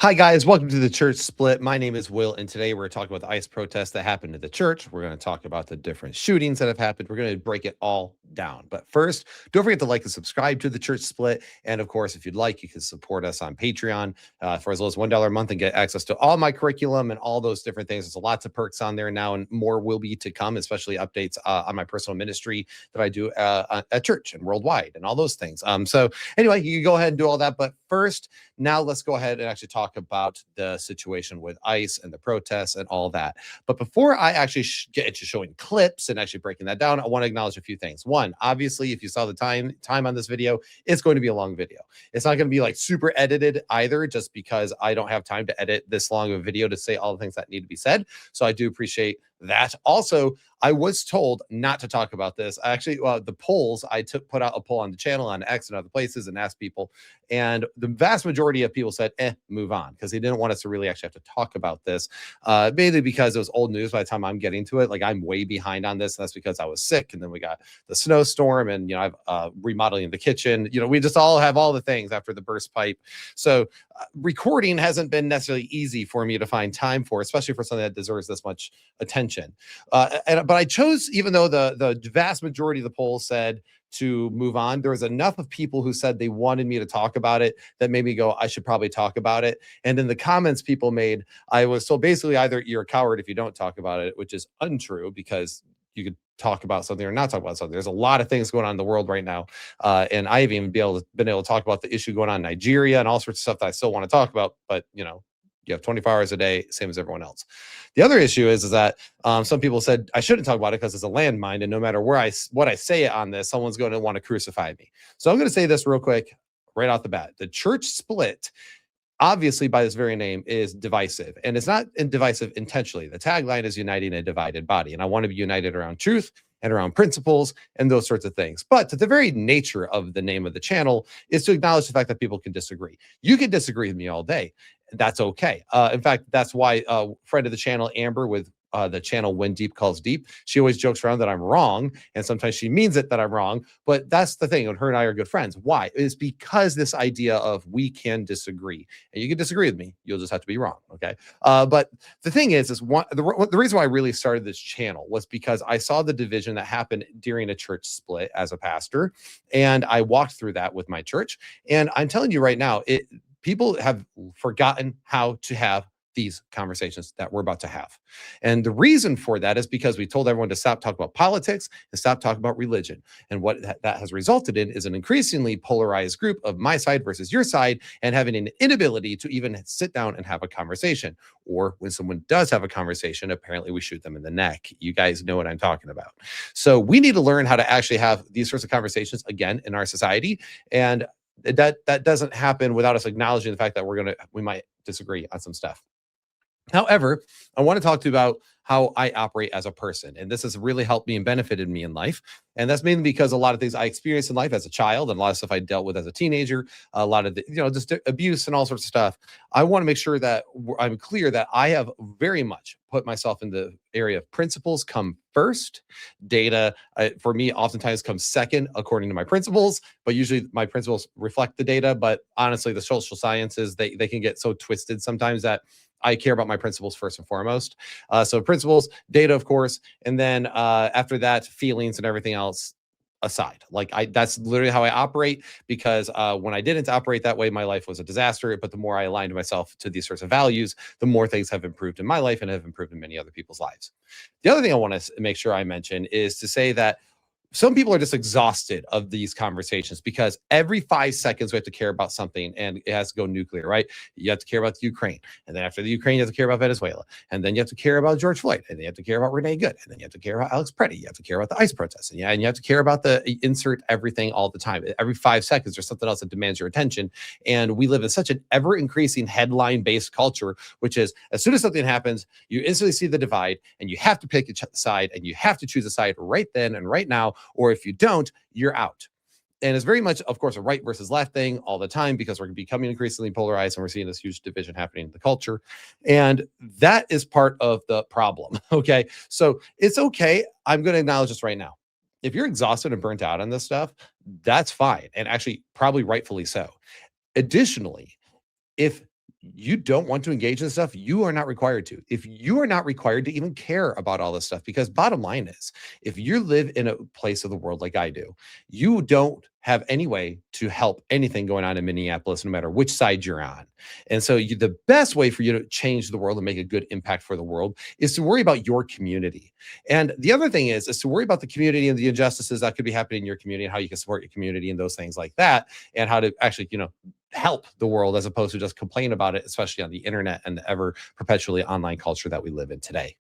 Hi, guys. Welcome to the Church Split. My name is Will, and today we're talking about the ICE protests that happened at the church. We're going to talk about the different shootings that have happened. We're going to break it all down. But first, don't forget to like and subscribe to the Church Split. And of course, if you'd like, you can support us on Patreon for as low as $1 a month and get access to all my curriculum and all those different things. There's lots of perks on there now, and more will be to come, especially updates on my personal ministry that I do at church and worldwide and all those things. So anyway, you can go ahead and do all that. But first, now let's go ahead and actually talk about the situation with ICE and the protests and all that. But before I actually get into showing clips and actually breaking that down, I want to acknowledge a few things. One, obviously, if you saw the time on this video, it's going to be a long video. It's not going to be like super edited either, just because I don't have time to edit this long of a video to say all the things that need to be said. So I do appreciate that. Also, I was told not to talk about this. Actually, the polls, I put out a poll on the channel, on X and other places, and asked people, and the vast majority of people said, move on, because they didn't want us to really actually have to talk about this, mainly because it was old news by the time I'm getting to it. Like, I'm way behind on this, and that's because I was sick, and then we got the snowstorm, and, I've remodeling the kitchen. We just all have all the things after the burst pipe. So recording hasn't been necessarily easy for me to find time for, especially for something that deserves this much attention. But I chose, even though the vast majority of the polls said to move on, there was enough of people who said they wanted me to talk about it that made me go, I should probably talk about it. And in the comments people made, I was told basically either you're a coward if you don't talk about it, which is untrue, because you could talk about something or not talk about something. There's a lot of things going on in the world right now. And I've even been able to talk about the issue going on in Nigeria and all sorts of stuff that I still want to talk about, but you have 24 hours a day, same as everyone else. The other issue is that some people said I shouldn't talk about it because it's a landmine, and no matter what I say on this, someone's going to want to crucify me. So I'm going to say this real quick right off the bat. The church split, obviously by this very name, is divisive, and it's not divisive intentionally. The tagline is uniting a divided body, and I want to be united around truth and around principles and those sorts of things. But the very nature of the name of the channel is to acknowledge the fact that people can disagree. You can disagree with me all day. That's okay. In fact, that's why friend of the channel, Amber, with the channel When Deep Calls Deep, she always jokes around that I'm wrong, and sometimes she means it that I'm wrong. But that's the thing, and her and I are good friends. Why? It's because this idea of we can disagree, and you can disagree with me. You'll just have to be wrong, okay? But the thing is the reason why I really started this channel was because I saw the division that happened during a church split as a pastor, and I walked through that with my church. And I'm telling you right now, people have forgotten how to have these conversations that we're about to have. And the reason for that is because we told everyone to stop talking about politics and stop talking about religion. And what that has resulted in is an increasingly polarized group of my side versus your side, and having an inability to even sit down and have a conversation. Or when someone does have a conversation, apparently we shoot them in the neck. You guys know what I'm talking about. So we need to learn how to actually have these sorts of conversations again in our society. And that doesn't happen without us acknowledging the fact that we might disagree on some stuff. However, I want to talk to you about how I operate as a person. And this has really helped me and benefited me in life. And that's mainly because a lot of things I experienced in life as a child, and a lot of stuff I dealt with as a teenager, a lot of just abuse and all sorts of stuff. I want to make sure that I'm clear that I have very much put myself in the area of principles come first. Data, for me, oftentimes comes second according to my principles, but usually my principles reflect the data. But honestly, the social sciences, they can get so twisted sometimes that I care about my principles first and foremost. So principles, data, of course, and then after that, feelings and everything else aside. That's literally how I operate, because when I didn't operate that way, my life was a disaster. But the more I aligned myself to these sorts of values, the more things have improved in my life and have improved in many other people's lives. The other thing I want to make sure I mention is to say that some people are just exhausted of these conversations, because every 5 seconds we have to care about something, and it has to go nuclear, right? You have to care about the Ukraine, and then after the Ukraine, you have to care about Venezuela, and then you have to care about George Floyd, and then you have to care about Renee Good, and then you have to care about Alex Pretti, you have to care about the ICE protests, and you have to care about the insert everything all the time. Every 5 seconds, there's something else that demands your attention, and we live in such an ever-increasing headline-based culture, which is as soon as something happens, you instantly see the divide, and you have to pick a side, and you have to choose a side right then and right now, or if you don't, you're out. And it's very much, of course, a right versus left thing all the time, because we're becoming increasingly polarized and we're seeing this huge division happening in the culture. And that is part of the problem. Okay. So it's okay. I'm going to acknowledge this right now. If you're exhausted and burnt out on this stuff, that's fine. And actually, probably rightfully so. Additionally, if you don't want to engage in stuff, you are not required to. If you are not required to even care about all this stuff, because bottom line is, if you live in a place of the world like I do, you don't have any way to help anything going on in Minneapolis, no matter which side you're on. And so the best way for you to change the world and make a good impact for the world is to worry about your community. And the other thing is to worry about the community and the injustices that could be happening in your community and how you can support your community and those things like that, and how to actually, help the world as opposed to just complain about it, especially on the internet and the ever perpetually online culture that we live in today.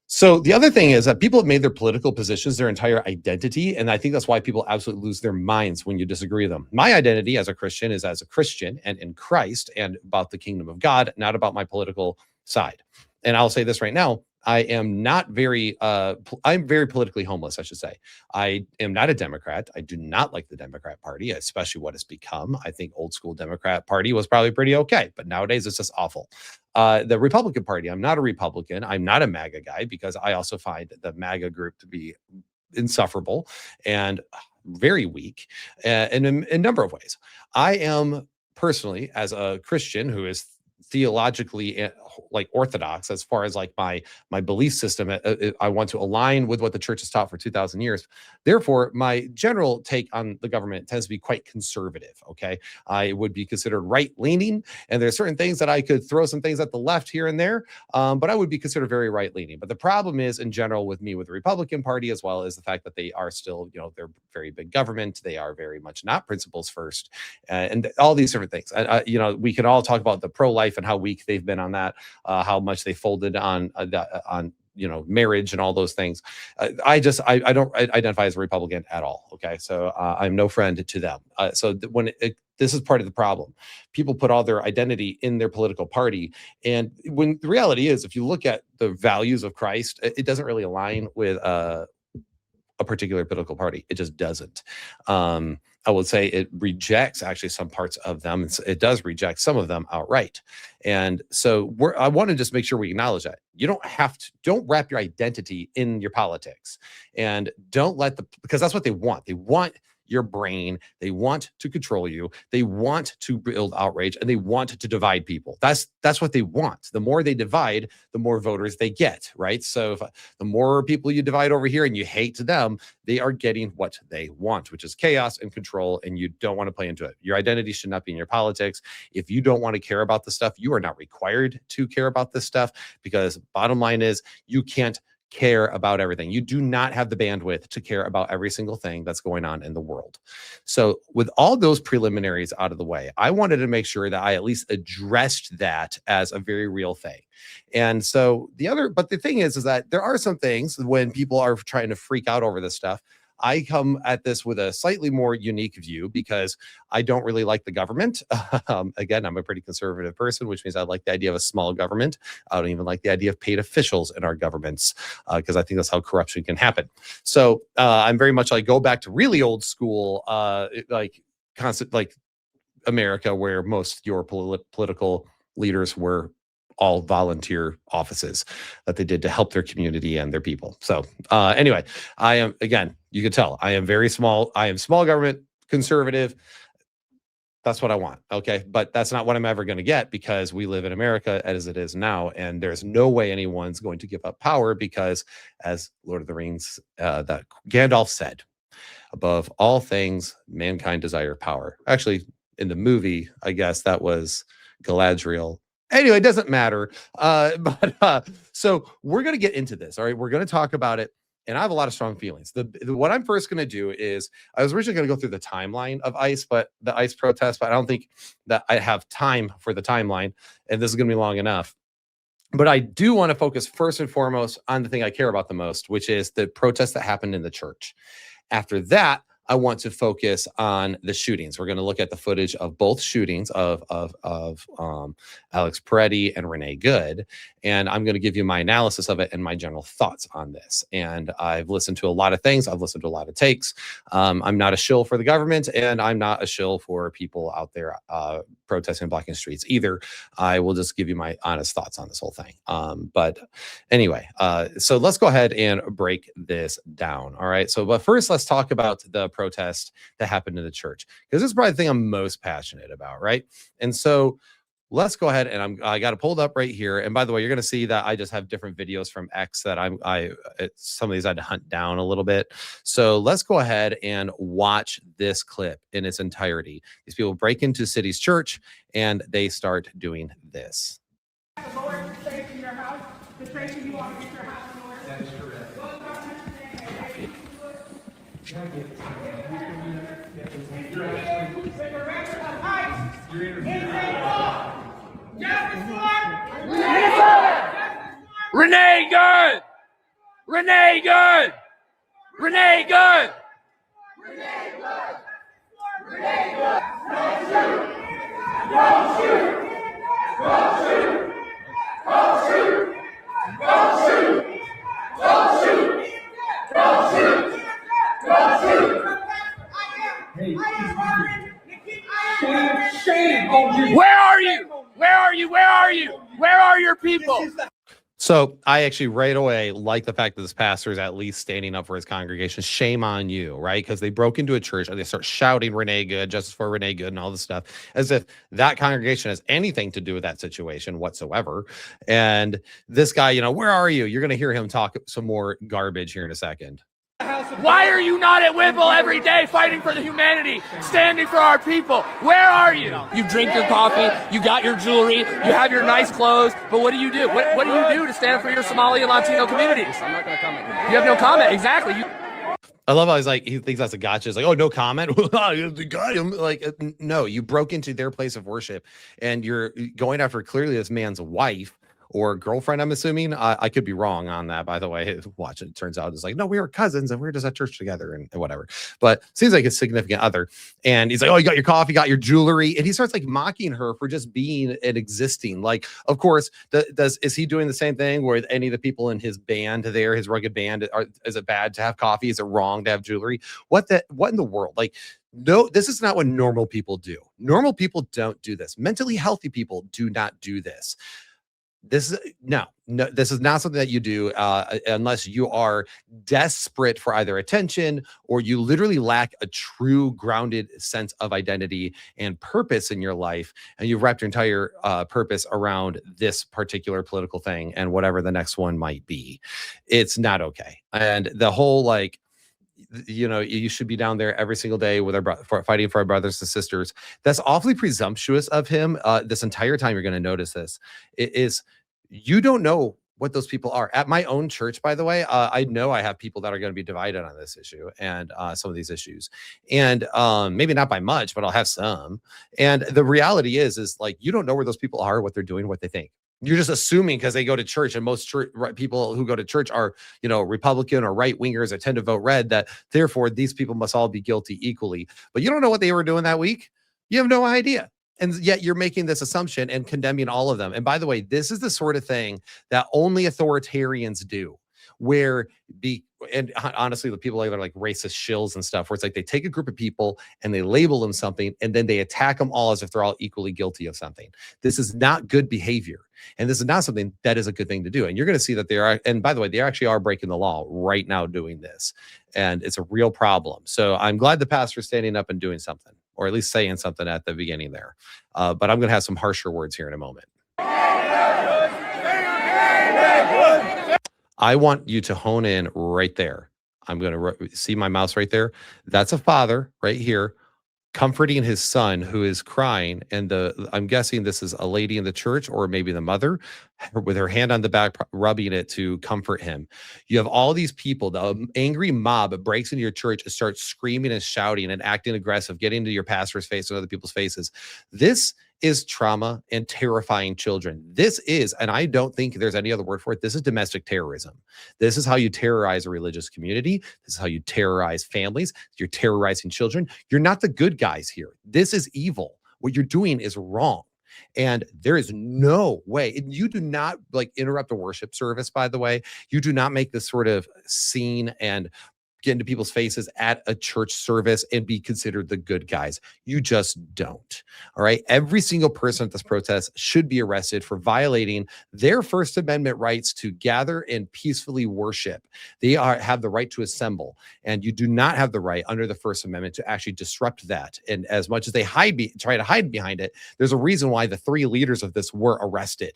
So the other thing is that people have made their political positions their entire identity. And I think that's why people absolutely lose their minds when you disagree with them. My identity as a Christian is as a Christian and in Christ and about the kingdom of God, not about my political side. And I'll say this right now. I am not very, I'm very politically homeless, I should say. I am not a Democrat. I do not like the Democrat Party, especially what it's become. I think old school Democrat Party was probably pretty okay, but nowadays it's just awful. The Republican Party, I'm not a Republican. I'm not a MAGA guy because I also find the MAGA group to be insufferable and very weak in a number of ways. I am personally, as a Christian who is theologically like orthodox as far as like my belief system, I want to align with what the church has taught for 2,000 years. Therefore, my general take on the government tends to be quite conservative. Okay, I would be considered right leaning, and there's certain things that I could throw some things at the left here and there, but I would be considered very right leaning. But the problem is, in general, with me with the Republican Party, as well as the fact that they are still, they're very big government. They are very much not principles first, and all these different things. We can all talk about the pro-life and how weak they've been on that, how much they folded on marriage and all those things. I don't identify as a Republican at all. Okay, so I'm no friend to them. This is part of the problem. People put all their identity in their political party, and when the reality is, if you look at the values of Christ, it doesn't really align with a particular political party. It just doesn't. I would say it rejects actually some parts of them. It does reject some of them outright. And so I want to just make sure we acknowledge that. You don't wrap your identity in your politics, and don't because that's what they want. They want your brain. They want to control you. They want to build outrage, and they want to divide people. That's what they want. The more they divide, the more voters they get, right? So the more people you divide over here and you hate them, they are getting what they want, which is chaos and control, and you don't want to play into it. Your identity should not be in your politics. If you don't want to care about the stuff, you are not required to care about this stuff, because bottom line is, you can't care about everything. You do not have the bandwidth to care about every single thing that's going on in the world. So with all those preliminaries out of the way, I wanted to make sure that I at least addressed that as a very real thing. And so but the thing is that there are some things when people are trying to freak out over this stuff, I come at this with a slightly more unique view, because I don't really like the government. Again, I'm a pretty conservative person, which means I like the idea of a small government. I don't even like the idea of paid officials in our governments, because I think that's how corruption can happen. So I'm very much like, go back to really old school, like America, where most your political leaders were all volunteer offices that they did to help their community and their people. So anyway, I am, again, you can tell I am very small. I am small government, conservative. That's what I want. Okay. But that's not what I'm ever going to get, because we live in America as it is now. And there's no way anyone's going to give up power, because as Lord of the Rings, that Gandalf said, above all things, mankind desire power. Actually, in the movie, I guess that was Galadriel. Anyway, it doesn't matter. So we're going to get into this. All right. We're going to talk about it. And I have a lot of strong feelings. What I'm first going to do is, I was originally going to go through the timeline of ICE, the ICE protest, but I don't think that I have time for the timeline. And this is going to be long enough. But I do want to focus first and foremost on the thing I care about the most, which is the protest that happened in the church. After that, I want to focus on the shootings. We're going to look at the footage of both shootings of Alex Pretti and Renee Good, and I'm going to give you my analysis of it and my general thoughts on this. And I've listened to a lot of things. I've listened to a lot of takes. I'm not a shill for the government, and I'm not a shill for people out there protesting and blocking streets either. I will just give you my honest thoughts on this whole thing. But anyway, so let's go ahead and break this down. All right. So, but first, let's talk about the protest that happened in the church, because this is probably the thing I'm most passionate about. Right. And so let's go ahead and I got it pulled up right here. And by the way, you're going to see that I just have different videos from X that some of these I had to hunt down a little bit. So let's go ahead and watch this clip in its entirety. These people break into City's church and they start doing this. The Lord says in your house, the Tracy you want to get your house in order. That is correct. Renee, good! Renee, good! Renee, good! Renee, good! Renee, good! Don't shoot! Don't shoot! Don't shoot! Don't shoot! Don't shoot! Don't shoot! Don't shoot! Shame! Where are you? Where are you? Where are you? Where are your people? So I actually right away like the fact that this pastor is at least standing up for his congregation. Shame on you, right? Because they broke into a church and they start shouting Renee good, justice for Renee good, and all this stuff, as if that congregation has anything to do with that situation whatsoever. And this guy, where are you? You're going to hear him talk some more garbage here in a second. Why are you not at Whipple every day fighting for the humanity, standing for our people? Where are you? You drink your coffee, you got your jewelry, you have your nice clothes, but what do you do? What do you do to stand for your Somali and Latino communities? I'm not going to comment. You have no comment, exactly. I love how he thinks that's a gotcha. It's like, oh, no comment. No, you broke into their place of worship and you're going after clearly this man's wife or girlfriend, I'm assuming. I could be wrong on that, by the way. Watch it. Turns out it's like, no, we were cousins and we were just at church together and whatever. But seems like a significant other. And he's like, oh, you got your coffee, got your jewelry. And he starts like mocking her for just being and existing. Like, of course, is he doing the same thing where any of the people in his band there, his rugged band, is it bad to have coffee? Is it wrong to have jewelry? What in the world? Like, no, this is not what normal people do. Normal people don't do this. Mentally healthy people do not do this. This is no, this is not something that you do unless you are desperate for either attention or you literally lack a true grounded sense of identity and purpose in your life. And you've wrapped your entire purpose around this particular political thing and whatever the next one might be. It's not okay. And the whole you should be down there every single day with fighting for our brothers and sisters. That's awfully presumptuous of him. This entire time, you're going to notice this. It is, you don't know what those people are. At my own church, by the way, I know I have people that are going to be divided on this issue and some of these issues. And maybe not by much, but I'll have some. And the reality is like, you don't know where those people are, what they're doing, what they think. You're just assuming because they go to church, and most people who go to church are, Republican or right wingers that tend to vote red, that therefore these people must all be guilty equally. But you don't know what they were doing that week. You have no idea. And yet you're making this assumption and condemning all of them. And by the way, this is the sort of thing that only authoritarians do, and honestly, the people that are like racist shills and stuff, where it's like they take a group of people and they label them something and then they attack them all as if they're all equally guilty of something. This is not good behavior. And this is not something that is a good thing to do. And you're going to see that they are. And by the way, they actually are breaking the law right now doing this. And it's a real problem. So I'm glad the pastor's standing up and doing something, or at least saying something at the beginning there. But I'm going to have some harsher words here in a moment. I want you to hone in right there. I'm going to see my mouse right there. That's a father right here comforting his son who is crying. And I'm guessing this is a lady in the church, or maybe the mother, with her hand on the back, rubbing it to comfort him. You have all these people, the angry mob breaks into your church and starts screaming and shouting and acting aggressive, getting into your pastor's face and other people's faces. This is trauma and terrifying children. This is, and I don't think there's any other word for it, this is domestic terrorism. This is how you terrorize a religious community. This is how you terrorize families. You're terrorizing children. You're not the good guys here. This is evil. What you're doing is wrong. And there is no way. And you do not interrupt a worship service, by the way. You do not make this sort of scene and get into people's faces at a church service and be considered the good guys. You just don't. All right. Every single person at this protest should be arrested for violating their First Amendment rights to gather and peacefully worship. They have the right to assemble, and you do not have the right under the First Amendment to actually disrupt that. And as much as they try to hide behind it, there's a reason why the 3 leaders of this were arrested,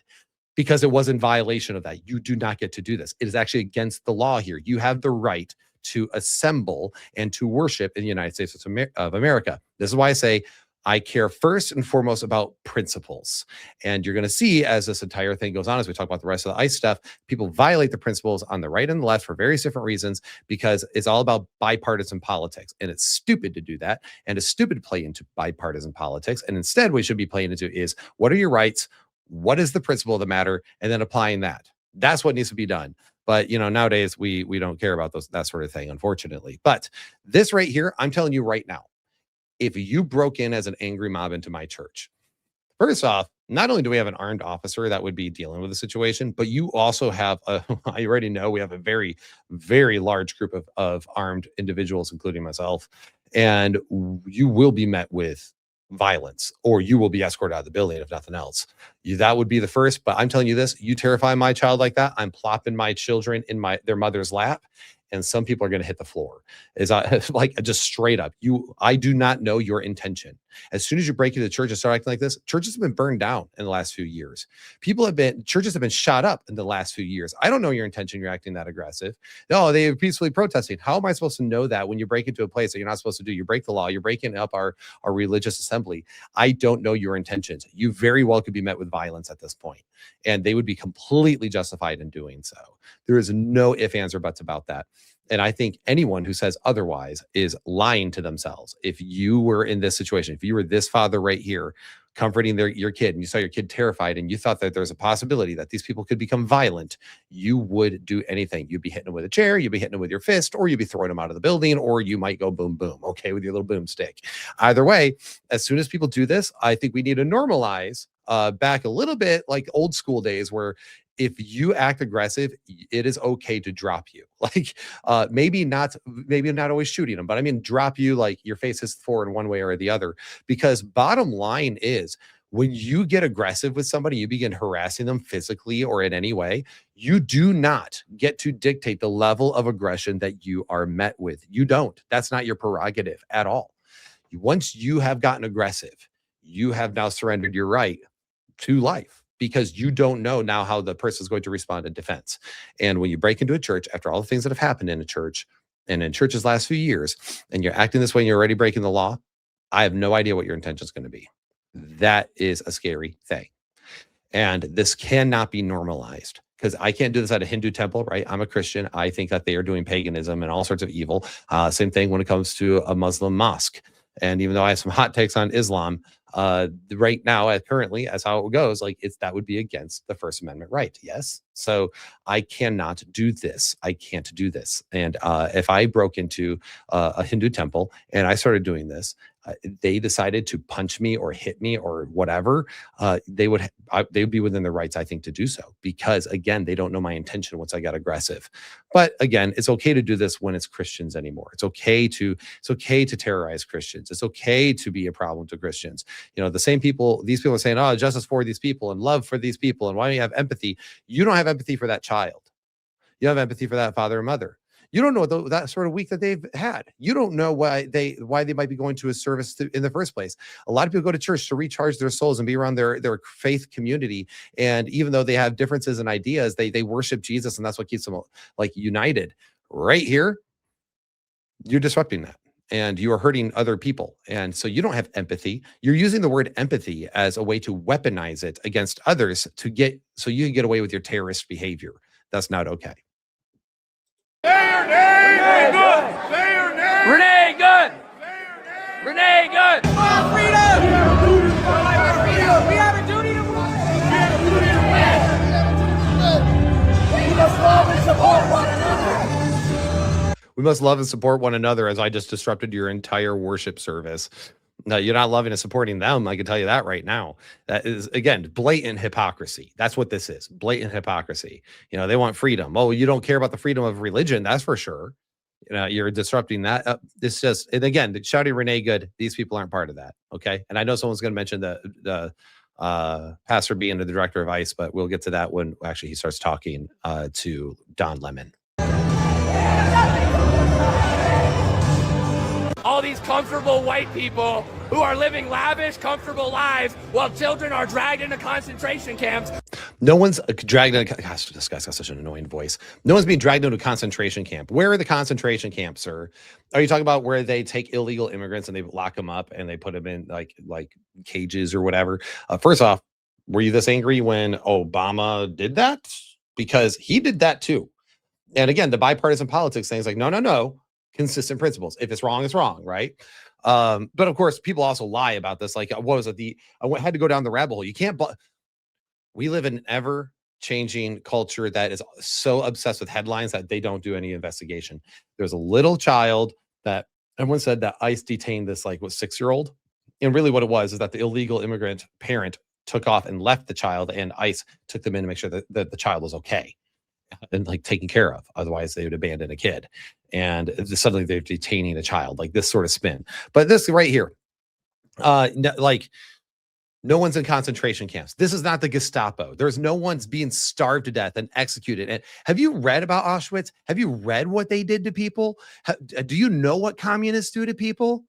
because it was in violation of that. You do not get to do this. It is actually against the law here. You have the right to assemble and to worship in the United States of America. This is why I say I care first and foremost about principles. And you're going to see as this entire thing goes on, as we talk about the rest of the ICE stuff, people violate the principles on the right and the left for various different reasons, because it's all about bipartisan politics. And it's stupid to do that. And it's stupid to play into bipartisan politics. And instead, what we should be playing into is, what are your rights? What is the principle of the matter? And then applying that. That's what needs to be done. But, nowadays we don't care about that sort of thing, unfortunately. But this right here, I'm telling you right now, if you broke in as an angry mob into my church, first off, not only do we have an armed officer that would be dealing with the situation, but you also have I already know we have a very, very large group of armed individuals, including myself. And you will be met with violence, or you will be escorted out of the building, if nothing else. That would be the first. But I'm telling you this, you terrify my child like that, I'm plopping my children in their mother's lap, and some people are going to hit the floor. Like, just straight up. I do not know your intention. As soon as you break into the church and start acting like this, churches have been burned down in the last few years. Churches have been shot up in the last few years. I don't know your intention. You're acting that aggressive. No, they are peacefully protesting. How am I supposed to know that when you break into a place that you're not supposed to do? You break the law. You're breaking up our religious assembly. I don't know your intentions. You very well could be met with violence at this point, and they would be completely justified in doing so. There is no ifs, ands, or buts about that. And I think anyone who says otherwise is lying to themselves. If you were in this situation, if you were this father right here, comforting your kid, and you saw your kid terrified, and you thought that there's a possibility that these people could become violent, you would do anything. You'd be hitting them with a chair, you'd be hitting them with your fist, or you'd be throwing them out of the building, or you might go boom, boom, okay, with your little boomstick. Either way, as soon as people do this, I think we need to normalize back a little bit like old school days, where if you act aggressive, it is okay to drop you. Like, maybe not always shooting them, but I mean, drop you, like your face is forward one way or the other. Because bottom line is, when you get aggressive with somebody, you begin harassing them physically or in any way, you do not get to dictate the level of aggression that you are met with. You don't. That's not your prerogative at all. Once you have gotten aggressive, you have now surrendered your right to life, because you don't know now how the person is going to respond in defense. And when you break into a church, after all the things that have happened in a church and in churches last few years, and you're acting this way and you're already breaking the law, I have no idea what your intention is going to be. That is a scary thing. And this cannot be normalized, because I can't do this at a Hindu temple, right? I'm a Christian. I think that they are doing paganism and all sorts of evil. Same thing when it comes to a Muslim mosque. And even though I have some hot takes on Islam, right now, currently, as how it goes, like, that would be against the First Amendment right. Yes. So I cannot do this. I can't do this. And if I broke into a Hindu temple and I started doing this, they decided to punch me or hit me or whatever, they would be within their rights, I think, to do so, because again, they don't know my intention once I got aggressive. But again, it's okay to do this when it's Christians anymore. It's okay to terrorize Christians. It's okay to be a problem to Christians. The same people, these people are saying, oh, justice for these people and love for these people, and why don't you have empathy? You don't have empathy for that child. You have empathy for that father and mother. You don't know that sort of week that they've had. You don't know why they might be going to a service in the first place. A lot of people go to church to recharge their souls and be around their faith community. And even though they have differences in ideas, they worship Jesus, and that's what keeps them like united. Right here, you're disrupting that, and you are hurting other people. And so you don't have empathy. You're using the word empathy as a way to weaponize it against others so you can get away with your terrorist behavior. That's not okay. Renee good. Renee good. Freedom! We have a duty to We must love and support one another. We must love and support one another, as I just disrupted your entire worship service. No, you're not loving and supporting them. I can tell you that right now. That is, again, blatant hypocrisy. That's what this is. Blatant hypocrisy. They want freedom. Oh, you don't care about the freedom of religion. That's for sure. you're disrupting that. It's just, and again, shouting Renee good. These people aren't part of that. Okay. And I know someone's going to mention the pastor being the director of ICE, but we'll get to that when actually he starts talking to Don Lemon. All these comfortable white people who are living lavish, comfortable lives while children are dragged into concentration camps. No one's dragged into, gosh, this guy's got such an annoying voice. No one's being dragged into a concentration camp. Where are the concentration camps, sir? Are you talking about where they take illegal immigrants and they lock them up and they put them in like cages or whatever? First off, were you this angry when Obama did that? Because he did that too. And again, the bipartisan politics thing is like, no. Consistent principles. If it's wrong, it's wrong, right? But of course, people also lie about this. Like, what was it? I had to go down the rabbit hole. You can't. We live in an ever-changing culture that is so obsessed with headlines that they don't do any investigation. There's a little child that everyone said that ICE detained this 6-year-old, and really what it was is that the illegal immigrant parent took off and left the child, and ICE took them in to make sure that the child was okay and taken care of. Otherwise, they would abandon a kid. And suddenly they're detaining a child, like this sort of spin. But this right here, no one's in concentration camps. This is not the Gestapo. There's no one's being starved to death and executed. And have you read about Auschwitz? Have you read what they did to people? Do you know what communists do to people?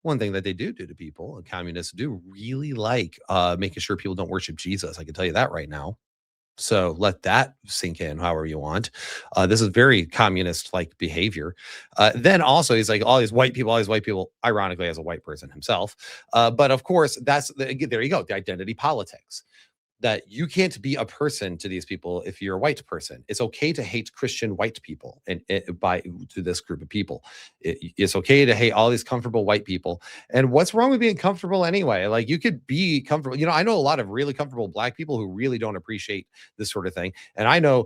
One thing that they do to people, and communists do really like making sure people don't worship Jesus. I can tell you that right now. So let that sink in however you want. This is very communist-like behavior. Then also he's like, all these white people, ironically as a white person himself. But of course, there you go, the identity politics. That you can't be a person to these people if you're a white person. It's okay to hate Christian white people to this group of people. It's okay to hate all these comfortable white people. And what's wrong with being comfortable anyway? Like, you could be comfortable. I know a lot of really comfortable black people who really don't appreciate this sort of thing. And I know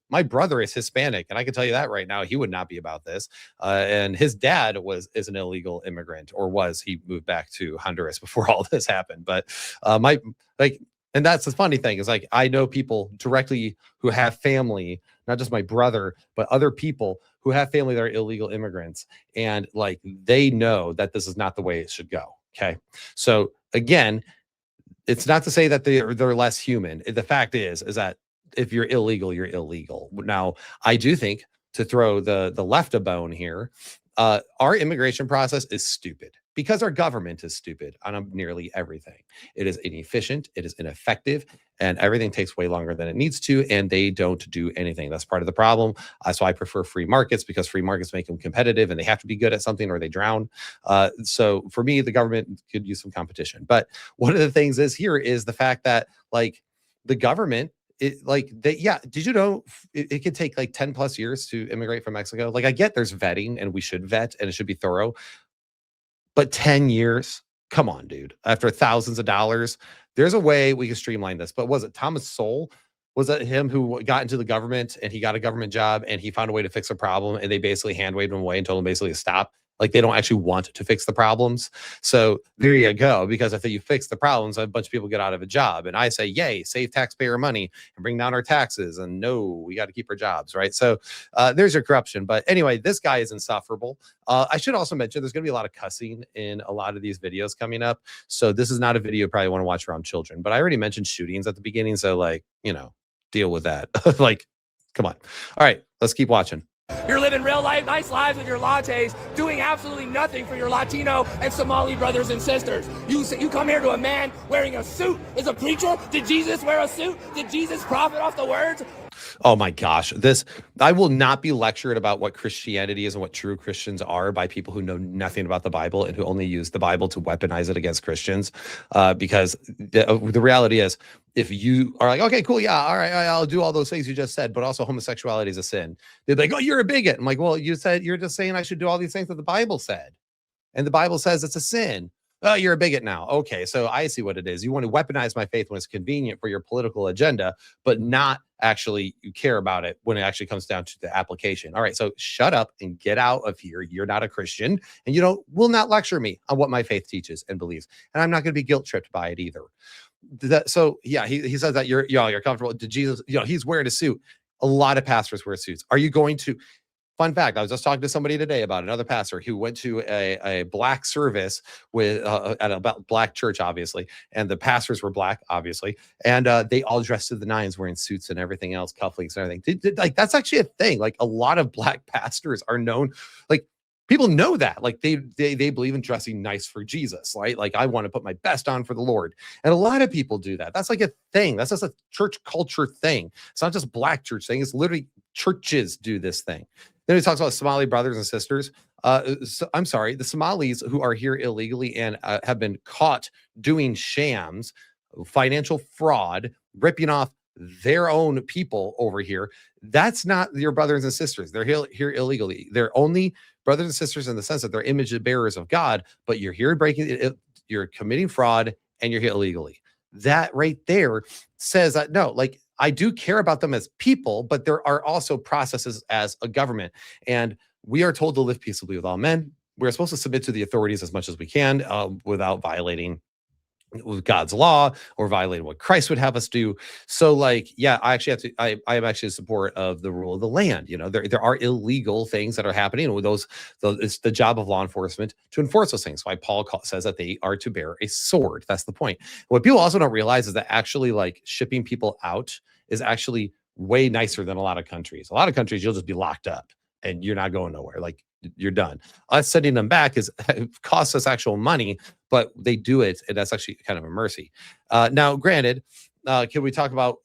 my brother is Hispanic, and I can tell you that right now, he would not be about this. And his dad is an illegal immigrant, or was. He moved back to Honduras before all this happened. But and that's the funny thing is, I know people directly who have family, not just my brother, but other people who have family that are illegal immigrants. And they know that this is not the way it should go. Okay. So again, it's not to say that they're less human. The fact is that if you're illegal, you're illegal. Now, I do think, to throw the left a bone here, our immigration process is stupid. Because our government is stupid on nearly everything. It is inefficient, it is ineffective, and everything takes way longer than it needs to, and they don't do anything. That's part of the problem. So I prefer free markets, because free markets make them competitive, and they have to be good at something or they drown. So for me, the government could use some competition. But one of the things is the fact that the government, did you know it could take 10 plus years to immigrate from Mexico? I get there's vetting, and we should vet, and it should be thorough. But 10 years? Come on, dude. After thousands of dollars, there's a way we can streamline this. But was it Thomas Sowell? Was that him who got into the government, and he got a government job, and he found a way to fix a problem, and they basically hand waved him away and told him basically to stop? They don't actually want to fix the problems. So there you go. Because if you fix the problems, a bunch of people get out of a job. And I say, yay, save taxpayer money and bring down our taxes. And no, we got to keep our jobs, right? So there's your corruption. But anyway, this guy is insufferable. I should also mention there's going to be a lot of cussing in a lot of these videos coming up. So this is not a video you probably want to watch around children. But I already mentioned shootings at the beginning. So deal with that. Come on. All right, let's keep watching. You're living real life, nice lives with your lattes, doing absolutely nothing for your Latino and Somali brothers and sisters. You come here to a man wearing a suit as a preacher? Did Jesus wear a suit? Did Jesus profit off the words? Oh my gosh, I will not be lectured about what Christianity is and what true Christians are by people who know nothing about the Bible and who only use the Bible to weaponize it against Christians. Because the reality is, if you are okay, cool, yeah, all right, I'll do all those things you just said, but also homosexuality is a sin. They're like, oh, you're a bigot. I'm like, well, you're just saying I should do all these things that the Bible said. And the Bible says it's a sin. Oh, you're a bigot now. Okay, so I see what it is. You want to weaponize my faith when it's convenient for your political agenda, but not actually you care about it when it actually comes down to the application. All right, so shut up and get out of here. You're not a Christian, and you will not lecture me on what my faith teaches and believes. And I'm not going to be guilt tripped by it either. So yeah, he says that you're comfortable. Did Jesus, he's wearing a suit. A lot of pastors wear suits. Are you going to Fun fact, I was just talking to somebody today about another pastor who went to a black service with at a black church, obviously, and the pastors were black, obviously, and they all dressed to the nines, wearing suits and everything else, cufflinks and everything. Like, that's actually a thing. Like, a lot of black pastors are known, like, people know that, like, they believe in dressing nice for Jesus, right? Like, I want to put my best on for the Lord, and a lot of people do that. That's like a thing. That's just a church culture thing. It's not just black church thing. It's literally churches do this thing. Then he talks about Somali brothers and sisters. I'm sorry, the Somalis who are here illegally and have been caught doing shams, financial fraud, ripping off their own people over here. That's not your brothers and sisters. They're here illegally. They're only brothers and sisters in the sense that they're image bearers of God, but you're here breaking it, you're committing fraud, and you're here illegally. That right there says that, no, like, I do care about them as people, but there are also processes as a government. And we are told to live peaceably with all men. We're supposed to submit to the authorities as much as we can without violating God's law or violating what Christ would have us do. So, like, yeah, I actually have to, I am actually in support of the rule of the land. You know, there are illegal things that are happening with those. It's the job of law enforcement to enforce those things. Why Paul says that they are to bear a sword. That's the point. What people also don't realize is that actually, like, shipping people out is actually way nicer than a lot of countries. A lot of countries, you'll just be locked up and you're not going nowhere. Like, you're done. Us sending them back costs us actual money, but they do it, and that's actually kind of a mercy. Now, granted, can we talk about,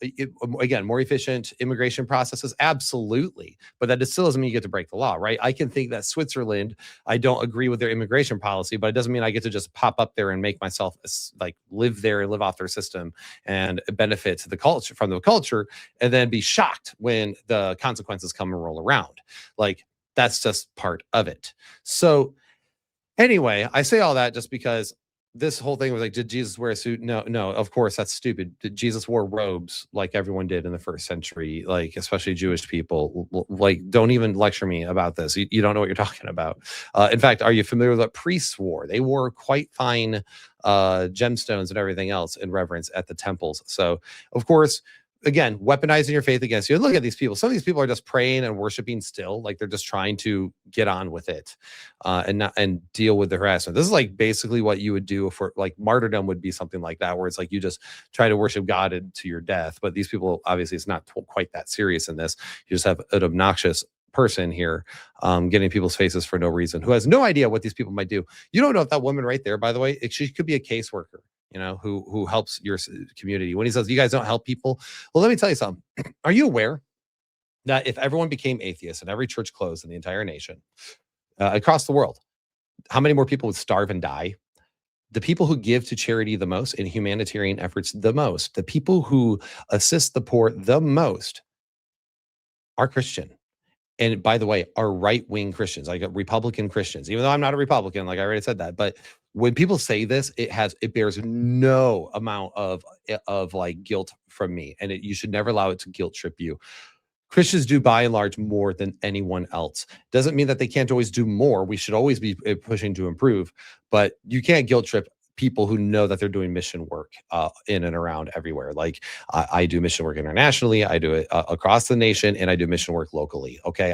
again, more efficient immigration processes? Absolutely. But that still doesn't mean you get to break the law, right? I can think that Switzerland, I don't agree with their immigration policy, but it doesn't mean I get to just pop up there and make myself like live there and live off their system and benefit the culture from the culture, and then be shocked when the consequences come and roll around. Like, that's just part of it. So anyway, I say all that just because this whole thing was like, did Jesus wear a suit? No, of course, that's stupid. Jesus wore robes like everyone did in the first century, like, especially Jewish people. Like, don't even lecture me about this. You don't know what you're talking about. In fact, are you familiar with what priests wore? They wore quite fine gemstones and everything else in reverence at the temples. So, of course, again, weaponizing your faith against you. Look at these people. Some of these people are just praying and worshiping still, like they're just trying to get on with it and deal with the harassment. This is like basically what you would do for, like, martyrdom would be something like that, where it's like you just try to worship God to your death. But these people, obviously, it's not quite that serious in this. You just have an obnoxious person here getting people's faces for no reason, who has no idea what these people might do. You don't know if that woman right there, by the way, she could be a caseworker, you know, who helps your community. When he says you guys don't help people, well, let me tell you something. Are you aware that if everyone became atheists and every church closed in the entire nation, across the world, how many more people would starve and die? The people who give to charity the most, in humanitarian efforts the most, the people who assist the poor the most are Christian. And by the way, are right-wing Christians, like Republican Christians, even though I'm not a Republican, like I already said that. But when people say this, it bears no amount of like guilt from me. And you should never allow it to guilt trip you. Christians do by and large more than anyone else. Doesn't mean that they can't always do more. We should always be pushing to improve, but you can't guilt trip people who know that they're doing mission work in and around everywhere. Like I do mission work internationally, I do it across the nation, and I do mission work locally. Okay,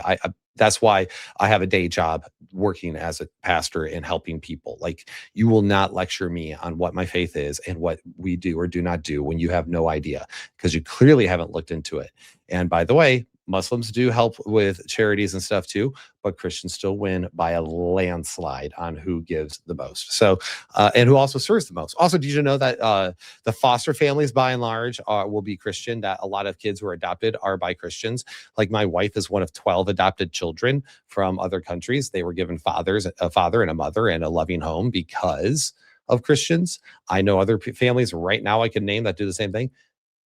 that's why I have a day job working as a pastor and helping people. Like, you will not lecture me on what my faith is and what we do or do not do when you have no idea, because you clearly haven't looked into it. And by the way, Muslims do help with charities and stuff too, but Christians still win by a landslide on who gives the most. So, and who also serves the most. Also, did you know that the foster families, by and large, will be Christian? That a lot of kids who are adopted are by Christians. Like, my wife is one of 12 adopted children from other countries. They were given a father and a mother and a loving home because of Christians. I know other families right now I can name that do the same thing.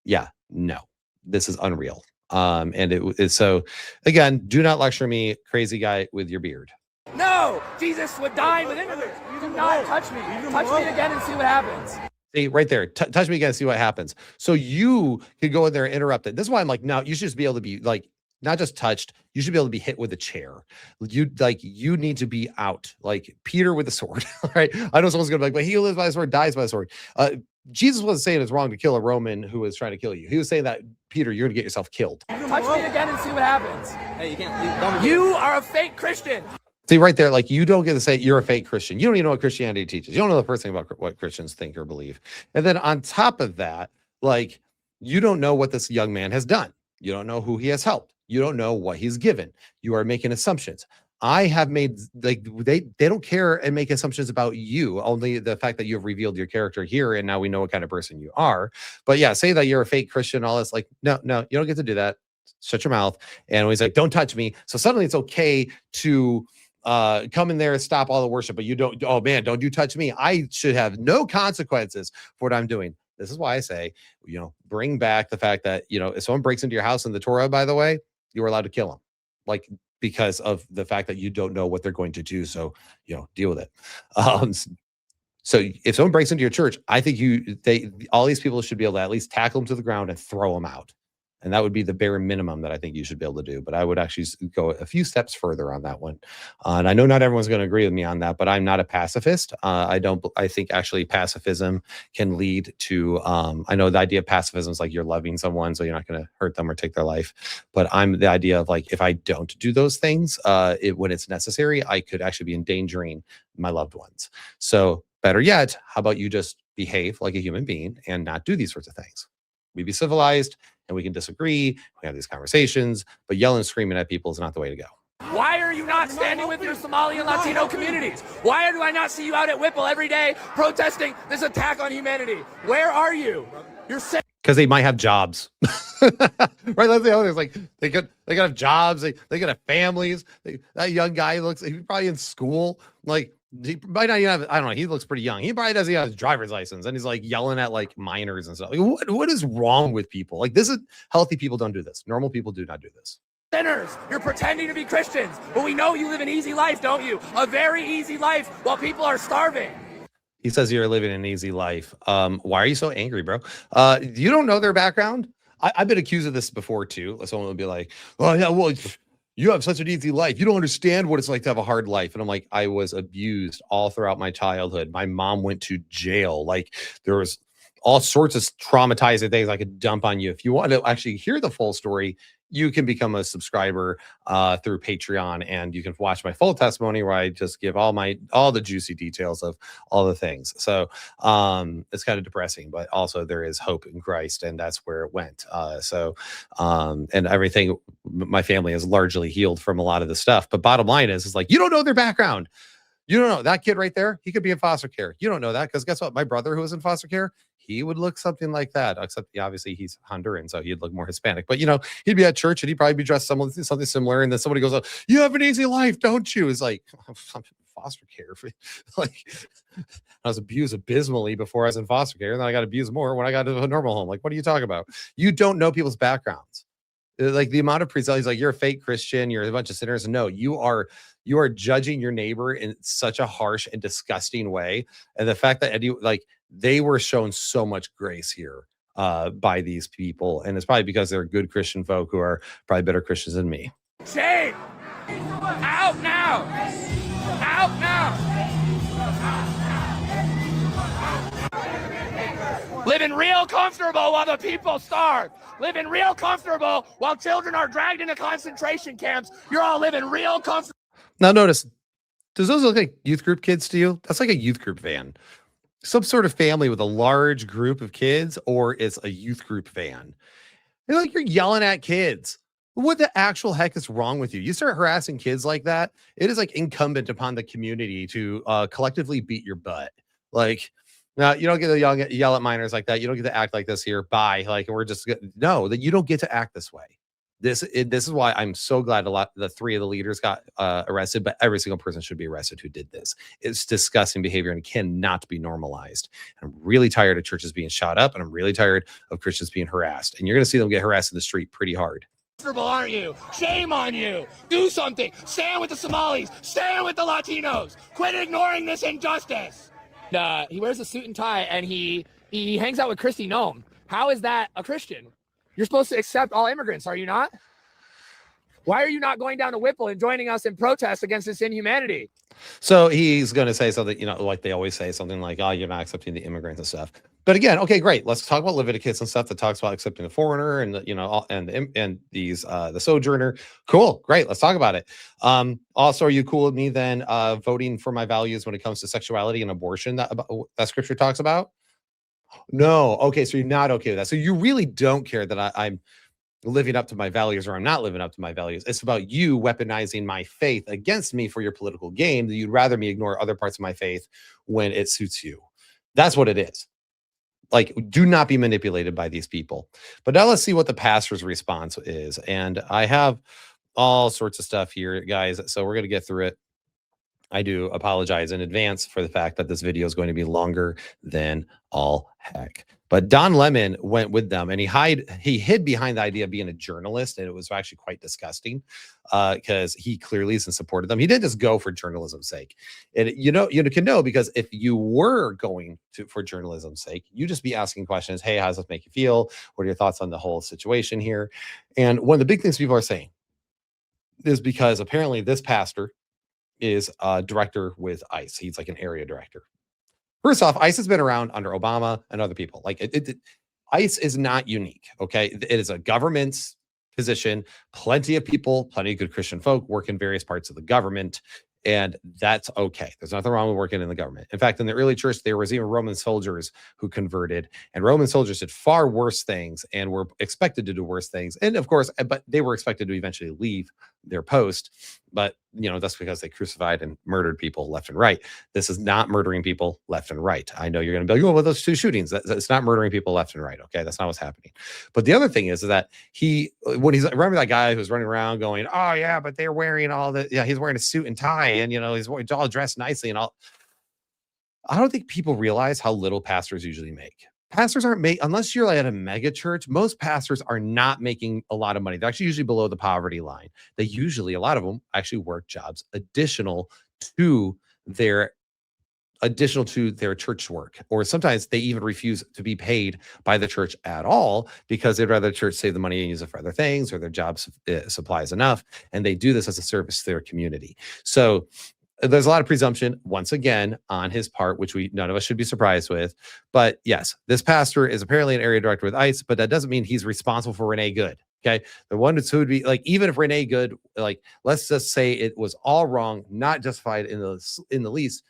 Yeah, no, this is unreal. And it is, so again, do not lecture me, crazy guy with your beard. No, Jesus would die with imminent. Do not touch me. Touch me again and see what happens. See, right there, touch me again and see what happens. So you could go in there and interrupt it. This is why I'm like, no, you should just be able to be like, not just touched, you should be able to be hit with a chair. You need to be out, like Peter with the sword. Right? I know someone's gonna be like, but he who lives by the sword dies by the sword. Jesus wasn't saying it's wrong to kill a Roman who was trying to kill you. He was saying that, Peter, you're gonna get yourself killed. Touch me again and see what happens. Hey, you can't. You are a fake Christian. See, right there, like, you don't get to say you're a fake Christian. You don't even know what Christianity teaches. You don't know the first thing about what Christians think or believe. And then on top of that, like, you don't know what this young man has done. You don't know who he has helped. You don't know what he's given. You are making assumptions. I have made, like, they don't care and make assumptions about you, only the fact that you have revealed your character here, and now we know what kind of person you are. But yeah, say that you're a fake Christian, all this, like, no, you don't get to do that. Shut your mouth. And he's like, don't touch me. So suddenly it's okay to come in there and stop all the worship, but you don't. Oh man, don't you touch me. I should have no consequences for what I'm doing. This is why I say, bring back the fact that, if someone breaks into your house in the Torah, by the way, you are allowed to kill them, like, because of the fact that you don't know what they're going to do. So, deal with it. So if someone breaks into your church, I think all these people should be able to at least tackle them to the ground and throw them out. And that would be the bare minimum that I think you should be able to do. But I would actually go a few steps further on that one. And I know not everyone's going to agree with me on that, but I'm not a pacifist. I think actually pacifism can lead to, I know the idea of pacifism is like you're loving someone, so you're not going to hurt them or take their life. But I'm the idea of, like, if I don't do those things, when it's necessary, I could actually be endangering my loved ones. So better yet, how about you just behave like a human being and not do these sorts of things? We be civilized, and we can disagree. We have these conversations, but yelling and screaming at people is not the way to go. Why are you not standing with your Somali and Latino communities? Why do I not see you out at Whipple every day protesting this attack on humanity? Where are you? You're sick. Because they might have jobs. Right? That's the other thing. Like, they could have jobs. They could have families. That young guy he's probably in school. Like, he might not even have, I don't know, he looks pretty young. He probably doesn't even have his driver's license, and he's like yelling at like minors and stuff. Like, what is wrong with people? Like, this is healthy people don't do this. Normal people do not do this. Sinners. You're pretending to be Christians, but we know you live an easy life, don't you? A very easy life while people are starving. He says you're living an easy life. Why are you so angry, bro? You don't know their background. I've been accused of this before too. Someone would be like, "Oh yeah, well, you have such an easy life. You don't understand what it's like to have a hard life." And I'm like, I was abused all throughout my childhood. My mom went to jail. Like, there was all sorts of traumatizing things I could dump on you. If you want to actually hear the full story, you can become a subscriber through Patreon, and you can watch my full testimony where I just give all the juicy details of all the things. So it's kind of depressing, but also there is hope in Christ, and that's where it went. And everything, my family is largely healed from a lot of the stuff. But bottom line is like, you don't know their background. You don't know that kid right there. He could be in foster care. You don't know that, because guess what? My brother, who was in foster care, he would look something like that, except obviously he's Honduran, so he'd look more Hispanic. But he'd be at church and he'd probably be dressed something similar. And then somebody goes, "Oh, you have an easy life, don't you?" It's like, I'm in foster care. Like, I was abused abysmally before I was in foster care, and then I got abused more when I got to a normal home. Like, what are you talking about? You don't know people's backgrounds. Like, the amount of he's like, you're a fake Christian, you're a bunch of sinners. No, you are judging your neighbor in such a harsh and disgusting way. And the fact that they were shown so much grace here by these people, and it's probably because they're good Christian folk who are probably better Christians than me. Shame! Out now! Out now! Living real comfortable while the people starve. Living real comfortable while children are dragged into concentration camps. You're all living real comfortable. Now notice, does those look like youth group kids to you? That's like a youth group van. Some sort of family with a large group of kids, or it's a youth group van. You're yelling at kids. What the actual heck is wrong with you? You start harassing kids like that, it is like incumbent upon the community to collectively beat your butt. Like, now, you don't get to yell at minors like that. You don't get to act like this here. Bye. Like, we're just, no, that you don't get to act this way. This is why I'm so glad the three of the leaders got arrested, but every single person should be arrested who did this. It's disgusting behavior and cannot be normalized. I'm really tired of churches being shot up, and I'm really tired of Christians being harassed. And you're going to see them get harassed in the street pretty hard. Aren't you? Shame on you. Do something. Stand with the Somalis. Stand with the Latinos. Quit ignoring this injustice. He wears a suit and tie, and he hangs out with Christy Nome. How is that a Christian? You're supposed to accept all immigrants, are you not? Why are you not going down to Whipple and joining us in protest against this inhumanity? So he's going to say something, like they always say, something like, oh, you're not accepting the immigrants and stuff. But again, okay, great. Let's talk about Leviticus and stuff that talks about accepting the foreigner and, and these, the sojourner. Cool. Great. Let's talk about it. Also, are you cool with me then voting for my values when it comes to sexuality and abortion that scripture talks about? No. Okay. So you're not okay with that. So you really don't care that I'm living up to my values or I'm not living up to my values. It's about you weaponizing my faith against me for your political gain, that you'd rather me ignore other parts of my faith when it suits you. That's what it is. Like, do not be manipulated by these people. But now let's see what the pastor's response is. And I have all sorts of stuff here, guys. So we're going to get through it. I do apologize in advance for the fact that this video is going to be longer than all heck. But Don Lemon went with them, and he hid behind the idea of being a journalist, and it was actually quite disgusting because he clearly is in support of them. He didn't just go for journalism's sake. And you can know, because if you were going for journalism's sake, you just be asking questions. Hey, how does this make you feel? What are your thoughts on the whole situation here? And one of the big things people are saying is because apparently this pastor is a director with ICE. He's like an area director. First off, ICE has been around under Obama and other people. Like ICE is not unique. Okay. It is a government's position. Plenty of people, plenty of good Christian folk work in various parts of the government. And that's okay. There's nothing wrong with working in the government. In fact, in the early church, there was even Roman soldiers who converted, and Roman soldiers did far worse things and were expected to do worse things. And of course, but they were expected to eventually leave their post. But, that's because they crucified and murdered people left and right. This is not murdering people left and right. I know you're going to be like, oh, well, those two shootings, it's not murdering people left and right. Okay. That's not what's happening. But the other thing is that remember that guy who was running around going, oh yeah, but they're wearing all the, he's wearing a suit and tie and, he's all dressed nicely and all. I don't think people realize how little pastors usually make. Pastors aren't unless you're at a mega church, most pastors are not making a lot of money. They're actually usually below the poverty line. A lot of them actually work jobs additional to their church work, or sometimes they even refuse to be paid by the church at all because they'd rather the church save the money and use it for other things, or their job supplies enough, and they do this as a service to their community. So there's a lot of presumption, once again, on his part, which none of us should be surprised with. But yes, this pastor is apparently an area director with ICE, but that doesn't mean he's responsible for Renee Good. Okay. The one who would be like, even if Renee Good, like, let's just say it was all wrong, not justified in the least,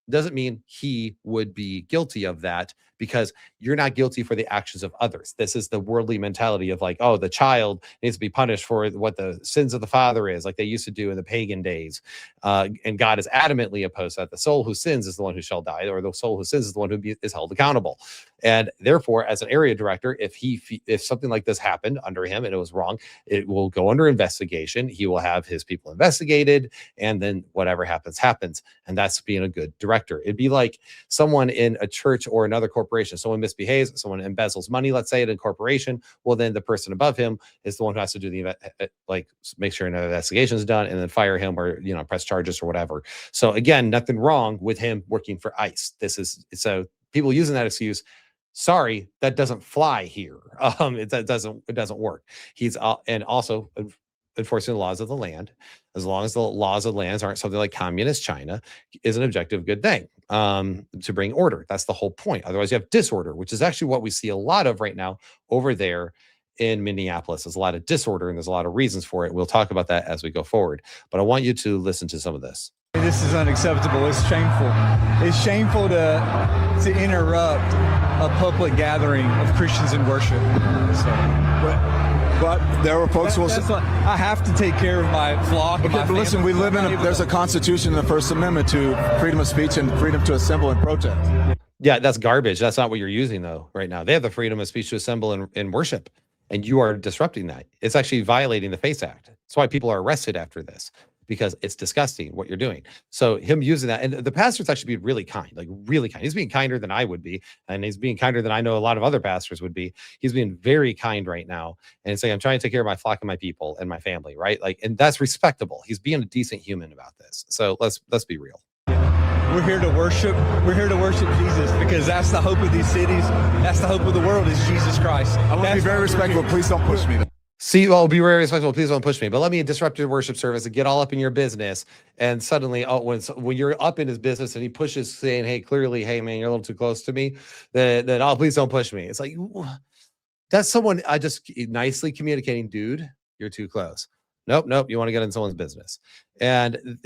doesn't mean he would be guilty of that, because you're not guilty for the actions of others. This is the worldly mentality of like, oh, the child needs to be punished for what the sins of the father is, like they used to do in the pagan days. And God is adamantly opposed to that. The soul who sins is the one who shall die, or the soul who sins is the one who is held accountable. And therefore, as an area director, if something like this happened under him and it was wrong, it will go under investigation. He will have his people investigated, and then whatever happens, happens. And that's being a good director. It'd be like someone in a church or another corporation. Someone misbehaves, someone embezzles money, let's say, at a corporation. Well, then the person above him is the one who has to do make sure an investigation is done and then fire him, or, press charges or whatever. So again, nothing wrong with him working for ICE. So people using that excuse, sorry, that doesn't fly here. It doesn't work. He's and also enforcing the laws of the land, as long as the laws of the lands aren't something like communist China, is an objective good thing to bring order. That's the whole point. Otherwise, you have disorder, which is actually what we see a lot of right now over there in Minneapolis. There's a lot of disorder, and there's a lot of reasons for it. We'll talk about that as we go forward. But I want you to listen to some of this. This is unacceptable. It's shameful. It's shameful to interrupt a public gathering of Christians in worship. But there were folks who will say, I have to take care of my flock. Okay, but listen, we live there's a constitution in the First Amendment to freedom of speech and freedom to assemble and protest. Yeah, that's garbage. That's not what you're using, though, right now. They have the freedom of speech to assemble and worship, and you are disrupting that. It's actually violating the FACE Act. That's why people are arrested after this, because it's disgusting what you're doing. So him using that, and the pastor's actually being really kind, like really kind. He's being kinder than I would be, and he's being kinder than I know a lot of other pastors would be. He's being very kind right now, and saying, I'm trying to take care of my flock and my people and my family, right? Like, and that's respectable. He's being a decent human about this. So let's be real. We're here to worship. We're here to worship Jesus, because that's the hope of these cities. That's the hope of the world, is Jesus Christ. I want to be very respectful. Please don't push me. See, well, be very respectful. Please don't push me. But let me disrupt your worship service and get all up in your business. And suddenly, when you're up in his business and he pushes, saying, "Hey, clearly, hey man, you're a little too close to me," then oh, please don't push me. It's like that's someone I just nicely communicating, dude. You're too close. Nope. You want to get in someone's business, and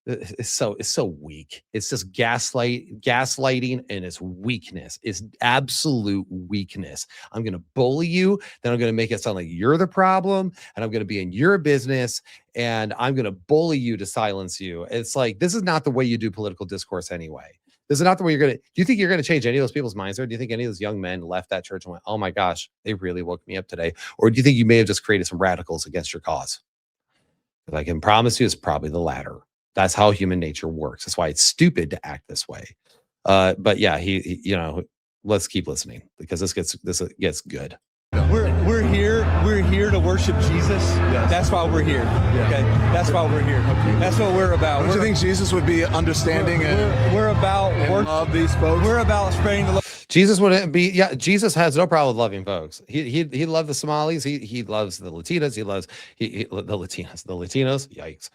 it's so weak. It's just gaslighting, and it's weakness. It's absolute weakness. I'm gonna bully you, then I'm gonna make it sound like you're the problem, and I'm gonna be in your business, and I'm gonna bully you to silence you. It's like this is not the way you do political discourse anyway. This is not the way you're gonna. Do you think you're gonna change any of those people's minds, or do you think any of those young men left that church and went, "Oh my gosh, they really woke me up today," or do you think you may have just created some radicals against your cause? Because I can promise you, it's probably the latter. That's how human nature works. That's why it's stupid to act this way. But yeah, he let's keep listening because this gets good. We're here to worship Jesus. Yes. That's why we're here. Yeah. Okay, that's why we're here. Okay. That's what we're about. Don't you think Jesus would be understanding we're about and love these folks? We're about spreading the love. Jesus wouldn't be. Yeah, Jesus has no problem with loving folks. He loved the Somalis. He loves the Latinas. He loves the Latinos. Yikes.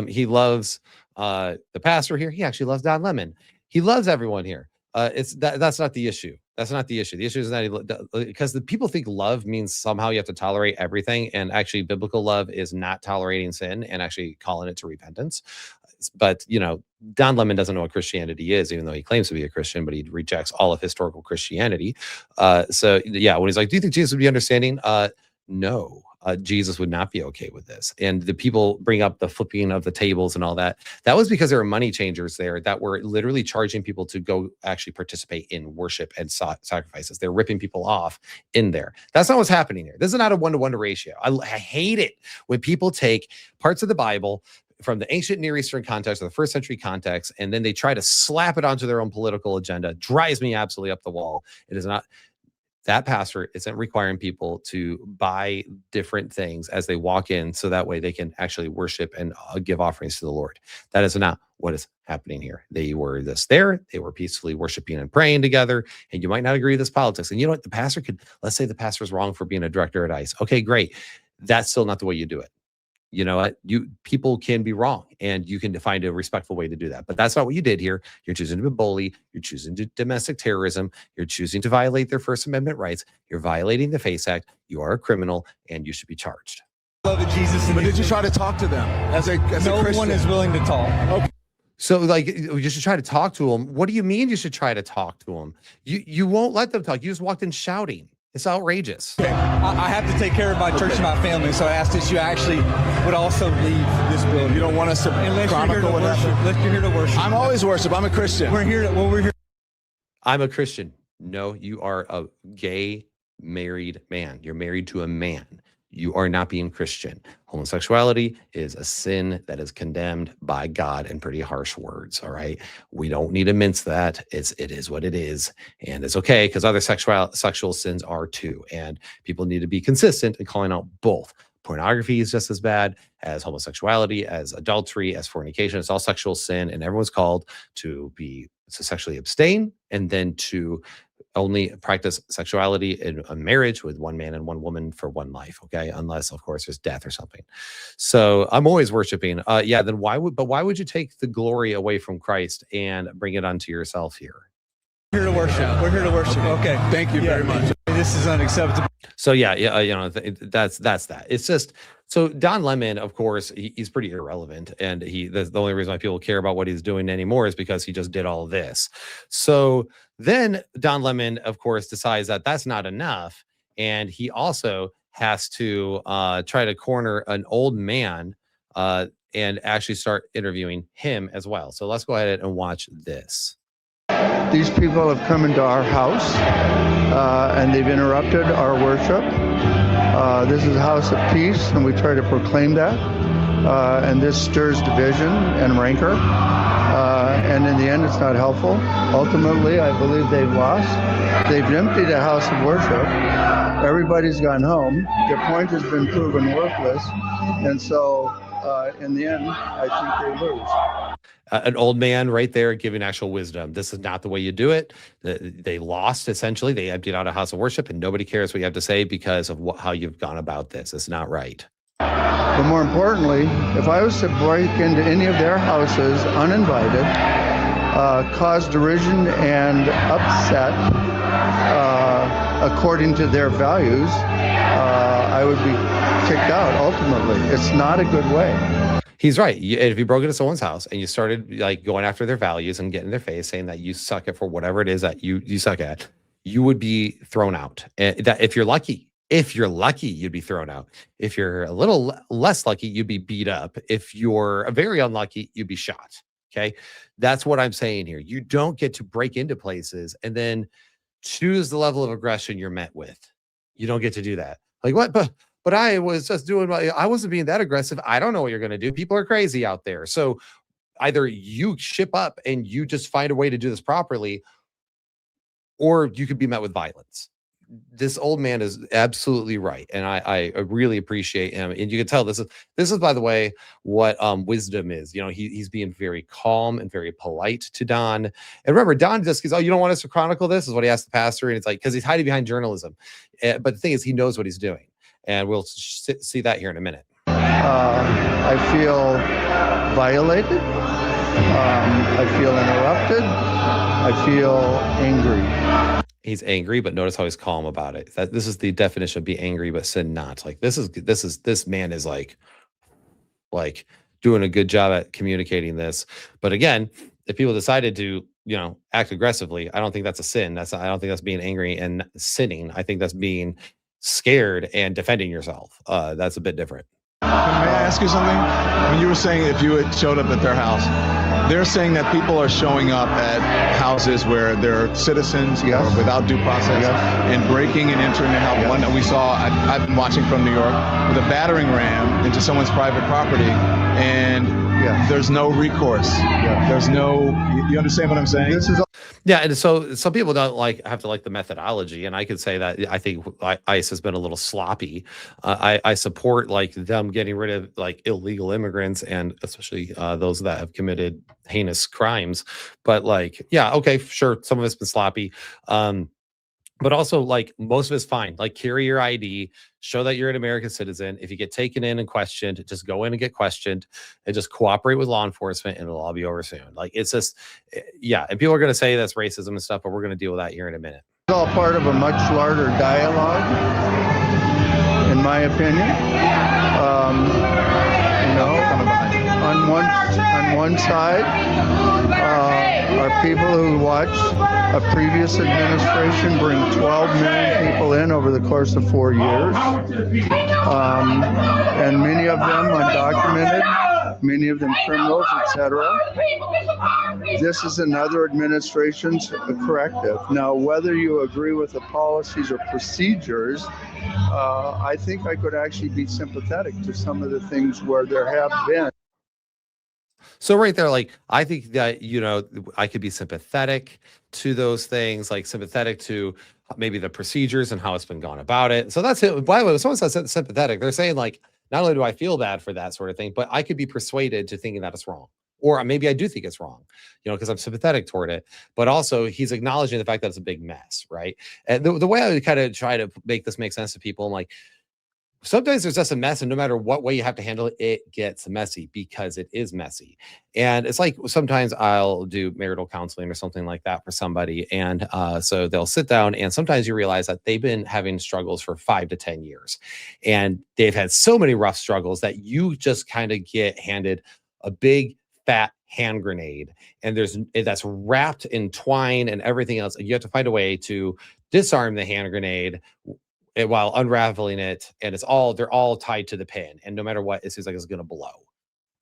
He loves the pastor here. He actually loves Don Lemon. He loves everyone here. That's not the issue. That's not the issue. The issue is that because the people think love means somehow you have to tolerate everything, and actually biblical love is not tolerating sin and actually calling it to repentance. But Don Lemon doesn't know what Christianity is, even though he claims to be a Christian, but he rejects all of historical Christianity. So yeah, when he's like, "Do you think Jesus would be understanding?" No. Jesus would not be okay with this. And the people bring up the flipping of the tables and all that. That was because there were money changers there that were literally charging people to go actually participate in worship and sacrifices. They're ripping people off in there. That's not what's happening here. This is not a one-to-one ratio. I hate it when people take parts of the Bible from the ancient Near Eastern context or the first century context, and then they try to slap it onto their own political agenda. Drives me absolutely up the wall. It is not. That pastor isn't requiring people to buy different things as they walk in so that way they can actually worship and give offerings to the Lord. That is not what is happening here. They were they were peacefully worshiping and praying together, and you might not agree with this politics. And you know what? The pastor let's say the pastor's wrong for being a director at ICE. Okay, great. That's still not the way you do it. You know what? People can be wrong, and you can find a respectful way to do that. But that's not what you did here. You're choosing to be bully. You're choosing to domestic terrorism. You're choosing to violate their First Amendment rights. You're violating the FACE Act. You are a criminal, and you should be charged. Love of Jesus. But did you try to talk to them as a Christian? No one is willing to talk. Okay. So like you should try to talk to them. What do you mean you should try to talk to them? You won't let them talk. You just walked in shouting. It's outrageous. Okay. I have to take care of my church and my family, so I asked that you actually would also leave this building. You don't want us to chronicle what happened? Unless you're here to worship. I'm always worship. I'm a Christian. We're here. I'm a Christian. No, you are a gay married man. You're married to a man. You are not being Christian. Homosexuality is a sin that is condemned by God in pretty harsh words. All right. We don't need to mince that. It is what it is. And it's okay because other sexual sins are too. And people need to be consistent in calling out both. Pornography is just as bad as homosexuality, as adultery, as fornication. It's all sexual sin. And everyone's called to sexually abstain and then to only practice sexuality in a marriage with one man and one woman for one life. Okay. Unless of course there's death or something. So I'm always worshiping. Then why would you take the glory away from Christ and bring it onto yourself here? We're here to worship. We're here to worship. Okay. Thank you very much. This is unacceptable. So that's that. It's just, so Don Lemon, of course, he's pretty irrelevant. And the only reason why people care about what he's doing anymore is because he just did all this. So then Don Lemon, of course, decides that that's not enough. And he also has to try to corner an old man and actually start interviewing him as well. So let's go ahead and watch this. These people have come into our house and they've interrupted our worship. This is a house of peace, and we try to proclaim that. And this stirs division and rancor. And in the end, it's not helpful. Ultimately, I believe they've lost. They've emptied a house of worship. Everybody's gone home. Their point has been proven worthless. And so in the end, I think they lose. an old man right there giving actual wisdom. This is not the way you do it. They lost, essentially. They emptied out a house of worship, and nobody cares what you have to say because of how you've gone about this. It's not right. But more importantly, if I was to break into any of their houses uninvited, cause derision and upset according to their values, I would be kicked out ultimately. It's not a good way. He's right. If you broke into someone's house and you started like going after their values and getting in their face, saying that you suck at for whatever it is that you suck at, you would be thrown out. And that if you're lucky, you'd be thrown out. If you're a little less lucky, you'd be beat up. If you're very unlucky, you'd be shot. Okay. That's what I'm saying here. You don't get to break into places and then choose the level of aggression you're met with. You don't get to do that. Like what? But I was just I wasn't being that aggressive. I don't know what you're going to do. People are crazy out there. So either you ship up and you just find a way to do this properly, or you could be met with violence. This old man is absolutely right. And I really appreciate him. And you can tell this is, by the way, what wisdom is. You know, he's being very calm and very polite to Don. And remember, Don just goes, "Oh, you don't want us to chronicle this?" is what he asked the pastor. And it's like, because he's hiding behind journalism. But the thing is, he knows what he's doing. And we'll see that here in a minute. I feel violated. I feel interrupted. I feel angry. He's angry, but notice how he's calm about it. This is the definition of be angry, but sin not. Like this man is like doing a good job at communicating this. But again, if people decided to, act aggressively, I don't think that's a sin. I don't think that's being angry and sinning. I think that's being scared and defending yourself. That's a bit different. May I ask you something? When you were saying if you had showed up at their house, they're saying that people are showing up at houses where they're citizens or without due process and breaking and entering their house. One that we saw, I've been watching from New York, with a battering ram into someone's private property, and there's no recourse. There's no, you understand what I'm saying? This is and so some people don't have to like the methodology, and I could say that I think ICE has been a little sloppy. I support them getting rid of illegal immigrants, and especially those that have committed heinous crimes. But okay, sure, some of it's been sloppy. But also, most of it's fine. Carry your ID, show that you're an American citizen. If you get taken in and questioned, just go in and get questioned and just cooperate with law enforcement, and it'll all be over soon. It's just, and people are going to say that's racism and stuff, but we're going to deal with that here in a minute. It's all part of a much larger dialogue, in my opinion. On one side are people who watched a previous administration bring 12 million people in over the course of 4 years, and many of them undocumented, many of them criminals, etc. This is another administration's corrective. Now, whether you agree with the policies or procedures, I think I could actually be sympathetic to some of the things where there have been. So right there, I think that, I could be sympathetic to those things, sympathetic to maybe the procedures and how it's been gone about it. So that's it. By the way, when someone says sympathetic, they're saying not only do I feel bad for that sort of thing, but I could be persuaded to thinking that it's wrong. Or maybe I do think it's wrong, because I'm sympathetic toward it. But also he's acknowledging the fact that it's a big mess, right? And the way I would kind of try to make this make sense to people, I'm like, sometimes there's just a mess, and no matter what way you have to handle it, it gets messy because it is messy. And it's like sometimes I'll do marital counseling or something like that for somebody. And so they'll sit down, and sometimes you realize that they've been having struggles for 5 to 10 years. And they've had so many rough struggles that you just kind of get handed a big fat hand grenade, and that's wrapped in twine and everything else. And you have to find a way to disarm the hand grenade while unraveling it, and they're all tied to the pin, and no matter what, it seems like it's going to blow.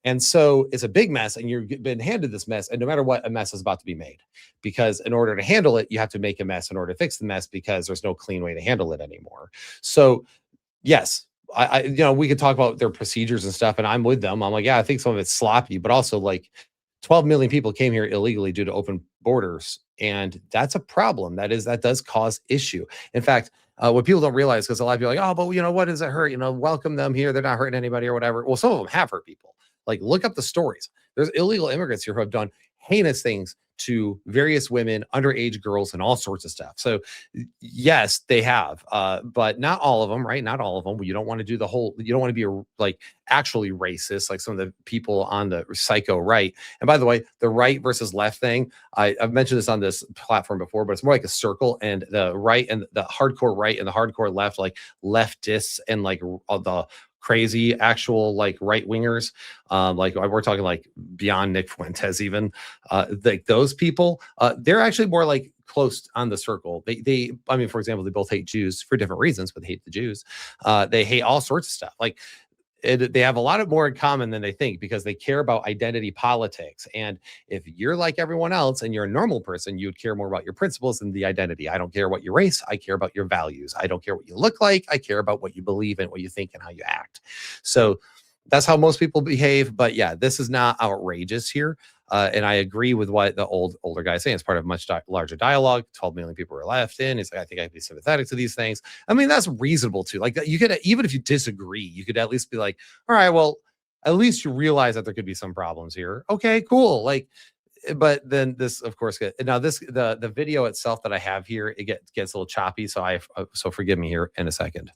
And so it's a big mess, and you've been handed this mess, and no matter what, a mess is about to be made, because in order to handle it, you have to make a mess in order to fix the mess, because there's no clean way to handle it anymore. So yes, I we could talk about their procedures and stuff, and I'm with them. I'm like, I think some of it's sloppy, but also 12 million people came here illegally due to open borders, and that's a problem. That does cause issue. In fact, what people don't realize, because a lot of people are like, oh, but what does it hurt? Welcome them here. They're not hurting anybody or whatever. Well, some of them have hurt people. Like, look up the stories. There's illegal immigrants here who have done heinous things to various women, underage girls, and all sorts of stuff. So yes, they have, but not all of them, right? Not all of them. You don't want to do the whole, you don't want to be like actually racist, like some of the people on the psycho right. And by the way, the right versus left thing, I've mentioned this on this platform before, but it's more like a circle, and the right and the hardcore right and the hardcore left, like leftists and like the crazy actual like right wingers, like we're talking like beyond Nick Fuentes, even like those people, they're actually more like close on the circle. They I mean, for example, they both hate Jews for different reasons, but they hate the Jews. They hate all sorts of stuff. Like they have a lot of more in common than they think, because they care about identity politics. And if you're like everyone else and you're a normal person, you'd care more about your principles than the identity. I don't care what your race, I care about your values. I don't care what you look like, I care about what you believe in, what you think, and how you act. So that's how most people behave. But yeah, this is not outrageous here. And I agree with what the older guy is saying. It's part of a much larger dialogue. 12 million people are left in. He's like, I think I'd be sympathetic to these things. I mean, that's reasonable too. Like, you could, even if you disagree, you could at least be like, all right, well, at least you realize that there could be some problems here. Okay, cool. Like, but then this, of course, now this the video itself that I have here, it gets a little choppy. So forgive me here in a second.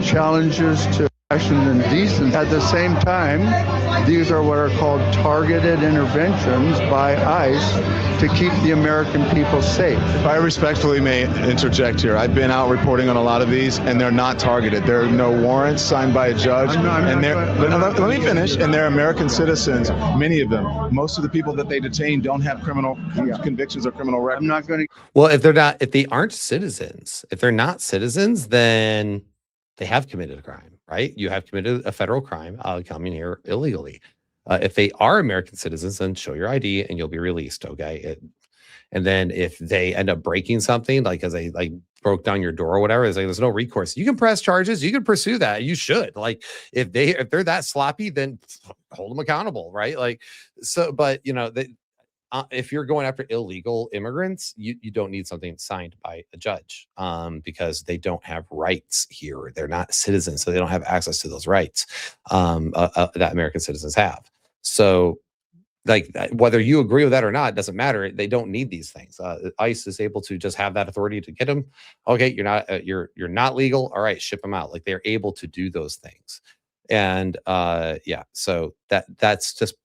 Challenges to fashion and decency. At the same time, these are what are called targeted interventions by ICE to keep the American people safe. If I respectfully may interject here, I've been out reporting on a lot of these, and they're not targeted. There are no warrants signed by a judge, let me finish. And they're American citizens, many of them. Most of the people that they detain don't have criminal convictions or criminal records. I'm not going to. Well, if they aren't citizens, if they're not citizens, then they have committed a crime, right? You have committed a federal crime coming here illegally. If they are American citizens, then show your ID and you'll be released, okay? And then if they end up breaking something, like as they like broke down your door or whatever, it's like there's no recourse. You can press charges. You can pursue that. You should. Like if they're that sloppy, then hold them accountable, right? Like so. But you know if you're going after illegal immigrants, you don't need something signed by a judge, because they don't have rights here. They're not citizens, so they don't have access to those rights that American citizens have. So, like whether you agree with that or not, it doesn't matter. They don't need these things. ICE is able to just have that authority to get them. Okay, you're not legal. All right, ship them out. Like they're able to do those things, and yeah. So that's just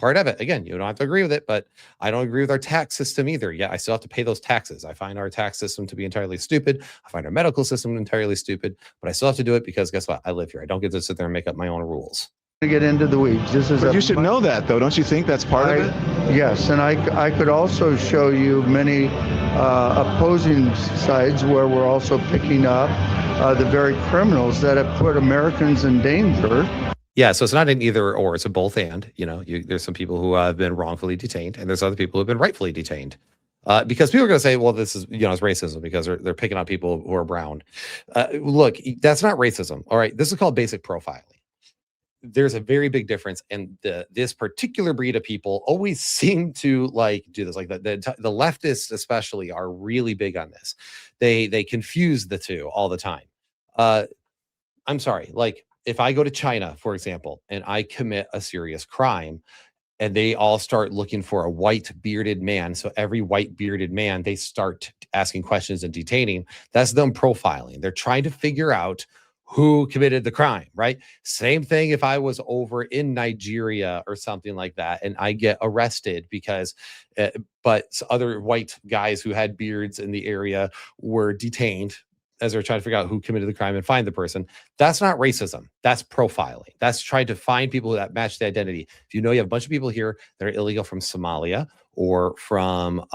part of it. Again, you don't have to agree with it, but I don't agree with our tax system either. Yeah, I still have to pay those taxes. I find our tax system to be entirely stupid. I find our medical system entirely stupid, but I still have to do it because guess what? I live here. I don't get to sit there and make up my own rules. To get into the weeds. But you should know that, though. Don't you think that's part of it? Yes, and I could also show you many opposing sides where we're also picking up the very criminals that have put Americans in danger. Yeah, so it's not an either or, it's a both and. You know, there's some people who have been wrongfully detained, and there's other people who have been rightfully detained. Because people are going to say, well, this is, it's racism because they're picking on people who are brown. Look, that's not racism. All right, this is called basic profiling. There's a very big difference, and this particular breed of people always seem to like do this. Like the leftists especially are really big on this. They confuse the two all the time. I'm sorry, like if I go to China, for example, and I commit a serious crime, and they all start looking for a white bearded man. So every white bearded man, they start asking questions and detaining. That's them profiling. They're trying to figure out who committed the crime, right? Same thing if I was over in Nigeria or something like that, and I get arrested because, but other white guys who had beards in the area were detained as they're trying to figure out who committed the crime and find the person. That's not racism. That's profiling. That's trying to find people that match the identity. If you know you have a bunch of people here that are illegal from Somalia or from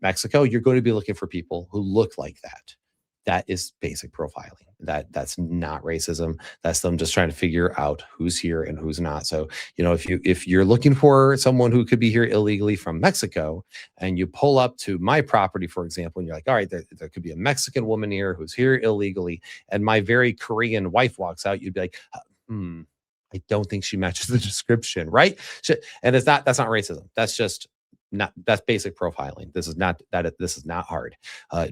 Mexico, you're going to be looking for people who look like that. That is basic profiling. That's not racism. That's them just trying to figure out who's here and who's not. So, if you're looking for someone who could be here illegally from Mexico, and you pull up to my property, for example, and you're like, all right, there could be a Mexican woman here who's here illegally, and my very Korean wife walks out, you'd be like, I don't think she matches the description, right? And that's not racism. That's just that's basic profiling. This is not hard.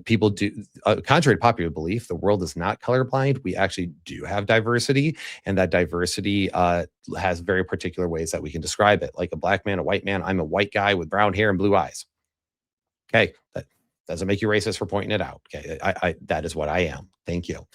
People do, contrary to popular belief, the world is not colorblind. We actually do have diversity, and that diversity has very particular ways that we can describe it. Like a black man, a white man. I'm a white guy with brown hair and blue eyes. Okay, that doesn't make you racist for pointing it out. Okay, I that is what I am. Thank you.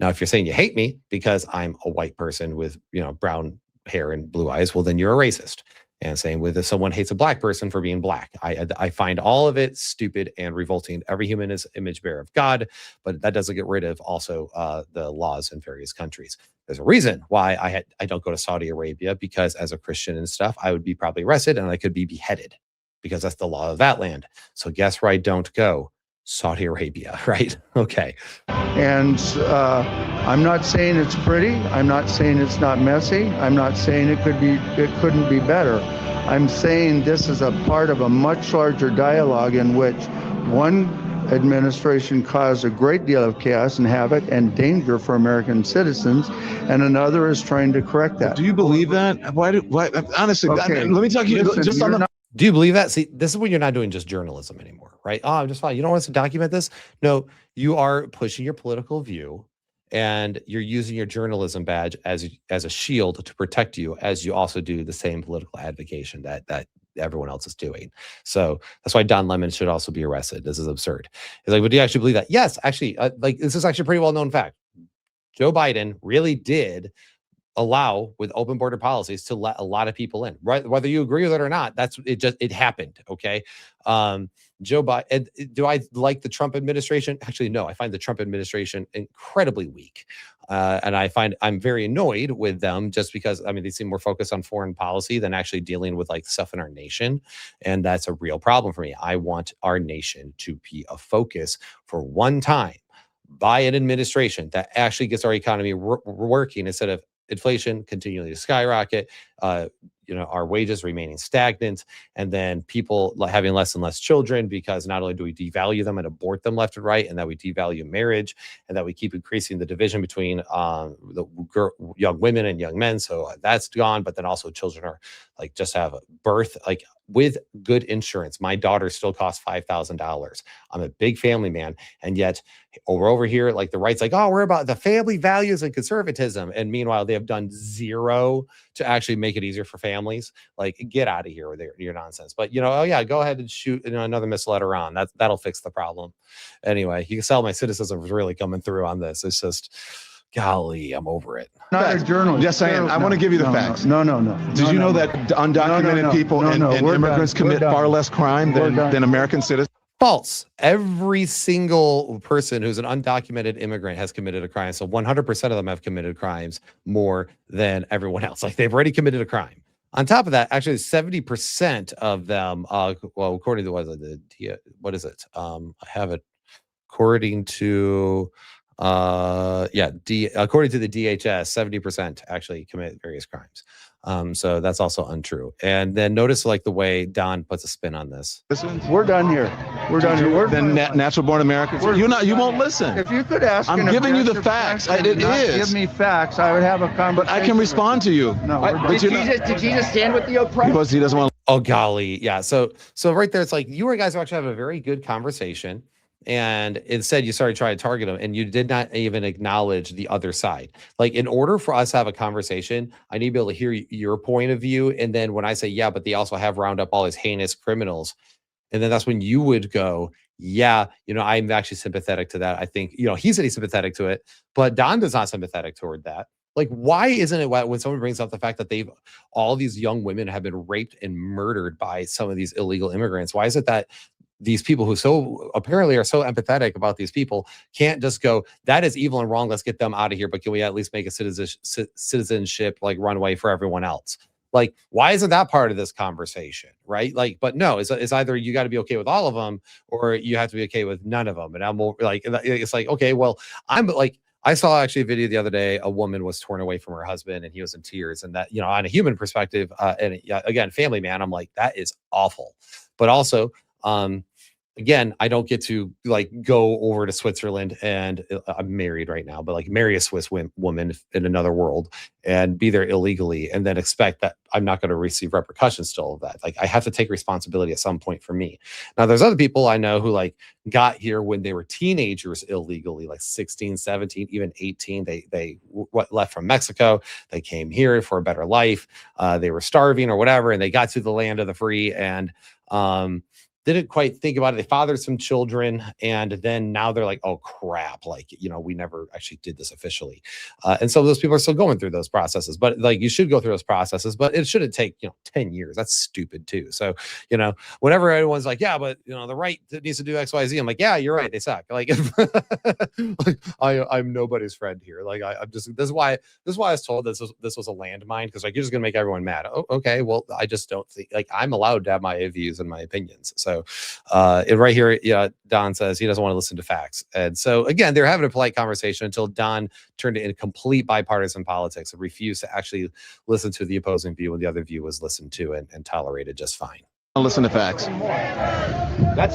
Now, if you're saying you hate me because I'm a white person with, brown hair and blue eyes, well, then you're a racist. And same with if someone hates a black person for being black. I find all of it stupid and revolting. Every human is image bearer of God, but that doesn't get rid of also the laws in various countries. There's a reason why I don't go to Saudi Arabia, because as a Christian and stuff, I would be probably arrested and I could be beheaded because that's the law of that land. So guess where I don't go? Saudi Arabia, right? Okay. And I'm not saying it's pretty. I'm not saying it's not messy. I'm not saying it couldn't be better. I'm saying this is a part of a much larger dialogue in which one administration caused a great deal of chaos and havoc and danger for American citizens, and another is trying to correct that. Do you believe that? Why honestly, Okay. let me talk to you Listen, just on you're the not- Do you believe that? See, this is when you're not doing just journalism anymore, right? Oh, I'm just fine. You don't want us to document this? No, you are pushing your political view, and you're using your journalism badge as a shield to protect you, as you also do the same political advocation that everyone else is doing. So that's why Don Lemon should also be arrested. This is absurd. It's like, but do you actually believe that? Yes, actually, this is actually a pretty well-known fact. Joe Biden really did allow, with open border policies, to let a lot of people in, right? Whether you agree with it or not, it happened. Okay. Joe Biden, do I like the Trump administration? Actually, no, I find the Trump administration incredibly weak. And I'm very annoyed with them just because, they seem more focused on foreign policy than actually dealing with like stuff in our nation. And that's a real problem for me. I want our nation to be a focus for one time by an administration that actually gets our economy working, instead of inflation continually to skyrocket, our wages remaining stagnant, and then people having less and less children, because not only do we devalue them and abort them left and right, and that we devalue marriage, and that we keep increasing the division between young women and young men. So that's gone, but then also children are just have a birth with good insurance. My daughter still costs $5,000. I'm a big family man, and yet over here, the right's oh, we're about the family values and conservatism, and meanwhile they have done zero to actually make it easier for families. Get out of here with your nonsense. But oh yeah, go ahead and shoot another missile at Iran. That'll fix the problem. Anyway, you can tell my cynicism is really coming through on this. It's just, golly, I'm over it. Not a journalist. Just saying, I want to give you the facts. No. Did you know that undocumented people and immigrants commit far less crime than American citizens? False. Every single person who's an undocumented immigrant has committed a crime. So 100% of them have committed crimes more than everyone else. They've already committed a crime. On top of that, actually 70% of them, according to what is it? I have it according to according to the DHS, 70% actually commit various crimes. So that's also untrue. And then notice the way Don puts a spin on this. We're done here. Then natural born Americans. You won't listen. If you could ask, I'm giving you the facts. Give me facts. I would have a conversation. But I can respond to you. No, did Jesus stand with the oppressed? Because he doesn't want. Oh golly, yeah. So right there, it's you guys are actually having a very good conversation. And instead, you started trying to target them, and you did not even acknowledge the other side. In order for us to have a conversation, I need to be able to hear your point of view. And then when I say, yeah, but they also have round up all these heinous criminals, and then that's when you would go, yeah, I'm actually sympathetic to that. I think, he said he's sympathetic to it, but Don is not sympathetic toward that. Why isn't it when someone brings up the fact that all these young women have been raped and murdered by some of these illegal immigrants? Why is it that these people who so apparently are so empathetic about these people can't just go, that is evil and wrong, let's get them out of here, but can we at least make a citizenship runway for everyone else? Why isn't that part of this conversation, right? But no, it's either you got to be okay with all of them, or you have to be okay with none of them. And I'm it's okay, well, I saw actually a video the other day. A woman was torn away from her husband, and he was in tears. And that, on a human perspective, and again, family man, I'm that is awful. But also, again, I don't get to like go over to Switzerland and I'm married right now, but like marry a Swiss woman in another world and be there illegally and then expect that I'm not going to receive repercussions to all of that. Like I have to take responsibility at some point for me. Now there's other people I know who like got here when they were teenagers illegally, like 16, 17, even 18. They left from Mexico. They came here for a better life. They were starving or whatever, and they got to the land of the free and didn't quite think about it. They fathered some children, and then now they're like, oh crap, like, you know, we never actually did this officially. And so those people are still going through those processes, but like you should go through those processes, but it shouldn't take, 10 years. That's stupid too. So, whenever everyone's like, yeah, but the right needs to do X, Y, Z, I'm like, yeah, you're right. They suck. Like, like I'm nobody's friend here. Like I'm just, this is why I was told this was a landmine. Because like, you're just gonna make everyone mad. Oh, okay. Well, I just don't think like I'm allowed to have my views and my opinions. So and right here, Don says he doesn't want to listen to facts. And so again, they're having a polite conversation until Don turned it into complete bipartisan politics and refused to actually listen to the opposing view when the other view was listened to and tolerated just fine. Listen to facts. That's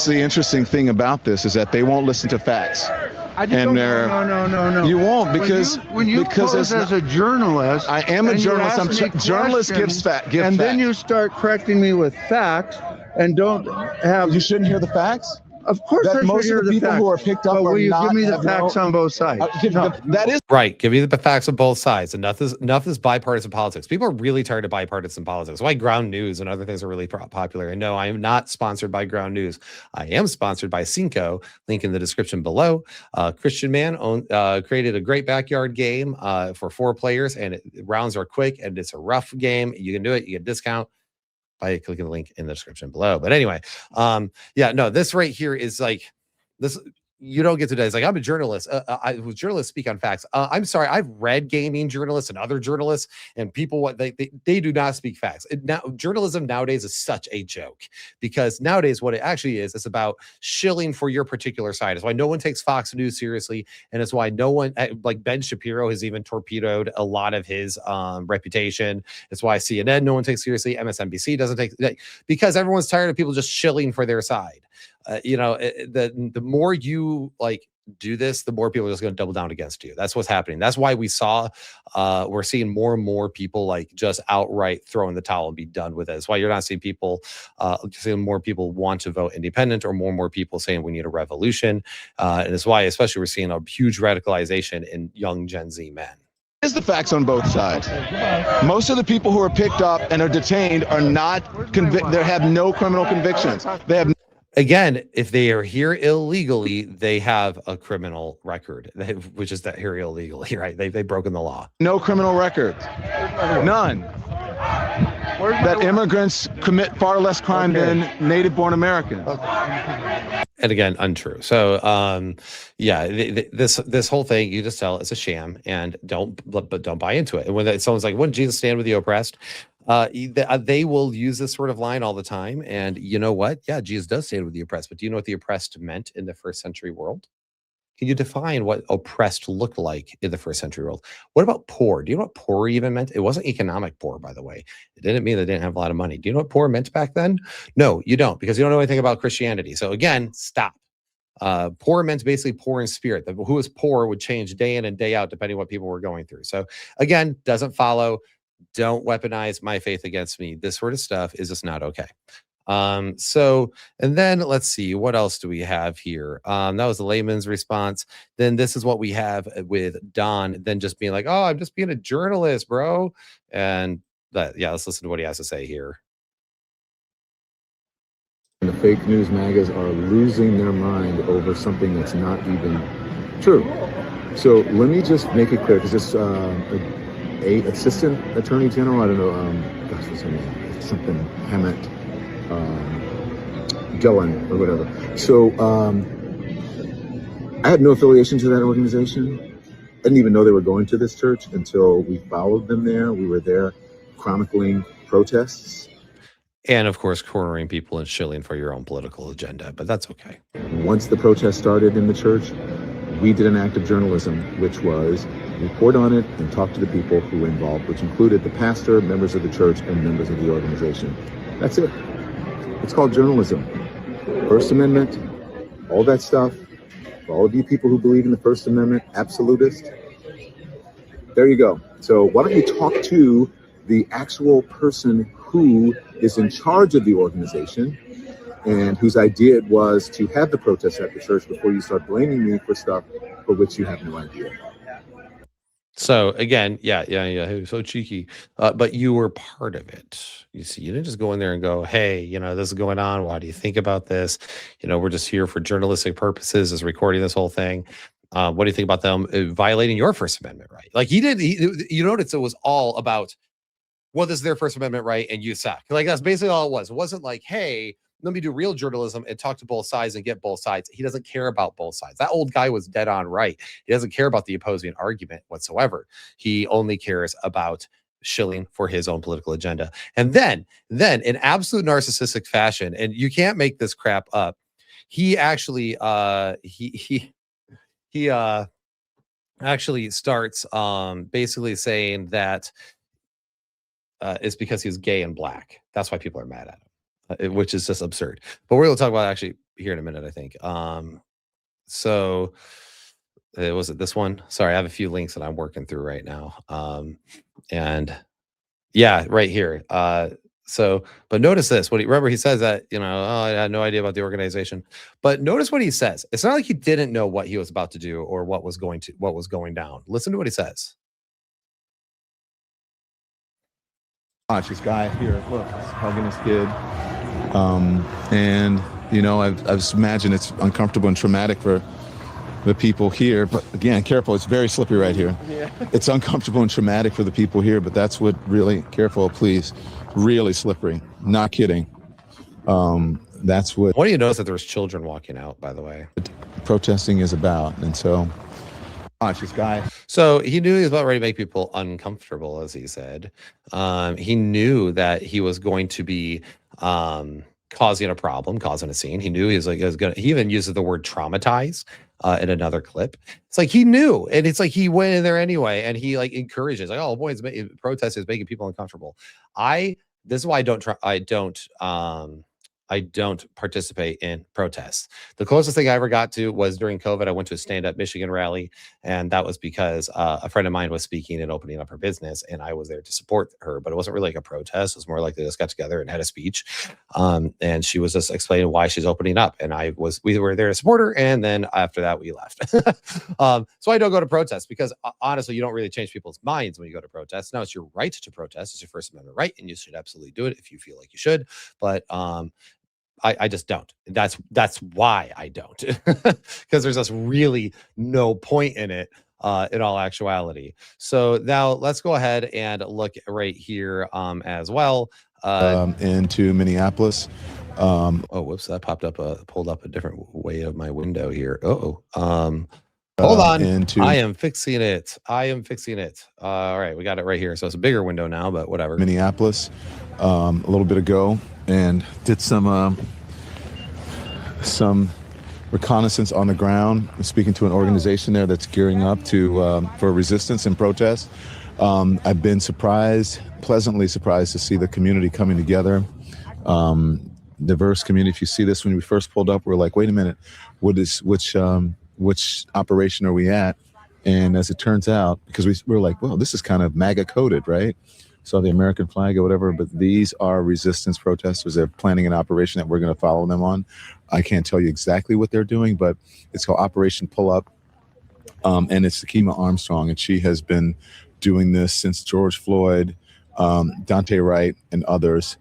the interesting thing about this is that they won't listen to facts. No. You won't because when you pose as a journalist, I am a journalist. Journalist gives facts. And then you start correcting me with facts and don't have. You shouldn't hear the facts. Of course, that most of the people who are picked up. But will you give me the facts on both sides? That is right. Give me the facts on both sides. Enough is bipartisan politics. People are really tired of bipartisan politics. Why Ground News and other things are really popular. And no, I am not sponsored by Ground News. I am sponsored by Cinco. Link in the description below. Christian man created a great backyard game for 4 players, and rounds are quick and it's a rough game. You can do it. You get a discount by clicking the link in the description below. But anyway, this right here is like this. You don't get to do. It's like, I'm a journalist. Journalists speak on facts. I'm sorry. I've read gaming journalists and other journalists and people, what they do not speak facts. Journalism nowadays is such a joke because nowadays what it actually is, it's about shilling for your particular side. It's why no one takes Fox News seriously. And it's why no one, like Ben Shapiro has even torpedoed a lot of his reputation. It's why CNN, no one takes seriously. MSNBC doesn't take, because everyone's tired of people just shilling for their side. The more you like do this, the more people are just going to double down against you. That's what's happening. That's why we're seeing more and more people like just outright throwing the towel and be done with it. That's why you're not seeing people, seeing more people want to vote independent or more people saying we need a revolution. And it's why, especially, we're seeing a huge radicalization in young Gen Z men. Is the facts on both sides. Most of the people who are picked up and are detained are not convicted. They have no criminal convictions. They have. Again, if they are here illegally, they have a criminal record, which is that here illegally, right? They've broken the law. No criminal record. None. That immigrants commit far less crime than native-born Americans. And again, untrue. So, this whole thing, you just tell it's a sham, and don't buy into it. And when someone's like, "Wouldn't Jesus stand with the oppressed?" They will use this sort of line all the time. And you know what? Yeah, Jesus does stand with the oppressed. But do you know what the oppressed meant in the first century world? Can you define what oppressed looked like in the first century world? What about poor? Do you know what poor even meant? It wasn't economic poor, by the way. It didn't mean they didn't have a lot of money. Do you know what poor meant back then? No, you don't, because you don't know anything about Christianity. So again, stop. Poor meant basically poor in spirit. Who was poor would change day in and day out depending on what people were going through. So again, doesn't follow. Don't weaponize my faith against me. This sort of stuff is just not okay. And then let's see, what else do we have here? That was the layman's response. Then this is what we have with Don, then just being like, oh, I'm just being a journalist, bro. And let's listen to what he has to say here. The fake news magas are losing their mind over something that's not even true. So let me just make it clear, because this assistant attorney general, I don't know, what's her name? Something Hammett, Gillen or whatever. So I had no affiliation to that organization. I didn't even know they were going to this church until we followed them there. We were there chronicling protests. And of course, cornering people and shilling for your own political agenda, but that's okay. Once the protest started in the church, we did an act of journalism, which was report on it and talk to the people who were involved, which included the pastor, members of the church, and members of the organization. That's it. It's called journalism. First Amendment, all that stuff. For all of you people who believe in the First Amendment, absolutist, there you go. So why don't you talk to the actual person who is in charge of the organization and whose idea it was to have the protests at the church before you start blaming me for stuff for which you have no idea. So again, yeah, he was so cheeky, but you were part of it. You see, you didn't just go in there and go, "Hey, this is going on. Why do you think about this? We're just here for journalistic purposes, is recording this whole thing. What do you think about them violating your First Amendment right?" Like you notice it was all about, well, this is their First Amendment right, and you suck. Like that's basically all it was. It wasn't like, "Hey, let me do real journalism and talk to both sides and get both sides." He doesn't care about both sides. That old guy was dead on right. He doesn't care about the opposing argument whatsoever. He only cares about shilling for his own political agenda. And then in absolute narcissistic fashion, and you can't make this crap up, he actually he actually starts basically saying that it's because he's gay and black. That's why people are mad at him. Which is just absurd. But we're going to talk about actually here in a minute, I think. So was it this one? Sorry, I have a few links that I'm working through right now. And yeah, right here. But notice this. Remember he says that, "Oh, I had no idea about the organization." But notice what he says. It's not like he didn't know what he was about to do or what was going down. Listen to what he says. Watch this guy here. Look, he's hugging his kid. And I just imagine it's uncomfortable and traumatic for the people here. But again, careful. It's very slippery right here. Yeah. It's uncomfortable and traumatic for the people here. But that's what really careful, please. Really slippery. Not kidding. That's what. What do you notice that there's children walking out? By the way, protesting is about, and so. Watch this guy. So he knew he was about ready to make people uncomfortable, as he said. He knew that he was going to be causing a problem, causing a scene. He knew he was going to, he even uses the word traumatize in another clip. It's like he knew, and it's like he went in there anyway, and he encourages, oh boy, protest is making people uncomfortable. This is why I don't participate in protests. The closest thing I ever got to was during COVID. I went to a stand-up Michigan rally, and that was because a friend of mine was speaking and opening up her business, and I was there to support her. But it wasn't really like a protest. It was more like they just got together and had a speech, and she was just explaining why she's opening up, and we were there to support her, and then after that we left. So I don't go to protests because honestly, you don't really change people's minds when you go to protests. Now it's your right to protest. It's your First Amendment right, and you should absolutely do it if you feel like you should. But I just don't. That's why I don't, because there's just really no point in it in all actuality. So now let's go ahead and look right here as well. Into Minneapolis. Oh, whoops! That pulled up a different way of my window here. Hold on. I am fixing it. All right, we got it right here. So it's a bigger window now, but whatever. Minneapolis, a little bit ago, and did some reconnaissance on the ground, speaking to an organization there that's gearing up for resistance and protest. I've been pleasantly surprised to see the community coming together. Diverse community. If you see this, when we first pulled up, we're like, wait a minute, which operation are we at? And as it turns out, because we were like, well, this is kind of MAGA coded, right? Saw the American flag or whatever, but these are resistance protesters. They're planning an operation that we're going to follow them on. I can't tell you exactly what they're doing, but it's called Operation Pull Up. And it's Takima Armstrong, and she has been doing this since George Floyd, Dante Wright, and others.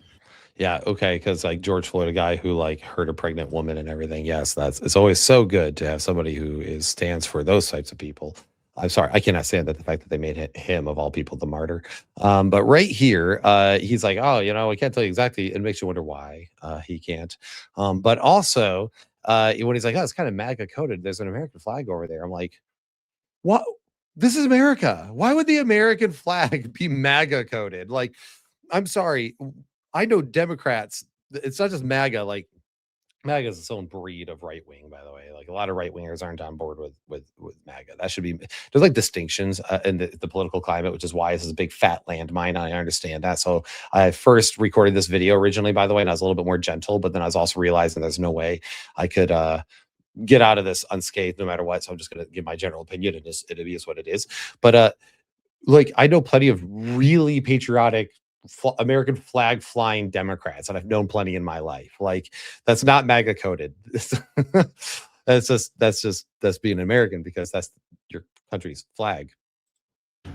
Yeah, okay, because George Floyd, a guy who hurt a pregnant woman and everything. Yes, it's always so good to have somebody who stands for those types of people. I'm sorry, I cannot stand that the fact that they made him of all people the martyr. But right here, he's like, oh, I can't tell you exactly. It makes you wonder why he can't. But also, when he's like, oh, it's kind of MAGA coded. There's an American flag over there. I'm like, what? This is America. Why would the American flag be MAGA coded? I'm sorry. I know Democrats. It's not just MAGA. MAGA is its own breed of right wing, by the way. Like a lot of right wingers aren't on board with MAGA. That should be there's like distinctions in the political climate, which is why this is a big fat landmine. I understand that. So I first recorded this video originally, by the way, and I was a little bit more gentle, but then I was also realizing there's no way I could get out of this unscathed no matter what. So I'm just gonna give my general opinion, and it is what it is. But like I know plenty of really patriotic American flag flying Democrats, and I've known plenty in my life. Like that's not MAGA coded. That's being American because that's your country's flag.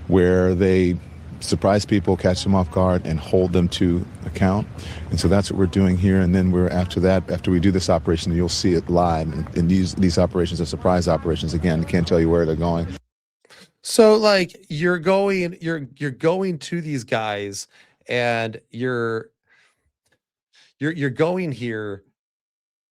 Where they surprise people, catch them off guard, and hold them to account. And so that's what we're doing here. And then after we do this operation, you'll see it live. And these operations are surprise operations. Again, I can't tell you where they're going. So like you're going to these guys and you're going here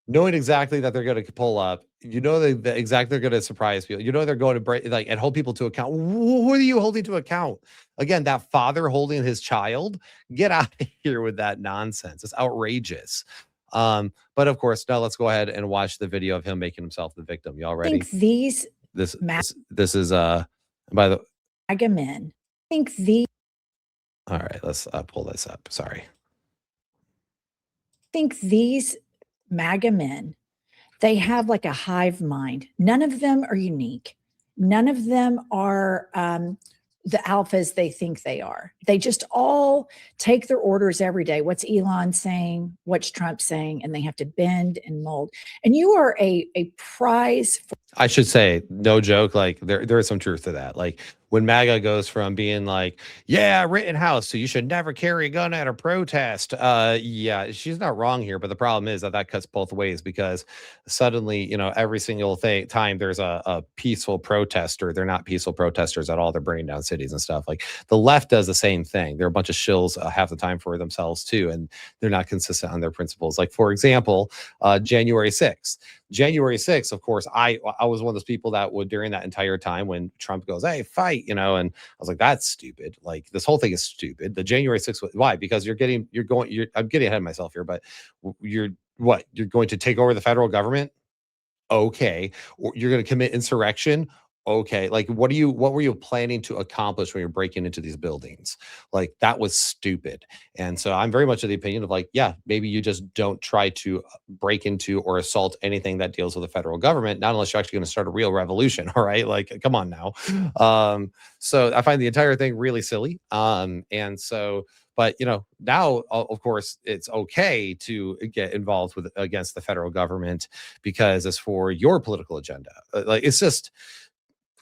knowing exactly that they're going to pull up. You know that exactly they're going to surprise people. You know they're going to break and hold people to account. Who are you holding to account? Again, that father holding his child. Get out of here with that nonsense. It's outrageous. But of course, now let's go ahead and watch the video of him making himself the victim. Y'all ready? This is by the MAGA men think these. All right, let's pull this up. Sorry. Think these MAGA men, they have like a hive mind. None of them are unique. None of them are the alphas they think they are. They just all take their orders every day. What's Elon saying? What's Trump saying? And they have to bend and mold. And you are a prize. I should say, no joke, like there is some truth to that. Like when MAGA goes from being like, yeah, Rittenhouse, so you should never carry a gun at a protest. Yeah, she's not wrong here, but the problem is that cuts both ways because suddenly, every single time there's a peaceful protester, they're not peaceful protesters at all. They're burning down cities and stuff. Like the left does the same thing. They're a bunch of shills half the time for themselves too, and they're not consistent on their principles. Like for example, January 6th. January 6th, of course, I was one of those people that would during that entire time when Trump goes, hey, fight, and I was like, that's stupid. Like this whole thing is stupid. The January 6th, why? Because I'm getting ahead of myself here, but you're going to take over the federal government? Okay. Or you're going to commit insurrection? Okay, like what were you planning to accomplish when you're breaking into these buildings? Like that was stupid. And so I'm very much of the opinion of like, yeah, maybe you just don't try to break into or assault anything that deals with the federal government, not unless you're actually going to start a real revolution. All right, like come on now. So I find the entire thing really silly. And so but now of course it's okay to get involved against the federal government because it's for your political agenda. Like it's just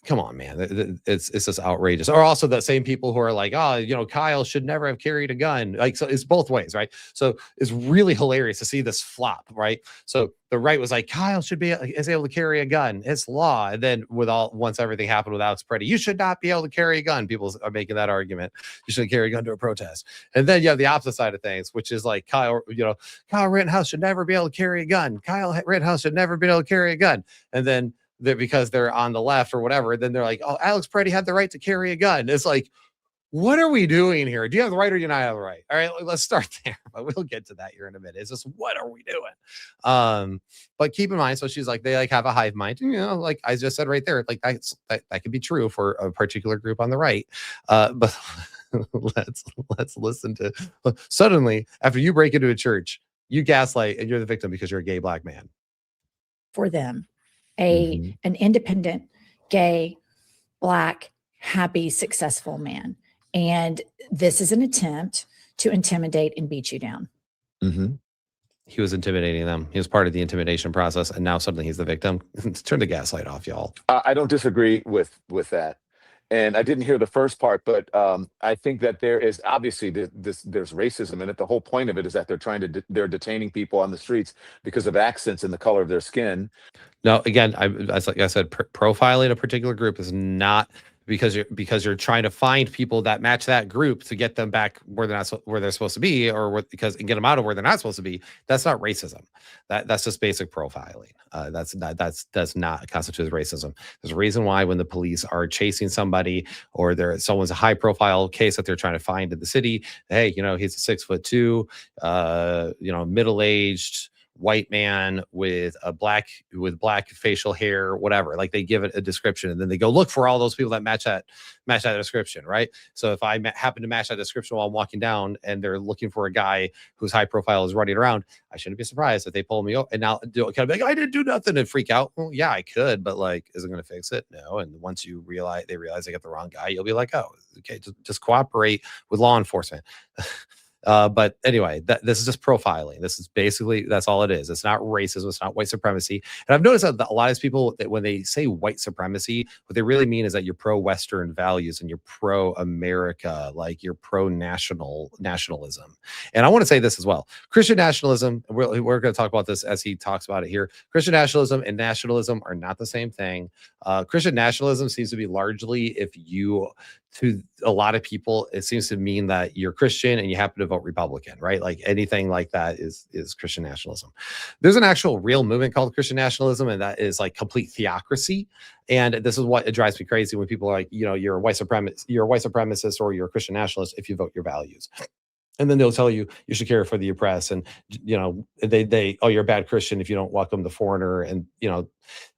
come on, man. It's just outrageous. Or also the same people who are like, oh, Kyle should never have carried a gun. Like, so it's both ways, right? So it's really hilarious to see this flop, right? So the right was like, Kyle is able to carry a gun. It's law. And then once everything happened with Alex Pretti, you should not be able to carry a gun. People are making that argument. You shouldn't carry a gun to a protest. And then you have the opposite side of things, which is like Kyle Rittenhouse should never be able to carry a gun. Kyle Rittenhouse should never be able to carry a gun. And then because they're on the left or whatever, then they're like, oh, Alex Pretti had the right to carry a gun. It's like, what are we doing here? Do you have the right or do you not have the right? All right, let's start there, but we'll get to that here in a minute. It's just, what are we doing? But keep in mind, so she's like, they like have a hive mind, like I just said right there, like that could be true for a particular group on the right. But let's listen to suddenly after you break into a church, you gaslight and you're the victim because you're a gay black man. For them. An independent, gay, black, happy, successful man. And this is an attempt to intimidate and beat you down. He was intimidating them. He was part of the intimidation process. And now suddenly he's the victim. Turn the gaslight off, y'all. I don't disagree with that. And I didn't hear the first part, but I think that there is obviously there's racism in it. The whole point of it is that they're detaining people on the streets because of accents in the color of their skin. No, again, like I said, profiling a particular group is not because you're trying to find people that match that group to get them back where they're supposed to be, or and get them out of where they're not supposed to be. That's not racism. That's just basic profiling. That does not constitute racism. There's a reason why when the police are chasing somebody or someone's a high profile case that they're trying to find in the city, hey, he's a 6'2", middle aged, white man with black facial hair, whatever. Like they give it a description, and then they go look for all those people that match that description, right? So if I happen to match that description while I'm walking down, and they're looking for a guy whose high profile is running around, I shouldn't be surprised if they pull me over. And now can I be like, I didn't do nothing, and freak out? Well, yeah, I could, but like, is it going to fix it? No. And once you realize they got the wrong guy, you'll be like, oh, okay, just cooperate with law enforcement. But anyway, this is just profiling. This is basically, that's all it is. It's not racism. It's not white supremacy. And I've noticed that a lot of people, that when they say white supremacy, what they really mean is that you're pro-Western values and you're pro-America, like you're pro-nationalism. And I want to say this as well. Christian nationalism, we're going to talk about this as he talks about it here. Christian nationalism and nationalism are not the same thing. Christian nationalism seems to be largely, to a lot of people, it seems to mean that you're Christian and you happen to vote Republican, right? Like anything like that is Christian nationalism. There's an actual real movement called Christian nationalism, and that is like complete theocracy. And this is what it drives me crazy when people are like, you're a white supremacist or you're a Christian nationalist if you vote your values. And then they'll tell you should care for the oppressed, and you're a bad Christian if you don't welcome the foreigner. And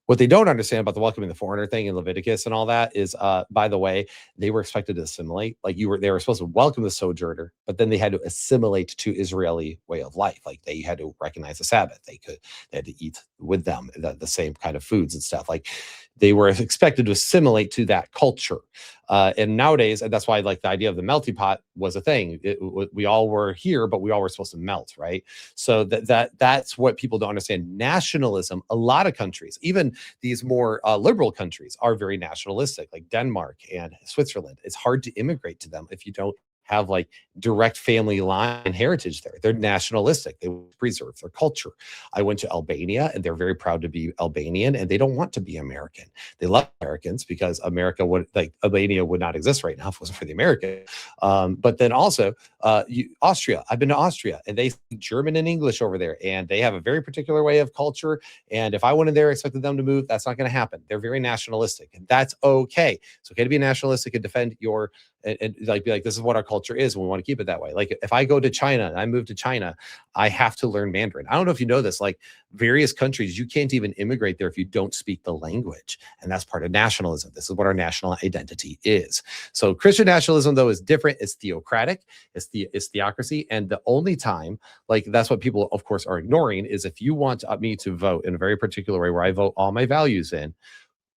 what they don't understand about the welcoming the foreigner thing in Leviticus and all that is, by the way, they were expected to assimilate. Like they were supposed to welcome the sojourner, but then they had to assimilate to Israeli way of life. Like they had to recognize the Sabbath. They had to eat with them the same kind of foods and stuff. Like they were expected to assimilate to that culture. And nowadays, and that's why like the idea of the melting pot was a thing. We all were here, but we all were supposed to melt, right? So that's what people don't understand. Nationalism, a lot of countries, even these more liberal countries, are very nationalistic, like Denmark and Switzerland. It's hard to immigrate to them if you don't have like direct family line heritage there. They're nationalistic. They preserve their culture. I went to Albania, and they're very proud to be Albanian, and they don't want to be American. They love Americans because Albania would not exist right now if it wasn't for the American. But then also Austria. I've been to Austria, and they speak German and English over there, and they have a very particular way of culture. And if I went in there and expected them to move, that's not going to happen. They're very nationalistic, and that's okay. It's okay to be nationalistic and defend your and like be like, this is what our culture is, and we want to keep it that way. Like if I go to China and I move to China, I have to learn Mandarin. I don't know if you know this, like various countries, you can't even immigrate there if you don't speak the language. And that's part of nationalism. This is what our national identity is. So Christian nationalism, though, is different. It's theocratic. It's theocracy. And the only time, like that's what people, of course, are ignoring, is if you want me to vote in a very particular way where I vote all my values in,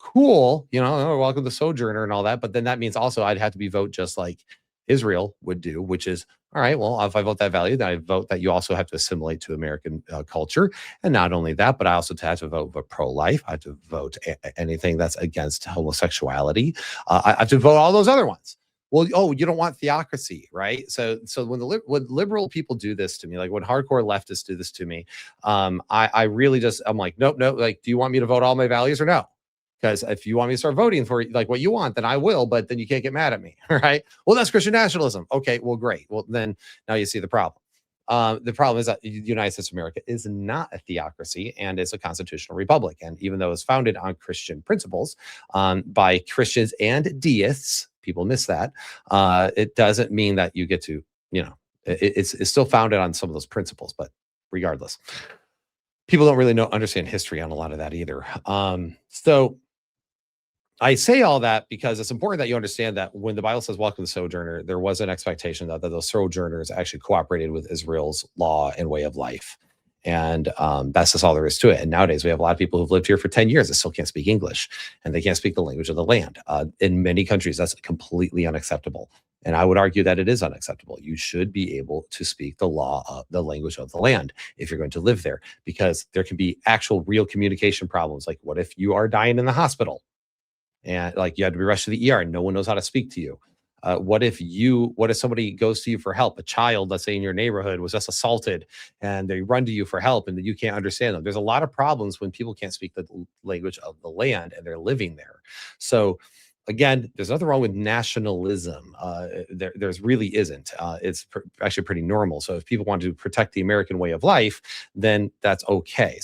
cool, welcome the sojourner and all that. But then that means also I'd have to be vote just like Israel would do, which is, all right, well, if I vote that value, then I vote that you also have to assimilate to American culture. And not only that, but I also have to vote pro-life. I have to vote anything that's against homosexuality. I have to vote all those other ones. Well, you don't want theocracy, right? So when liberal people do this to me, like when hardcore leftists do this to me, I really I'm like, nope. Like, do you want me to vote all my values or no? Because if you want me to start voting for like what you want, then I will, but then you can't get mad at me, right? Well, that's Christian nationalism. Okay, well, great. Well, then now you see the problem. The problem is that the United States of America is not a theocracy, and it's a constitutional republic. And even though it's founded on Christian principles by Christians and deists, people miss that. It doesn't mean that you get to, it's still founded on some of those principles, but regardless, people don't really understand history on a lot of that either. So I say all that because it's important that you understand that when the Bible says welcome the sojourner, there was an expectation that those sojourners actually cooperated with Israel's law and way of life. And that's just all there is to it. And nowadays we have a lot of people who've lived here for 10 years that still can't speak English, and they can't speak the language of the land. In many countries, that's completely unacceptable. And I would argue that it is unacceptable. You should be able to speak the language of the land if you're going to live there, because there can be actual real communication problems. Like what if you are dying in the hospital and like you had to be rushed to the ER and no one knows how to speak to you? What if somebody goes to you for help? A child, let's say in your neighborhood, was just assaulted and they run to you for help and you can't understand them. There's a lot of problems when people can't speak the language of the land and they're living there. So again, there's nothing wrong with nationalism. There's really isn't. It's actually pretty normal. So if people want to protect the American way of life, then that's okay.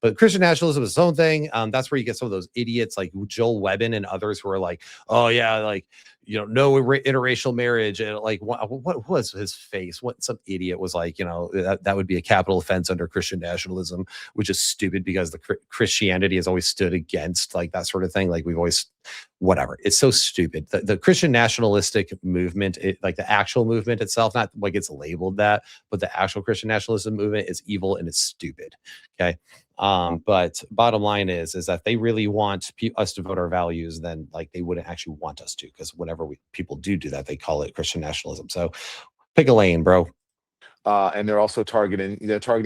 But Christian nationalism is its own thing. That's where you get some of those idiots like Joel Webbin and others who are like, oh yeah, like no interracial marriage. And like, what was his face? What some idiot was like, that would be a capital offense under Christian nationalism, which is stupid because the Christianity has always stood against like that sort of thing. Like we've always, whatever. It's so stupid. The Christian nationalistic movement, like the actual movement itself, not what gets labeled that, but the actual Christian nationalism movement is evil and it's stupid. Okay. But bottom line is that they really want us to vote our values, then like they wouldn't actually want us to, because whenever people do that, they call it Christian nationalism. So pick a lane, bro. And they're also targeting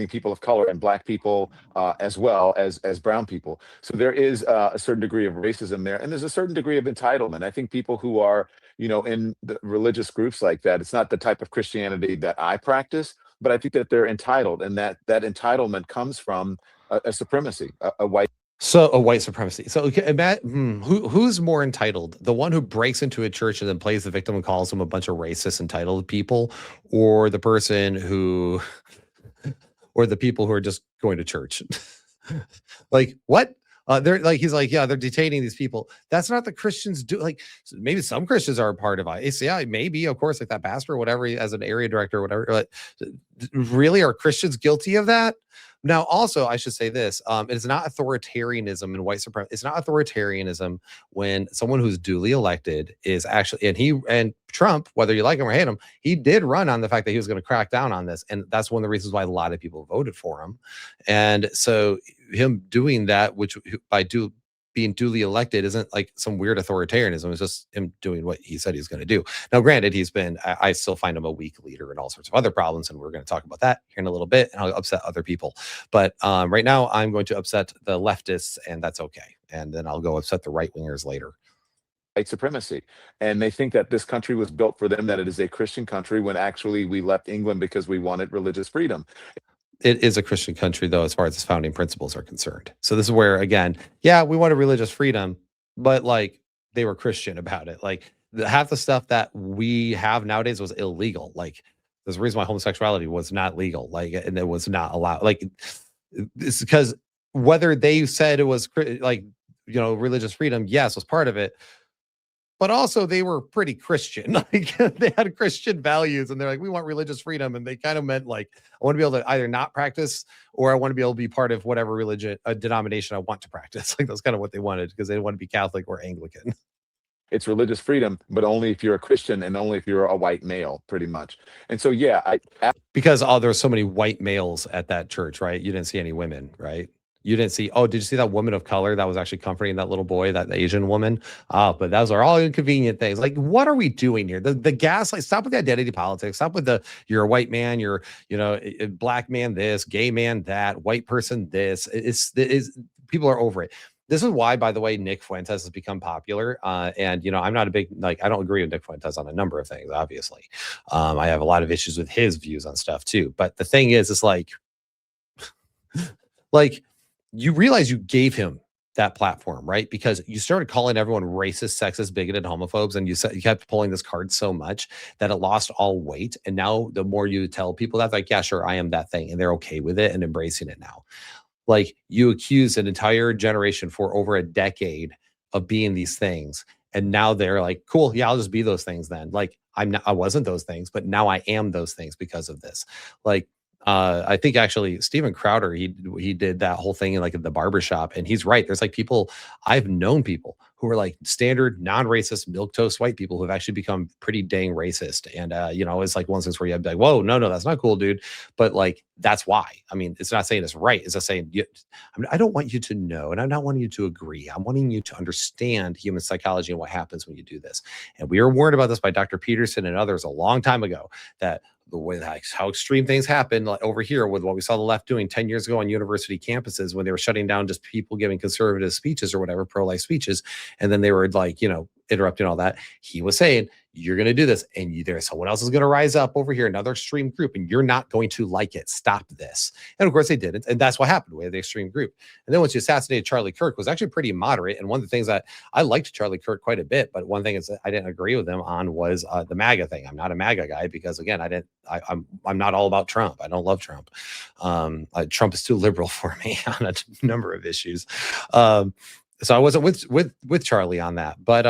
people of color and Black people as well as brown people. So there is a certain degree of racism there, and there's a certain degree of entitlement. I think people who are in the religious groups like that, it's not the type of Christianity that I practice, but I think that they're entitled, and that entitlement comes from a supremacy, a white. So a white supremacy. So who's more entitled? The one who breaks into a church and then plays the victim and calls them a bunch of racist entitled people, or the person who, or the people who are just going to church? Like what? They're like, he's like, yeah, they're detaining these people. That's not the Christians do. Like maybe some Christians are a part of it. Yeah, maybe, of course, like that pastor or whatever, as an area director or whatever. Like, really, are Christians guilty of that? Now, also, I should say this: it is not authoritarianism and white supremacy. It's not authoritarianism when someone who's duly elected is actually, and Trump, whether you like him or hate him, he did run on the fact that he was going to crack down on this, and that's one of the reasons why a lot of people voted for him. And so, him doing that, which being duly elected, isn't like some weird authoritarianism. It's just him doing what he said he's going to do. Now, granted, I still find him a weak leader and all sorts of other problems, and we're going to talk about that here in a little bit, and I'll upset other people. But right now, I'm going to upset the leftists, and that's okay. And then I'll go upset the right-wingers later. White supremacy, and they think that this country was built for them, that it is a Christian country, when actually we left England because we wanted religious freedom. It is a Christian country, though, as far as its founding principles are concerned. So this is where, again, yeah, we wanted religious freedom, but like they were Christian about it. Like half the stuff that we have nowadays was illegal. Like there's a reason why homosexuality was not legal, like, and it was not allowed. Like it's because whether they said it was like, religious freedom, yes, was part of it. But also they were pretty Christian. Like they had Christian values, and they're like, we want religious freedom. And they kind of meant like, I want to be able to either not practice, or I want to be able to be part of whatever religion, denomination I want to practice. Like that's kind of what they wanted, because they didn't want to be Catholic or Anglican. It's religious freedom, but only if you're a Christian and only if you're a white male, pretty much. And so, yeah, because there's so many white males at that church, right? You didn't see any women, right? You didn't see, did you see that woman of color that was actually comforting that little boy, that Asian woman? But those are all inconvenient things. Like, what are we doing here? The gaslight, stop with the identity politics. Stop with you're a white man, you're, a black man, this, gay man, that, white person, this. People are over it. This is why, by the way, Nick Fuentes has become popular. And, I'm not a big, I don't agree with Nick Fuentes on a number of things, obviously. I have a lot of issues with his views on stuff too. But the thing is, it's like, you realize you gave him that platform, right? Because you started calling everyone racist, sexist, bigoted, homophobes, and you kept pulling this card so much that it lost all weight. And now the more you tell people that, like, yeah, sure, I am that thing, and they're okay with it and embracing it now. Like, you accused an entire generation for over a decade of being these things, and now they're like, cool, yeah, I'll just be those things then. Like, I wasn't those things, but now I am those things because of this. Like, I think actually Steven Crowder, he did that whole thing in like the barbershop, and he's right. There's like I've known people who are like standard non-racist milquetoast white people who have actually become pretty dang racist. And it's like one of those things where you have to be like, whoa, no, that's not cool, dude. But like, that's why. I mean, it's not saying it's right. It's just saying, I don't want you to know, and I'm not wanting you to agree. I'm wanting you to understand human psychology and what happens when you do this. And we were warned about this by Dr. Peterson and others a long time ago, that the way how extreme things happen, like over here with what we saw the left doing 10 years ago on university campuses, when they were shutting down just people giving conservative speeches or whatever, pro-life speeches. And then they were like, interrupting all that. He was saying, you're going to do this, and there's someone else is going to rise up over here, another extreme group, and you're not going to like it. Stop this. And of course they didn't. And that's what happened with the extreme group. And then once you assassinated Charlie Kirk, was actually pretty moderate. And one of the things that I liked Charlie Kirk quite a bit, but one thing is I didn't agree with him on was the MAGA thing. I'm not a MAGA guy because, again, I'm not all about Trump. I don't love Trump. Trump is too liberal for me on a number of issues. So I wasn't with Charlie on that, but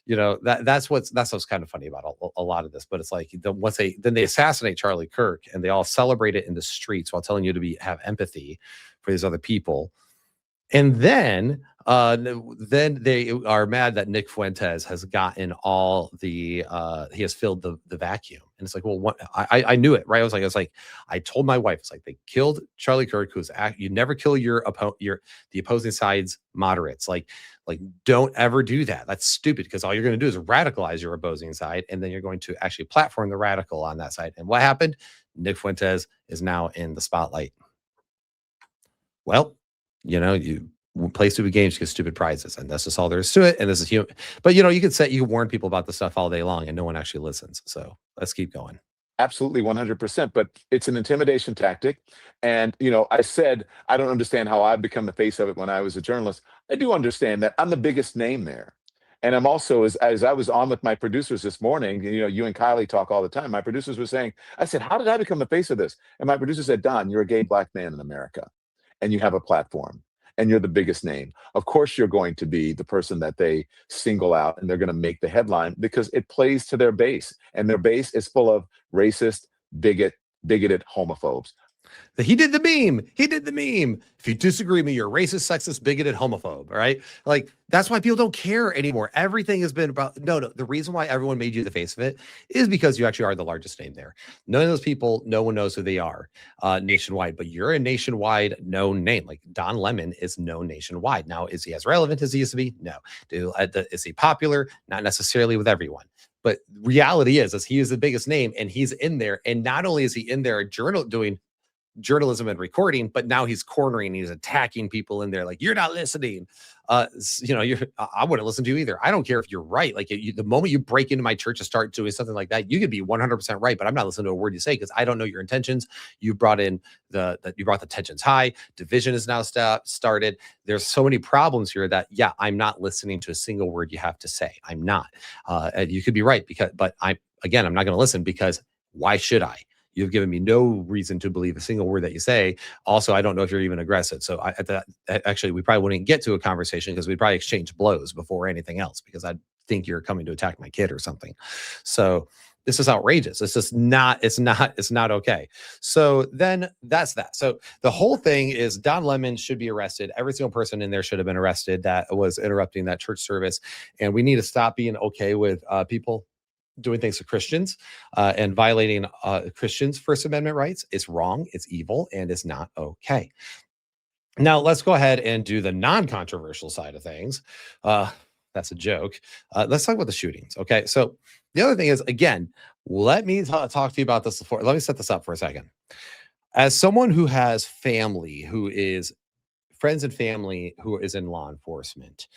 that's what's kind of funny about a lot of this. But it's like once they assassinate Charlie Kirk and they all celebrate it in the streets while telling you to have empathy for these other people. And then they are mad that Nick Fuentes has gotten all the he has filled the vacuum. And it's like, well, what I knew it, right? I was like, I told my wife, it's like they killed Charlie Kirk, you never kill the opposing side's moderates. Like don't ever do that. That's stupid, because all you're going to do is radicalize your opposing side, and then you're going to actually platform the radical on that side. And what happened? Nick Fuentes is now in the spotlight. Well, you play stupid games to get stupid prizes, and that's just all there is to it. And this is human. But you can warn people about this stuff all day long, and no one actually listens. So let's keep going. Absolutely, 100%. But it's an intimidation tactic. And, I said, I don't understand how I've become the face of it when I was a journalist. I do understand that I'm the biggest name there. And I'm also, as I was on with my producers this morning, you and Kylie talk all the time. My producers were saying, I said, how did I become the face of this? And my producer said, Don, you're a gay Black man in America, and you have a platform, and you're the biggest name. Of course, you're going to be the person that they single out, and they're going to make the headline because it plays to their base, and their base is full of racist, bigoted homophobes. He did the meme. He did the meme. If you disagree with me, you're racist, sexist, bigoted, homophobe. Right? Like, that's why people don't care anymore. Everything has been about no. The reason why everyone made you the face of it is because you actually are the largest name there. None of those people, no one knows who they are nationwide, but you're a nationwide known name. Like Don Lemon is known nationwide. Now, is he as relevant as he used to be? No. Is he popular? Not necessarily with everyone. But reality is he is the biggest name, and he's in there. And not only is he in there doing journalism and recording, but now he's cornering, he's attacking people in there. Like, you're not listening. I wouldn't listen to you either. I don't care if you're right. Like, the moment you break into my church and start doing something like that, you could be 100% right, but I'm not listening to a word you say, because I don't know your intentions. You brought the tensions high. Division is now started. There's so many problems here that, I'm not listening to a single word you have to say. I'm not. And you could be right, but I'm not going to listen, because why should I? You've given me no reason to believe a single word that you say. Also, I don't know if you're even aggressive. So actually, we probably wouldn't get to a conversation, because we'd probably exchange blows before anything else, because I think you're coming to attack my kid or something. So this is outrageous. It's not okay. So then that's that. So the whole thing is Don Lemon should be arrested. Every single person in there should have been arrested that was interrupting that church service. And we need to stop being okay with people doing things to Christians and violating Christians' First Amendment rights. It's wrong, it's evil, and it's not okay. Now, let's go ahead and do the non-controversial side of things. That's a joke. Let's talk about the shootings. Okay, so the other thing is, again, let me talk to you about this before. Let me set this up for a second. As someone who has family, who is friends and family who is in law enforcement,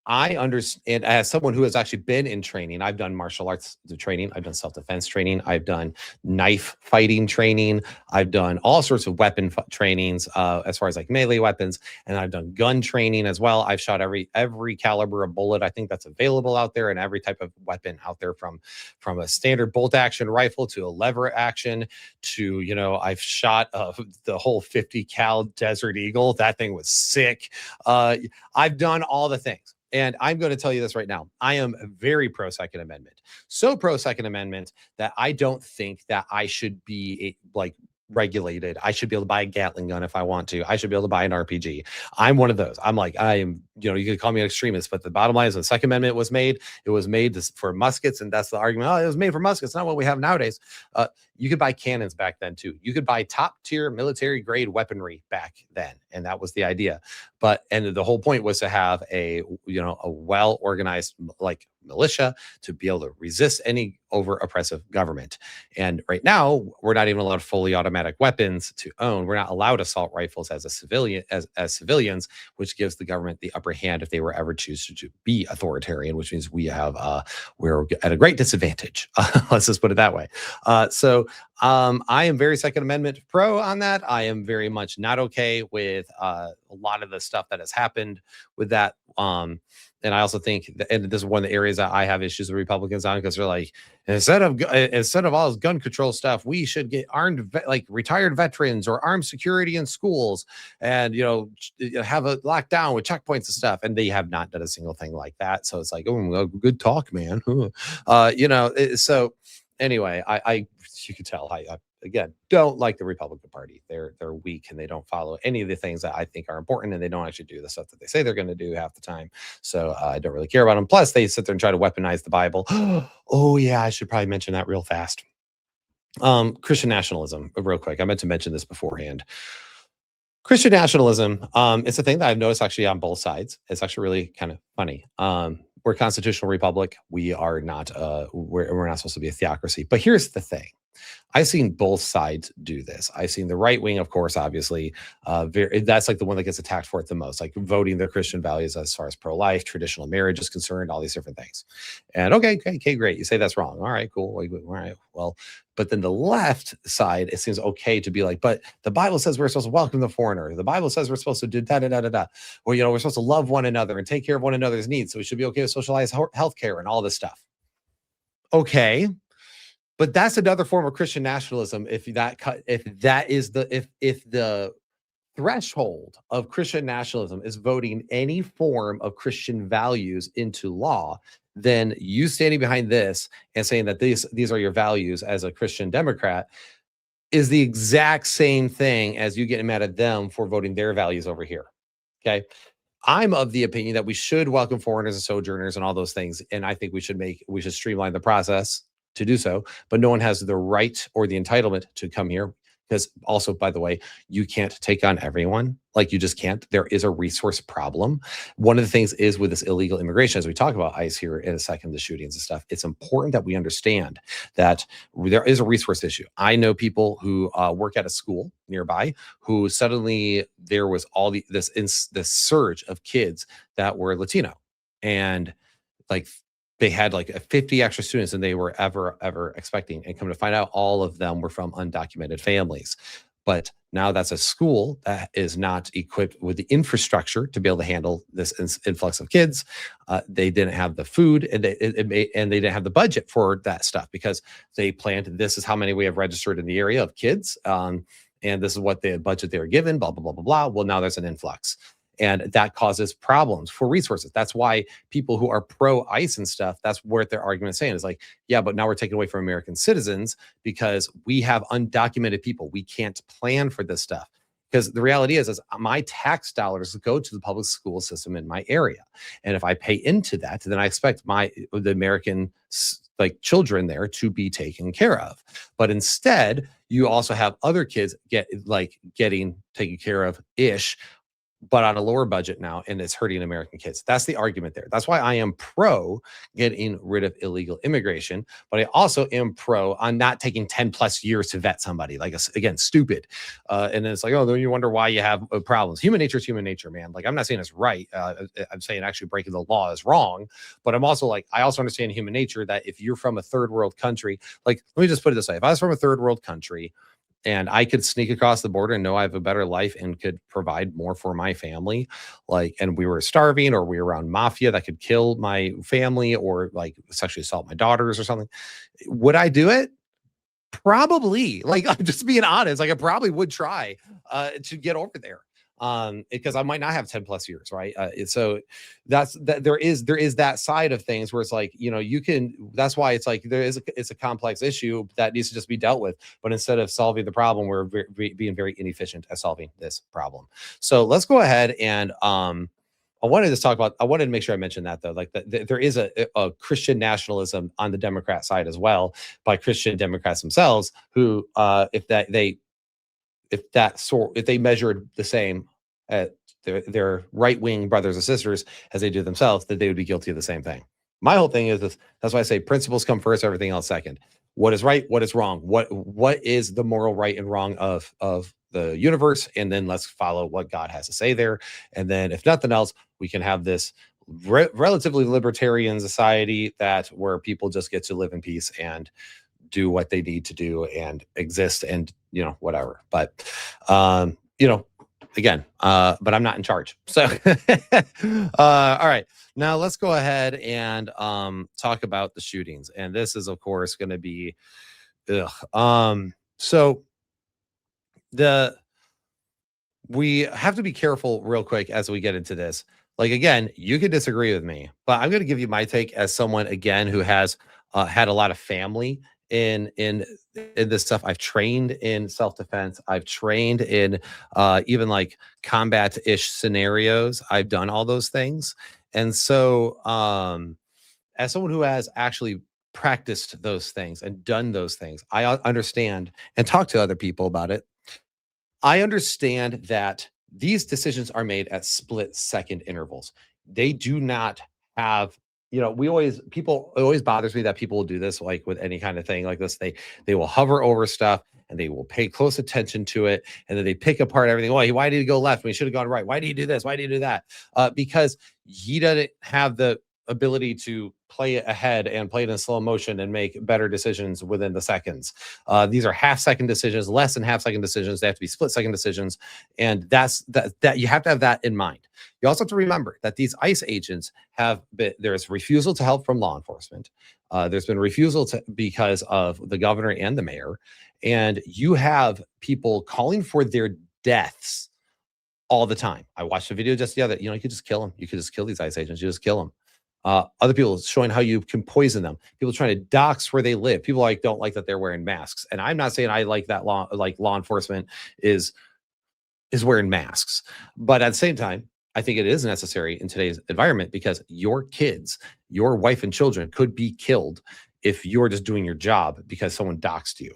I understand, as someone who has actually been in training, I've done martial arts training, I've done self-defense training, I've done knife fighting training, I've done all sorts of weapon trainings as far as like melee weapons, and I've done gun training as well. I've shot every caliber of bullet I think that's available out there, and every type of weapon out there, from a standard bolt action rifle to a lever action to, I've shot the whole 50 cal Desert Eagle. That thing was sick. I've done all the things. And I'm going to tell you this right now. I am very pro Second Amendment. So pro Second Amendment that I don't think that I should be regulated. I should be able to buy a Gatling gun if I want to. I should be able to buy an RPG. I'm one of those. I'm like, I am, you could call me an extremist, but the bottom line is, when the Second Amendment was made, it was made for muskets. And that's the argument. Oh, it was made for muskets, not what we have nowadays. You could buy cannons back then too. You could buy top tier military grade weaponry back then. And that was the idea. And the whole point was to have a well organized militia to be able to resist any over oppressive government. And right now, we're not even allowed fully automatic weapons to own. We're not allowed assault rifles as a civilian, as civilians, which gives the government the upper hand if they were ever choose to be authoritarian, which means we're at a great disadvantage. Let's just put it that way. So I am very Second Amendment pro on that. I am very much not okay with a lot of the stuff that has happened with that And I also think, and this is one of the areas that I have issues with Republicans on, because they're like, instead of all this gun control stuff, we should get armed, like retired veterans or armed security in schools, and have a lockdown with checkpoints and stuff. And they have not done a single thing like that. So it's like, oh, well, good talk, man. So anyway, I you could tell I again don't like the Republican Party. They're weak, and they don't follow any of the things that I think are important, and they don't actually do the stuff that they say they're going to do half the time. So I don't really care about them. Plus, they sit there and try to weaponize the Bible. Oh yeah, I should probably mention that real fast. Christian nationalism, real quick. I meant to mention this beforehand. Christian nationalism, it's a thing that I've noticed actually on both sides. It's actually really kind of funny. We're a constitutional republic. We are not. We're not supposed to be a theocracy. But here's the thing. I've seen both sides do this. I've seen the right wing, of course, obviously. That's like the one that gets attacked for it the most, like voting their Christian values as far as pro-life, traditional marriage is concerned, all these different things. And okay, great. You say that's wrong. All right, cool. All right, well, but then the left side, it seems okay to be like, but the Bible says we're supposed to welcome the foreigner. The Bible says we're supposed to do da-da-da-da-da. Or, we're supposed to love one another and take care of one another's needs. So we should be okay with socialized healthcare and all this stuff. Okay. But that's another form of Christian nationalism. If the threshold of Christian nationalism is voting any form of Christian values into law, then you standing behind this and saying that these are your values as a Christian Democrat is the exact same thing as you getting mad at them for voting their values over here. Okay. I'm of the opinion that we should welcome foreigners and sojourners and all those things. And I think we should streamline the process to do so, but no one has the right or the entitlement to come here, because also, by the way, you can't take on everyone. Like, you just can't. There is a resource problem. One of the things is with this illegal immigration, as we talk about ICE here in a second, the shootings and stuff, it's important that we understand that there is a resource issue. I know people who work at a school nearby who suddenly there was all this surge of kids that were Latino, and like they had like 50 extra students than they were ever expecting. And come to find out, all of them were from undocumented families. But now that's a school that is not equipped with the infrastructure to be able to handle this influx of kids. They didn't have the food, and they didn't have the budget for that stuff, because they planned, this is how many we have registered in the area of kids. And this is what the budget they were given, blah, blah, blah, blah, blah. Well, now there's an influx. And that causes problems for resources. That's why people who are pro-ICE and stuff, that's what their argument is saying, is like, yeah, but now we're taking away from American citizens because we have undocumented people. We can't plan for this stuff. Because the reality is my tax dollars go to the public school system in my area. And if I pay into that, then I expect the American children there to be taken care of. But instead, you also have other kids getting taken care of ish, but on a lower budget now, and it's hurting American kids. That's the argument there. That's why I am pro getting rid of illegal immigration, but I also am pro on not taking 10 plus years to vet somebody. Like, again, stupid. And then it's like, oh, then you wonder why you have problems. Human nature is human nature, man. Like, I'm not saying it's right. I'm saying actually breaking the law is wrong, but I'm also like, I also understand human nature that if you're from a third world country, like, let me just put it this way. If I was from a third world country, and I could sneak across the border and know I have a better life and could provide more for my family, and we were starving, or we were around mafia that could kill my family or sexually assault my daughters or something, would I do it? Probably. I'm just being honest. I probably would try to get over there. Because I might not have 10 plus years, right? So there is that side of things where it's like, you can, that's why it's like, it's a complex issue that needs to just be dealt with. But instead of solving the problem, we're being very inefficient at solving this problem. So let's go ahead and, I wanted to make sure I mentioned that, though, there is a Christian nationalism on the Democrat side as well, by Christian Democrats themselves, who, if they measured the same at their right-wing brothers and sisters as they do themselves, that they would be guilty of the same thing. My whole thing is this, that's why I say principles come first, everything else second. What is right? What is wrong? What is the moral right and wrong of the universe? And then let's follow what God has to say there. And then if nothing else, we can have this relatively libertarian society where people just get to live in peace and do what they need to do and exist and, whatever. But, again, but I'm not in charge. So, all right, now let's go ahead and talk about the shootings. And this is, of course, going to be, so we have to be careful real quick as we get into this. Like, again, you could disagree with me, but I'm going to give you my take as someone, again, who has had a lot of family in this stuff. I've trained in self-defense. I've trained in even like combat-ish scenarios. I've done all those things. And so as someone who has actually practiced those things and done those things, I understand and talk to other people about it. I understand that these decisions are made at split second intervals. They do not have, it always bothers me that people will do this, like with any kind of thing like this. They will hover over stuff and they will pay close attention to it. And then they pick apart everything. Why did he go left when he should have gone right? Why did he do this? Why did he do that? Because he doesn't have the ability to play it ahead and play it in slow motion and make better decisions within the seconds. These are half-second decisions, less than half-second decisions. They have to be split-second decisions, and that you have to have that in mind. You also have to remember that these ICE agents there's refusal to help from law enforcement. There's been refusal because of the governor and the mayor, and you have people calling for their deaths all the time. I watched a video just the other. You could just kill them. You could just kill these ICE agents. You just kill them. Other people showing how you can poison them. People trying to dox where they live. People don't like that they're wearing masks. And I'm not saying I like that law enforcement is wearing masks. But at the same time, I think it is necessary in today's environment because your kids, your wife and children could be killed if you're just doing your job because someone doxed you.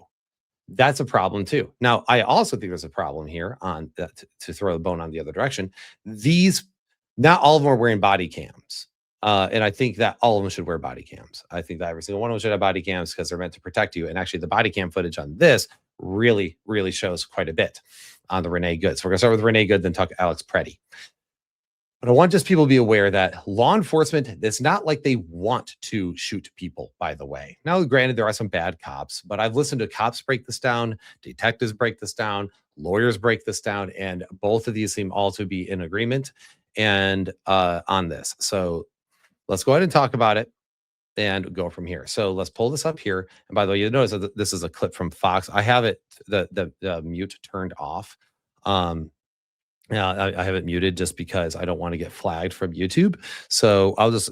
That's a problem too. Now, I also think there's a problem here on to throw the bone on the other direction. Not all of them are wearing body cams. And I think that all of them should wear body cams. I think that every single one of them should have body cams because they're meant to protect you. And actually, the body cam footage on this really, really shows quite a bit on the Renee Good. So we're going to start with Renee Good, then talk Alex Pretti. But I want just people to be aware that law enforcement, it's not like they want to shoot people, by the way. Now, granted, there are some bad cops, but I've listened to cops break this down, detectives break this down, lawyers break this down, and both of these seem all to be in agreement and on this. So let's go ahead and talk about it and go from here. So let's pull this up here. And by the way, you notice that this is a clip from Fox. I have it, the mute turned off. I have it muted just because I don't want to get flagged from YouTube. So I'll just,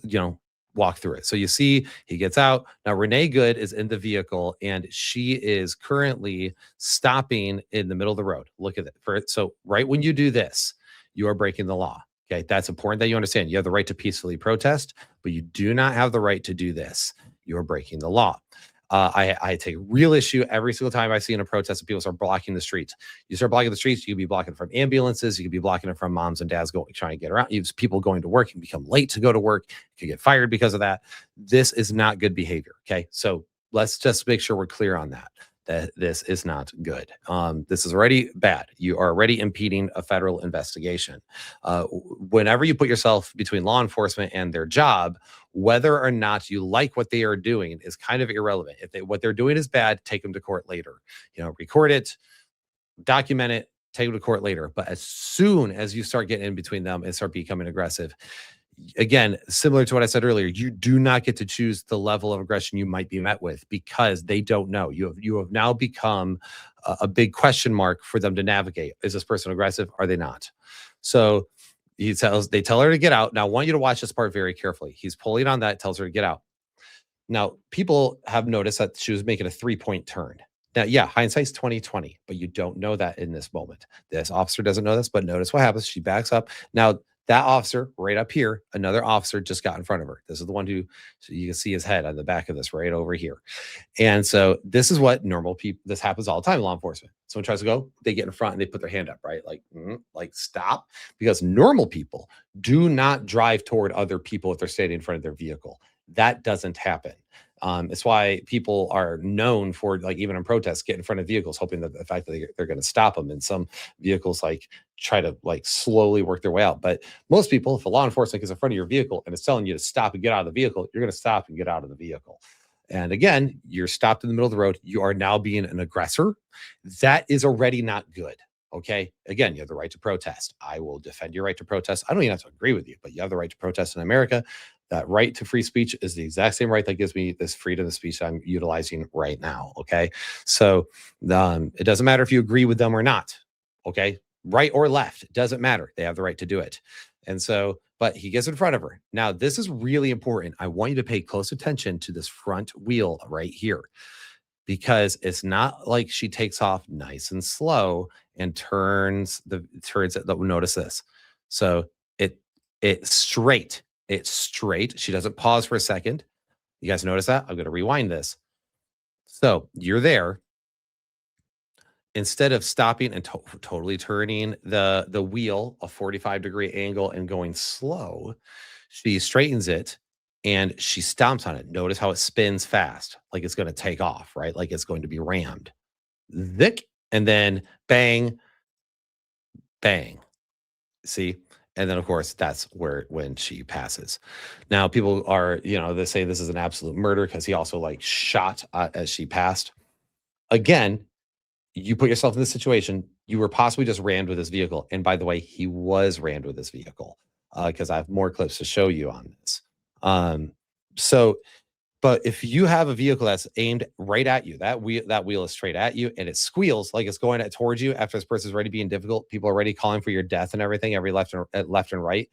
walk through it. So you see he gets out. Now Renee Good is in the vehicle and she is currently stopping in the middle of the road. Look at it. So right when you do this, you are breaking the law. Okay, that's important that you understand. You have the right to peacefully protest, but you do not have the right to do this. You're breaking the law. I take real issue every single time I see in a protest that people start blocking the streets. You start blocking the streets, you could be blocking it from ambulances, you could be blocking it from moms and dads trying to get around. You have people going to work, you can become late to go to work, you could get fired because of that. This is not good behavior. Okay, so let's just make sure we're clear on that this is not good. This is already bad. You are already impeding a federal investigation. Whenever you put yourself between law enforcement and their job, whether or not you like what they are doing is kind of irrelevant. If what they're doing is bad, take them to court later. Record it, document it, take them to court later. But as soon as you start getting in between them and start becoming aggressive, again, similar to what I said earlier, you do not get to choose the level of aggression you might be met with because they don't know. You have now become a big question mark for them to navigate. Is this person aggressive? Are they not? So they tell her to get out. Now I want you to watch this part very carefully. He's pulling on that, tells her to get out. Now, people have noticed that she was making a 3-point turn. Now, yeah, hindsight's 20/20, but you don't know that in this moment. This officer doesn't know this, but notice what happens. She backs up. Now, that officer right up here, another officer just got in front of her. This is the one so you can see his head on the back of this right over here. And so this is what normal people, this happens all the time in law enforcement. Someone tries to go, they get in front and they put their hand up, right? Like stop, because normal people do not drive toward other people if they're standing in front of their vehicle. That doesn't happen. It's why people are known for, even in protests, get in front of vehicles, hoping that the fact that they're going to stop them. And some vehicles try to slowly work their way out. But most people, if a law enforcement is in front of your vehicle and it's telling you to stop and get out of the vehicle, you're going to stop and get out of the vehicle. And again, you're stopped in the middle of the road. You are now being an aggressor. That is already not good. Okay. Again, you have the right to protest. I will defend your right to protest. I don't even have to agree with you, but you have the right to protest in America. That right to free speech is the exact same right that gives me this freedom of speech I'm utilizing right now. Okay. So it doesn't matter if you agree with them or not. Okay. Right or left, it doesn't matter. They have the right to do it. And so, but he gets in front of her. Now, this is really important. I want you to pay close attention to this front wheel right here, because it's not like she takes off nice and slow and turns it. Notice this. So it's straight. It's straight. She doesn't pause for a second. You guys notice that? I'm going to rewind this. So you're there. Instead of stopping and totally turning the wheel a 45-degree angle and going slow, she straightens it and she stomps on it. Notice how it spins fast, like it's going to take off, right? Like it's going to be rammed. Zick, and then bang, bang. See? And then, of course, that's when she passes. Now, people are, they say this is an absolute murder because he also like shot as she passed. Again, you put yourself in this situation. You were possibly just rammed with this vehicle. And by the way, he was rammed with this vehicle because I have more clips to show you on this. But if you have a vehicle that's aimed right at you, that wheel is straight at you and it squeals like it's going towards you after this person's already being difficult, people are already calling for your death and everything, every left and right.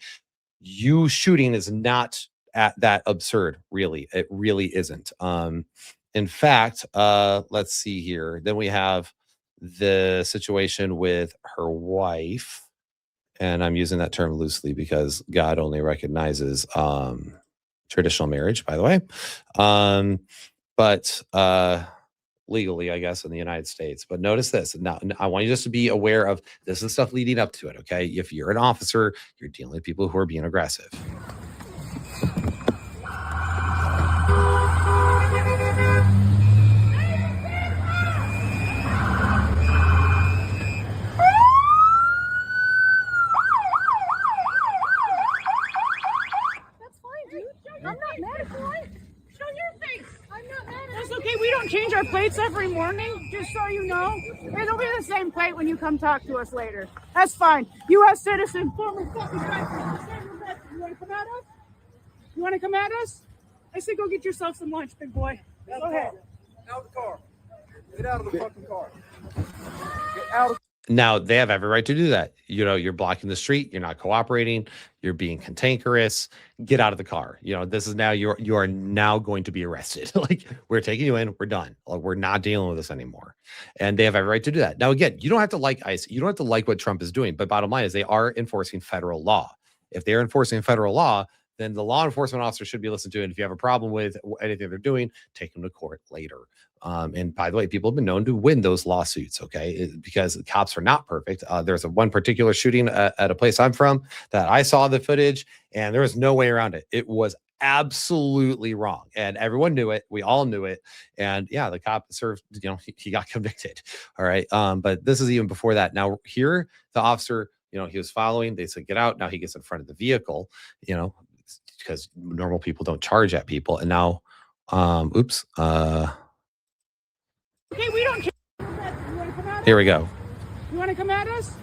You shooting is not at that absurd, really. It really isn't. In fact, let's see here. Then we have the situation with her wife, and I'm using that term loosely because God only recognizes traditional marriage, by the way, but legally, I guess, in the United States. But notice this. Now, I want you just to be aware of this is stuff leading up to it. Okay, if you're an officer, you're dealing with people who are being aggressive. Change our plates every morning, just so you know. It'll be the same plate when you come talk to us later. That's fine. U.S. citizen, former fucking president. You want to come at us? You want to come at us? I say go get yourself some lunch, big boy. Go ahead. Out of the car. Get out of the fucking car. Get out of. Now, they have every right to do that. You're blocking the street. You're not cooperating. You're being cantankerous. Get out of the car. This is now you are now going to be arrested. Like, we're taking you in. We're done. Like, we're not dealing with this anymore. And they have every right to do that. Now, again, you don't have to like ICE. You don't have to like what Trump is doing. But bottom line is they are enforcing federal law. If they're enforcing federal law, then the law enforcement officer should be listened to. And if you have a problem with anything they're doing, take them to court later. And by the way, people have been known to win those lawsuits, okay? Because cops are not perfect. There's one particular shooting at a place I'm from that I saw the footage, and there was no way around it. It was absolutely wrong, and everyone knew it. We all knew it, and yeah, the cop served. He got convicted. All right, but this is even before that. Now here, the officer, he was following. They said get out. Now he gets in front of the vehicle. Because normal people don't charge at people, and now, oops. Okay, we don't care. Here we go. You want to come at us?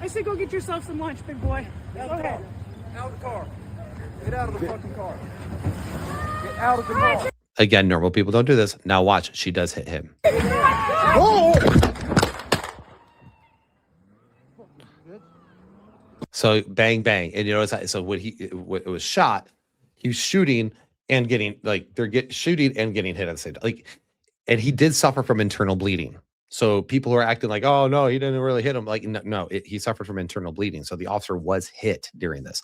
I say go get yourself some lunch, big boy. Go ahead. Out of the car. Get out of the fucking car. Get out of the car. Again, normal people don't do this. Now watch. She does hit him. So bang, bang. And so when it was shot, he was shooting and getting shooting and getting hit at the same time. And he did suffer from internal bleeding. So people who are acting like, oh no, he didn't really hit him. Like, no, he suffered from internal bleeding. So the officer was hit during this.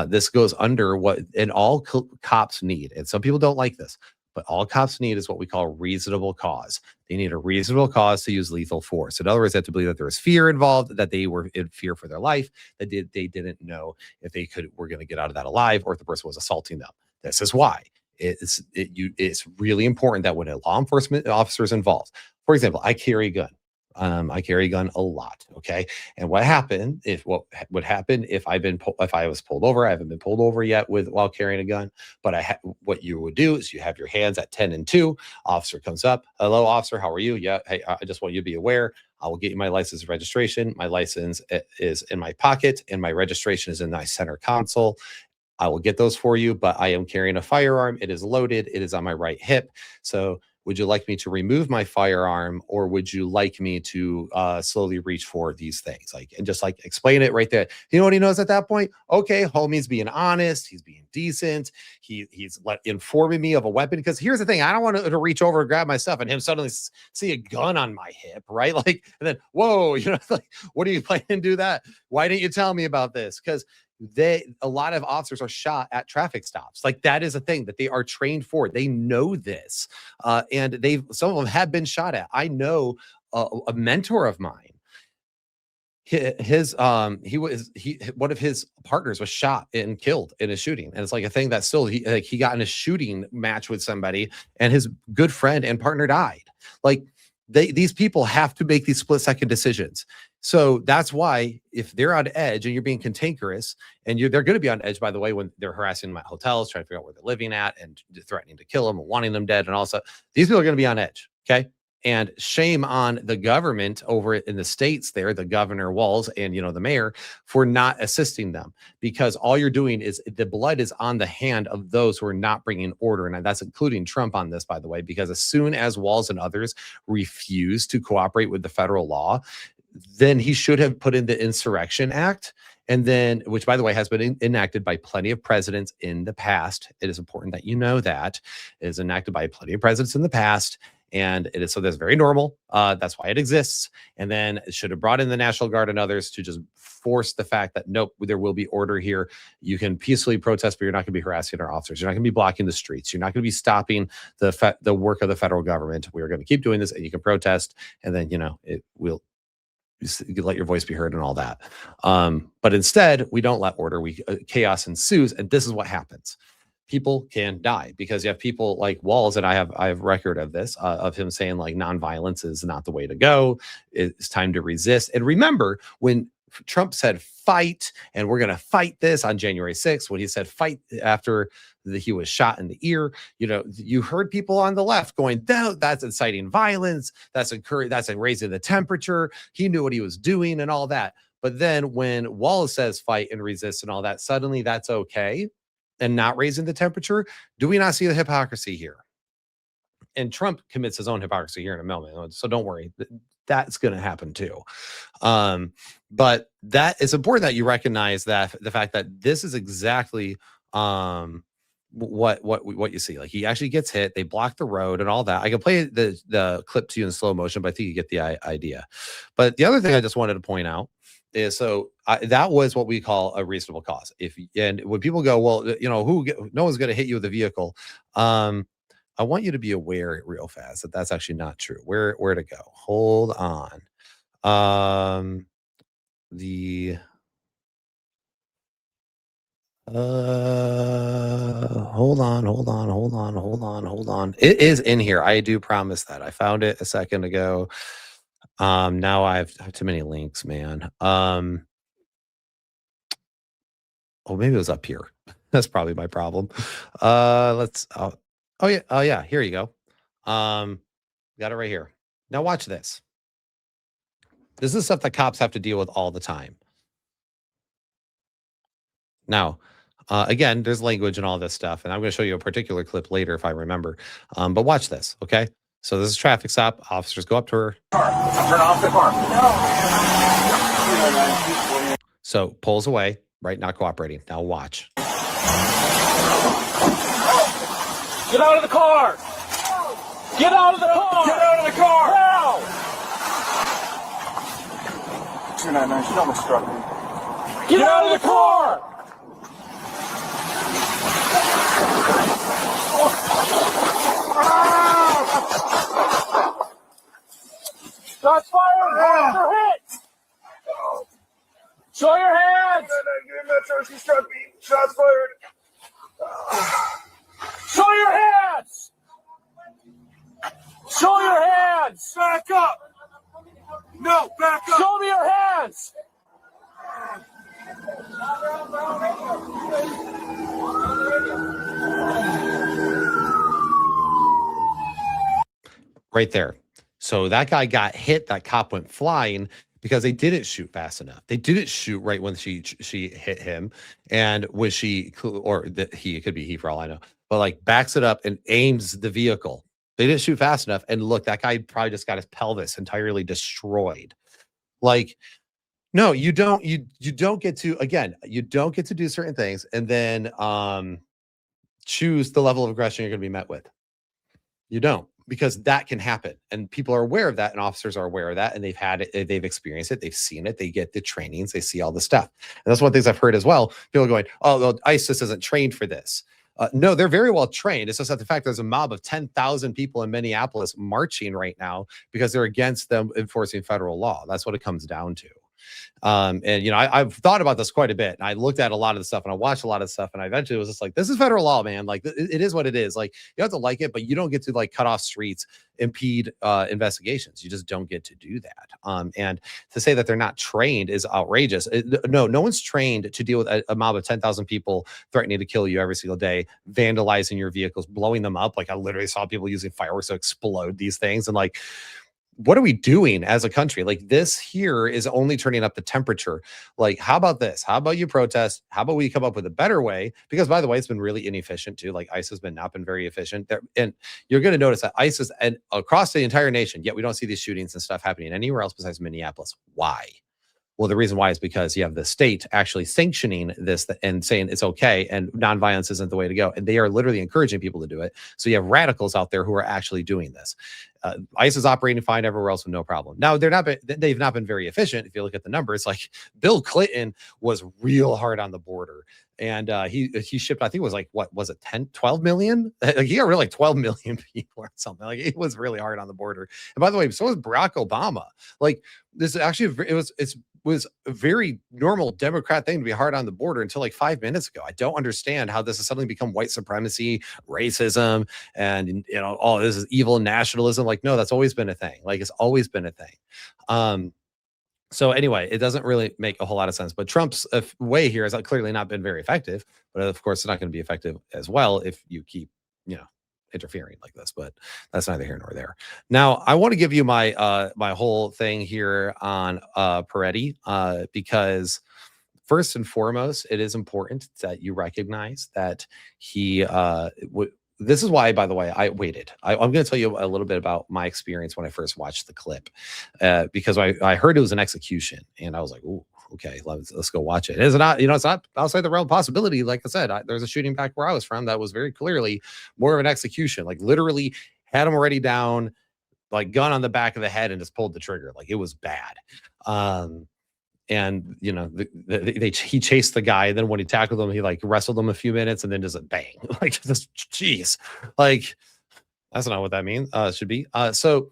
This goes under what all cops need. And some people don't like this, but all cops need is what we call reasonable cause. They need a reasonable cause to use lethal force. In other words, they have to believe that there was fear involved, that they were in fear for their life, that they didn't know if were going to get out of that alive, or if the person was assaulting them. This is why. It's really important that when a law enforcement officer is involved, for example, I carry a gun. I carry a gun a lot. Okay. And what would happen if I was pulled over? I haven't been pulled over yet while carrying a gun, but what you would do is you have your hands at 10 and 2. Officer comes up. Hello, officer. How are you? Yeah. Hey, I just want you to be aware. I will get you my license and registration. My license is in my pocket and my registration is in my center console. I will get those for you, but I am carrying a firearm. It is loaded. It is on my right hip. So would you like me to remove my firearm, or would you like me to slowly reach for these things? Like, and just like explain it right there. You know what he knows at that point? Okay, homie's being honest. He's being decent. He's informing me of a weapon. Because here's the thing. I don't want to reach over and grab my stuff and him suddenly see a gun on my hip, right? Like, and then, whoa, like, what are you planning to do that? Why didn't you tell me about this? Because a lot of officers are shot at traffic stops. Like, that is a thing that they are trained for. They know this, and some of them have been shot at. I know a mentor of mine. One of his partners was shot and killed in a shooting, and it's like a thing that still he got in a shooting match with somebody, and his good friend and partner died. Like, these people have to make these split-second decisions. So that's why if they're on edge and you're being cantankerous, and they're going to be on edge, by the way, when they're harassing them at hotels, trying to figure out where they're living at and threatening to kill them and wanting them dead. And also these people are going to be on edge. Okay. And shame on the government over in the States there, the Governor Walz and, the mayor, for not assisting them, because all you're doing is the blood is on the hand of those who are not bringing order. And that's including Trump on this, by the way, because as soon as Walz and others refuse to cooperate with the federal law, then he should have put in the Insurrection Act, and then, which, by the way, has been enacted by plenty of presidents in the past. It is important that you know that it is enacted by plenty of presidents in the past. And it is, so that's very normal. That's why it exists. And then it should have brought in the National Guard and others to just force the fact that, nope, there will be order here. You can peacefully protest, but you're not going to be harassing our officers. You're not going to be blocking the streets. You're not going to be stopping the work of the federal government. We are going to keep doing this, and you can protest. And then, it will, you can let your voice be heard and all that. But instead, we don't let order. Chaos ensues, and this is what happens. People can die because you have people like Walz, and I have record of this, of him saying like nonviolence is not the way to go. It's time to resist. And remember when Trump said fight, and we're going to fight this on January 6th, when he said fight after he was shot in the ear, you heard people on the left going, that's inciting violence. That's raising the temperature. He knew what he was doing and all that. But then when Walz says fight and resist and all that, suddenly that's okay and not raising the temperature. Do we not see the hypocrisy here? And Trump commits his own hypocrisy here in a moment. So don't worry. That's going to happen too. But that it's important that you recognize that the fact that this is exactly what you see. Like, he actually gets hit, they block the road and all that. I can play the clip to you in slow motion, but I think you get the idea. But the other thing I just wanted to point out is, that was what we call a reasonable cause. And when people go, well, no one's going to hit you with a vehicle. I want you to be aware real fast that that's actually not true. Where to go? Hold on. Hold on. It is in here. I do promise that. I found it a second ago. Now I have too many links, man. Maybe it was up here. That's probably my problem. Oh yeah. Here you go. Got it right here. Now watch this. This is stuff that cops have to deal with all the time. Now, again, there's language and all this stuff, and I'm going to show you a particular clip later if I remember. But watch this, okay? So this is a traffic stop. Officers go up to her. Turn off the car. So pulls away, right? Not cooperating. Now watch. Get out of the car! Get out of the car! Get out of the car! Now! 299, she almost struck me. Get out of the car! Shots fired! Hands are hit! Show your hands! She struck me. Shots fired. Show your hands! Show your hands! Back up! No, back up! Show me your hands! Right there. So that guy got hit. That cop went flying because they didn't shoot fast enough. They didn't shoot right when she hit him, and when he, it could be he for all I know, but like backs it up and aims the vehicle. They didn't shoot fast enough, and look, that guy probably just got his pelvis entirely destroyed. Like, no, you don't. You don't get to, again. You don't get to do certain things and then choose the level of aggression you're going to be met with. You don't, because that can happen, and people are aware of that, and officers are aware of that, and they've had it, they've experienced it, they've seen it, they get the trainings, they see all the stuff. And that's one of the things I've heard as well. People going, "Oh, well, ISIS isn't trained for this." No, they're very well trained. It's just that the fact there's a mob of 10,000 people in Minneapolis marching right now because they're against them enforcing federal law. That's what it comes down to. And you know, I've thought about this quite a bit, and I looked at a lot of the stuff, and I watched a lot of stuff, and I eventually was just like, this is federal law, man. Like, it is what it is. Like, you have to like it, but you don't get to like cut off streets, impede investigations. You just don't get to do that. And to say that they're not trained is outrageous. No one's trained to deal with a mob of 10,000 people threatening to kill you every single day, vandalizing your vehicles, blowing them up. Like, I literally saw people using fireworks to explode these things, and like, what are we doing as a country? Like, this here is only turning up the temperature. Like, how about this? How about you protest? How about we come up with a better way? Because, by the way, it's been really inefficient too. Like, ICE has not been very efficient there. And you're going to notice that ICE is and across the entire nation, yet we don't see these shootings and stuff happening anywhere else besides Minneapolis. Why? Well, the reason why is because you have the state actually sanctioning this and saying it's okay, and nonviolence isn't the way to go. And they are literally encouraging people to do it. So you have radicals out there who are actually doing this. ICE is operating fine everywhere else with no problem. Now, they've not been very efficient. If you look at the numbers, like Bill Clinton was real hard on the border. And he shipped, I think it was like, what was it, 10, 12 million? Like, he got really like 12 million people or something. Like, it was really hard on the border. And by the way, so was Barack Obama. Like, this actually, it was a very normal Democrat thing to be hard on the border until like 5 minutes ago. I don't understand how this has suddenly become white supremacy, racism, and, you know, all this is evil nationalism. Like, no, that's always been a thing. Like, it's always been a thing. So anyway, it doesn't really make a whole lot of sense. But Trump's way here has clearly not been very effective. But of course, it's not going to be effective as well if you keep, you know, interfering like this. But that's neither here nor there. Now, I want to give you my my whole thing here on Pretti, because first and foremost, it is important that you recognize that he this is why, by the way, I waited. I'm going to tell you a little bit about my experience when I first watched the clip, because I heard it was an execution, and I was like, "Ooh, okay, let's go watch it." It's not, you know, it's not outside the realm of possibility. Like I said, there's a shooting back where I was from that was very clearly more of an execution. Like, literally had him already down, like gun on the back of the head, and just pulled the trigger. Like, it was bad. And you know, he chased the guy, and then when he tackled him, he like wrestled him a few minutes, and then just a bang. Like, just, jeez, like, that's not what that means. Should be. So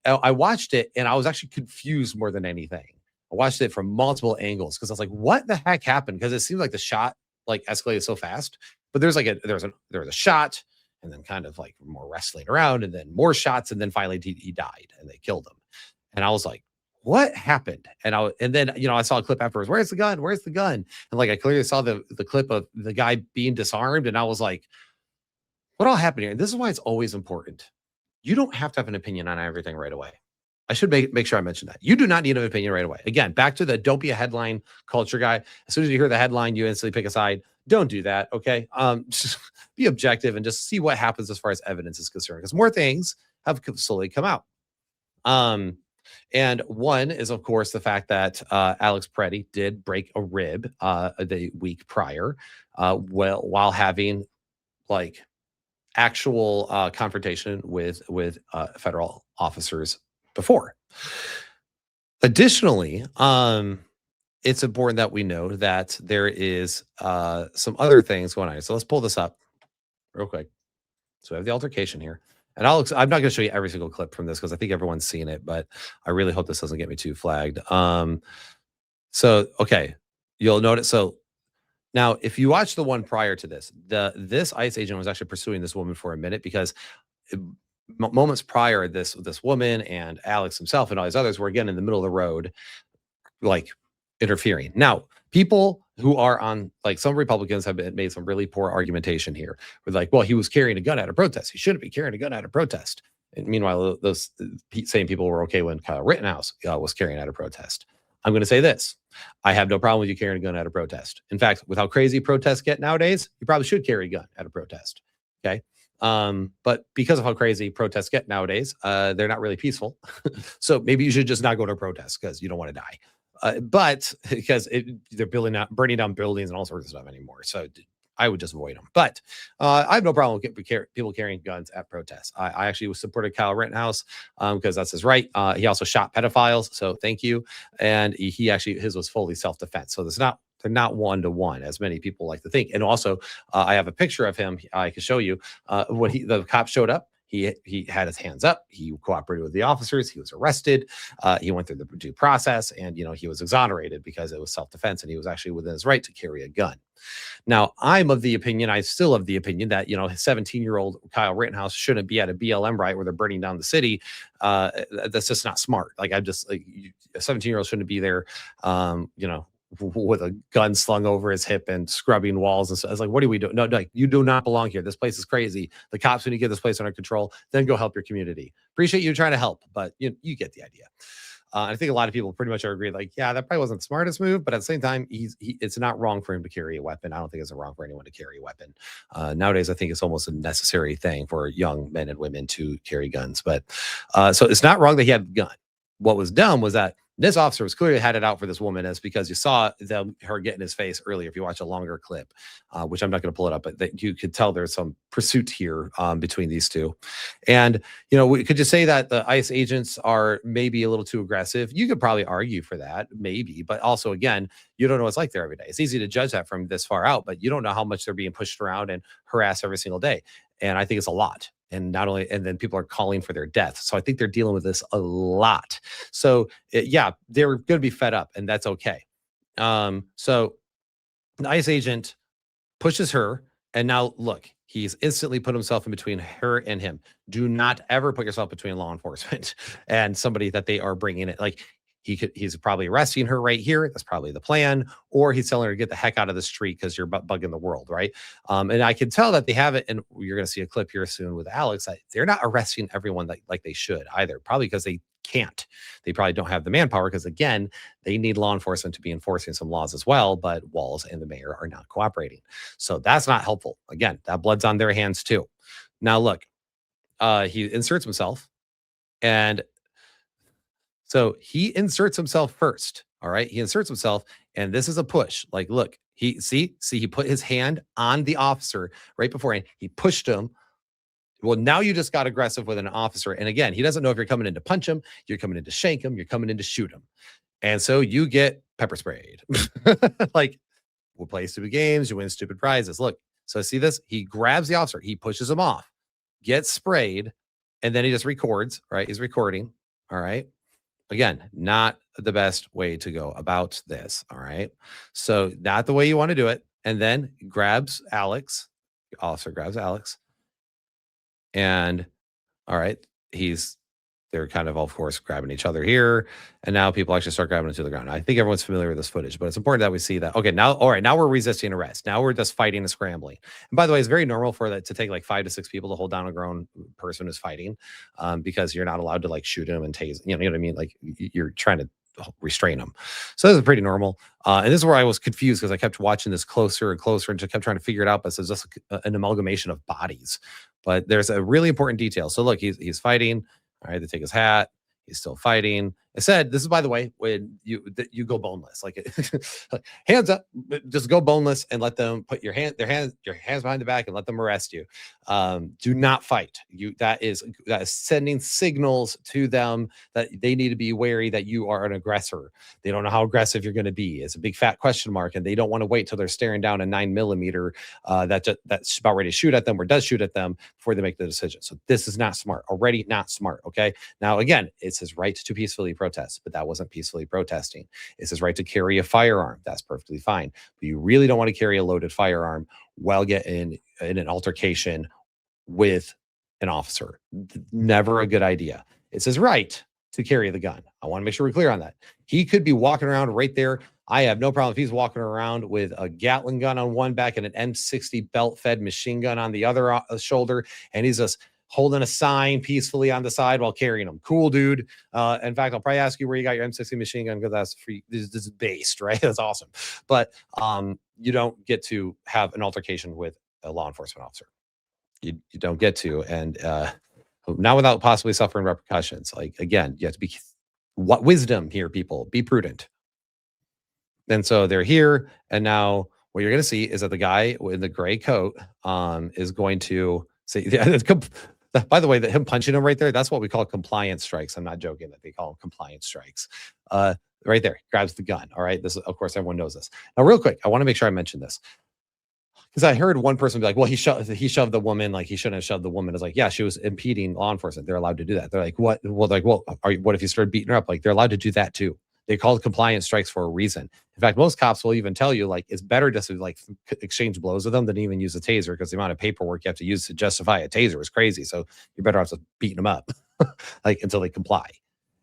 I watched it, and I was actually confused more than anything. I watched it from multiple angles because I was like, what the heck happened? Because it seemed like the shot like escalated so fast. But there's like there was a shot, and then kind of like more wrestling around, and then more shots, and then finally he died, and they killed him. And I was like, what happened? And then, you know, I saw a clip afterwards. Where's the gun? Where's the gun? And like, I clearly saw the clip of the guy being disarmed. And I was like, what all happened here? And this is why it's always important. You don't have to have an opinion on everything right away. I should make sure I mention that. You do not need an opinion right away. Again, back to the don't be a headline culture guy. As soon as you hear the headline, you instantly pick a side. Don't do that. Okay. Just be objective and just see what happens as far as evidence is concerned, because more things have slowly come out. And one is, of course, the fact that Alex Pretti did break a rib the week prior, while having like actual confrontation with federal officers before. Additionally, it's important that we know that there is some other things going on. So let's pull this up real quick. So we have the altercation here. And I'm not going to show you every single clip from this because I think everyone's seen it, but I really hope this doesn't get me too flagged. So, okay, you'll notice. So now, if you watch the one prior to this, this ICE agent was actually pursuing this woman for a minute because moments prior, this woman and Alex himself and all these others were again in the middle of the road, like interfering. Now, people who are on, like, some Republicans have made some really poor argumentation here with like, well, he was carrying a gun at a protest. He shouldn't be carrying a gun at a protest. And meanwhile, those same people were okay when Kyle Rittenhouse was carrying out a protest. I'm going to say this. I have no problem with you carrying a gun at a protest. In fact, with how crazy protests get nowadays, you probably should carry a gun at a protest. Okay. But because of how crazy protests get nowadays, they're not really peaceful. So maybe you should just not go to a protest because you don't want to die. But because they're burning down buildings and all sorts of stuff anymore. So I would just avoid them. But I have no problem with people carrying guns at protests. I actually supported Kyle Rittenhouse because that's his right. He also shot pedophiles. So thank you. And his was fully self-defense. So they're not one-to-one as many people like to think. And also I have a picture of him. I can show you when the cop showed up. He had his hands up. He cooperated with the officers. He was arrested. He went through the due process, and he was exonerated because it was self-defense, and he was actually within his right to carry a gun. Now, I still of the opinion that 17-year-old Kyle Rittenhouse shouldn't be at a BLM riot where they're burning down the city. That's just not smart. Like a 17-year-old shouldn't be there. With a gun slung over his hip and scrubbing walls and stuff. It's like, what are we doing? No, you do not belong here. This place is crazy. The cops need to get this place under control. Then go help your community. Appreciate you trying to help, but you get the idea. I think a lot of people pretty much are agreed. Like, yeah, that probably wasn't the smartest move, but at the same time, it's not wrong for him to carry a weapon. I don't think it's wrong for anyone to carry a weapon. Nowadays, I think it's almost a necessary thing for young men and women to carry guns. But so it's not wrong that he had a gun. What was dumb was that this officer was clearly had it out for this woman, as because you saw her get in his face earlier. If you watch a longer clip, which I'm not going to pull it up, but you could tell there's some pursuit here between these two. And, we could just say that the ICE agents are maybe a little too aggressive. You could probably argue for that, maybe. But also, again, you don't know what it's like there every day. It's easy to judge that from this far out, but you don't know how much they're being pushed around and harassed every single day. And I think it's a lot. And then people are calling for their death. So I think they're dealing with this a lot. So they're going to be fed up, and that's okay. So the ICE agent pushes her, and now look, he's instantly put himself in between her and him. Do not ever put yourself between law enforcement and somebody that they are bringing it. Like, he's probably arresting her right here. That's probably the plan. Or he's telling her to get the heck out of the street because you're bugging the world, right? And I can tell that they have it, and you're going to see a clip here soon with Alex. They're not arresting everyone like they should either, probably because they can't. They probably don't have the manpower because, again, they need law enforcement to be enforcing some laws as well, but Walz and the mayor are not cooperating. So that's not helpful. Again, that blood's on their hands too. Now, look, he inserts himself, and so he inserts himself first. All right. He inserts himself, and this is a push. Like, look, he put his hand on the officer right beforehand. He pushed him. Well, now you just got aggressive with an officer. And again, he doesn't know if you're coming in to punch him, you're coming in to shank him, you're coming in to shoot him. And so you get pepper sprayed. Like, we'll play stupid games, you win stupid prizes. Look, so see this? He grabs the officer, he pushes him off, gets sprayed, and then he just records, right? He's recording. All right. Again, not the best way to go about this. All right. So not the way you want to do it. And then grabs Alex. The officer grabs Alex. And all right, they're kind of course, grabbing each other here. And now people actually start grabbing into the ground. I think everyone's familiar with this footage, but it's important that we see that. Okay, now we're resisting arrest. Now we're just fighting and scrambling. And by the way, it's very normal for that to take like 5 to 6 people to hold down a grown person who's fighting, because you're not allowed to like shoot him and tase. You know what I mean? Like, you're trying to restrain them. So this is pretty normal. And this is where I was confused because I kept watching this closer and closer and just kept trying to figure it out. But it's just an amalgamation of bodies. But there's a really important detail. So look, he's fighting. All right, they take his hat. He's still fighting. I said, this is, by the way, when you go boneless, like hands up, just go boneless and let them put your hands behind the back and let them arrest you. Do not fight. That is sending signals to them that they need to be wary that you are an aggressor. They don't know how aggressive you're going to be. It's a big fat question mark, and they don't want to wait till they're staring down a 9mm that's about ready to shoot at them or does shoot at them before they make the decision. So this is not smart. Already not smart. Okay. Now again, it's his right to peacefully protest, but that wasn't peacefully protesting. It's his right to carry a firearm. That's perfectly fine. But you really don't want to carry a loaded firearm while getting in an altercation with an officer. Never a good idea. It's his right to carry the gun. I want to make sure we're clear on that. He could be walking around right there. I have no problem if he's walking around with a Gatling gun on one back and an M60 belt-fed machine gun on the other shoulder, and he's just holding a sign peacefully on the side while carrying them. Cool, dude. In fact, I'll probably ask you where you got your M60 machine gun because that's free. This is based, right? That's awesome. But you don't get to have an altercation with a law enforcement officer. You don't get to, and not without possibly suffering repercussions. Like, again, you have to be what wisdom here, people. Be prudent. And so they're here, and now what you're going to see is that the guy in the gray coat is going to say, by the way, that him punching him right there, that's what we call compliance strikes. I'm not joking that they call them compliance strikes. Right there, grabs the gun. All right. This is, of course, everyone knows this. Now, real quick, I want to make sure I mention this. Because I heard one person be like, well, he shoved the woman, like he shouldn't have shoved the woman. It's like, yeah, she was impeding law enforcement. They're allowed to do that. They're like, what? Well, like, well, what if you started beating her up? Like, they're allowed to do that too. They call it compliance strikes for a reason. In fact, most cops will even tell you, like, it's better just to like exchange blows with them than even use a taser, because the amount of paperwork you have to use to justify a taser is crazy. So you're better off just beating them up like until they comply.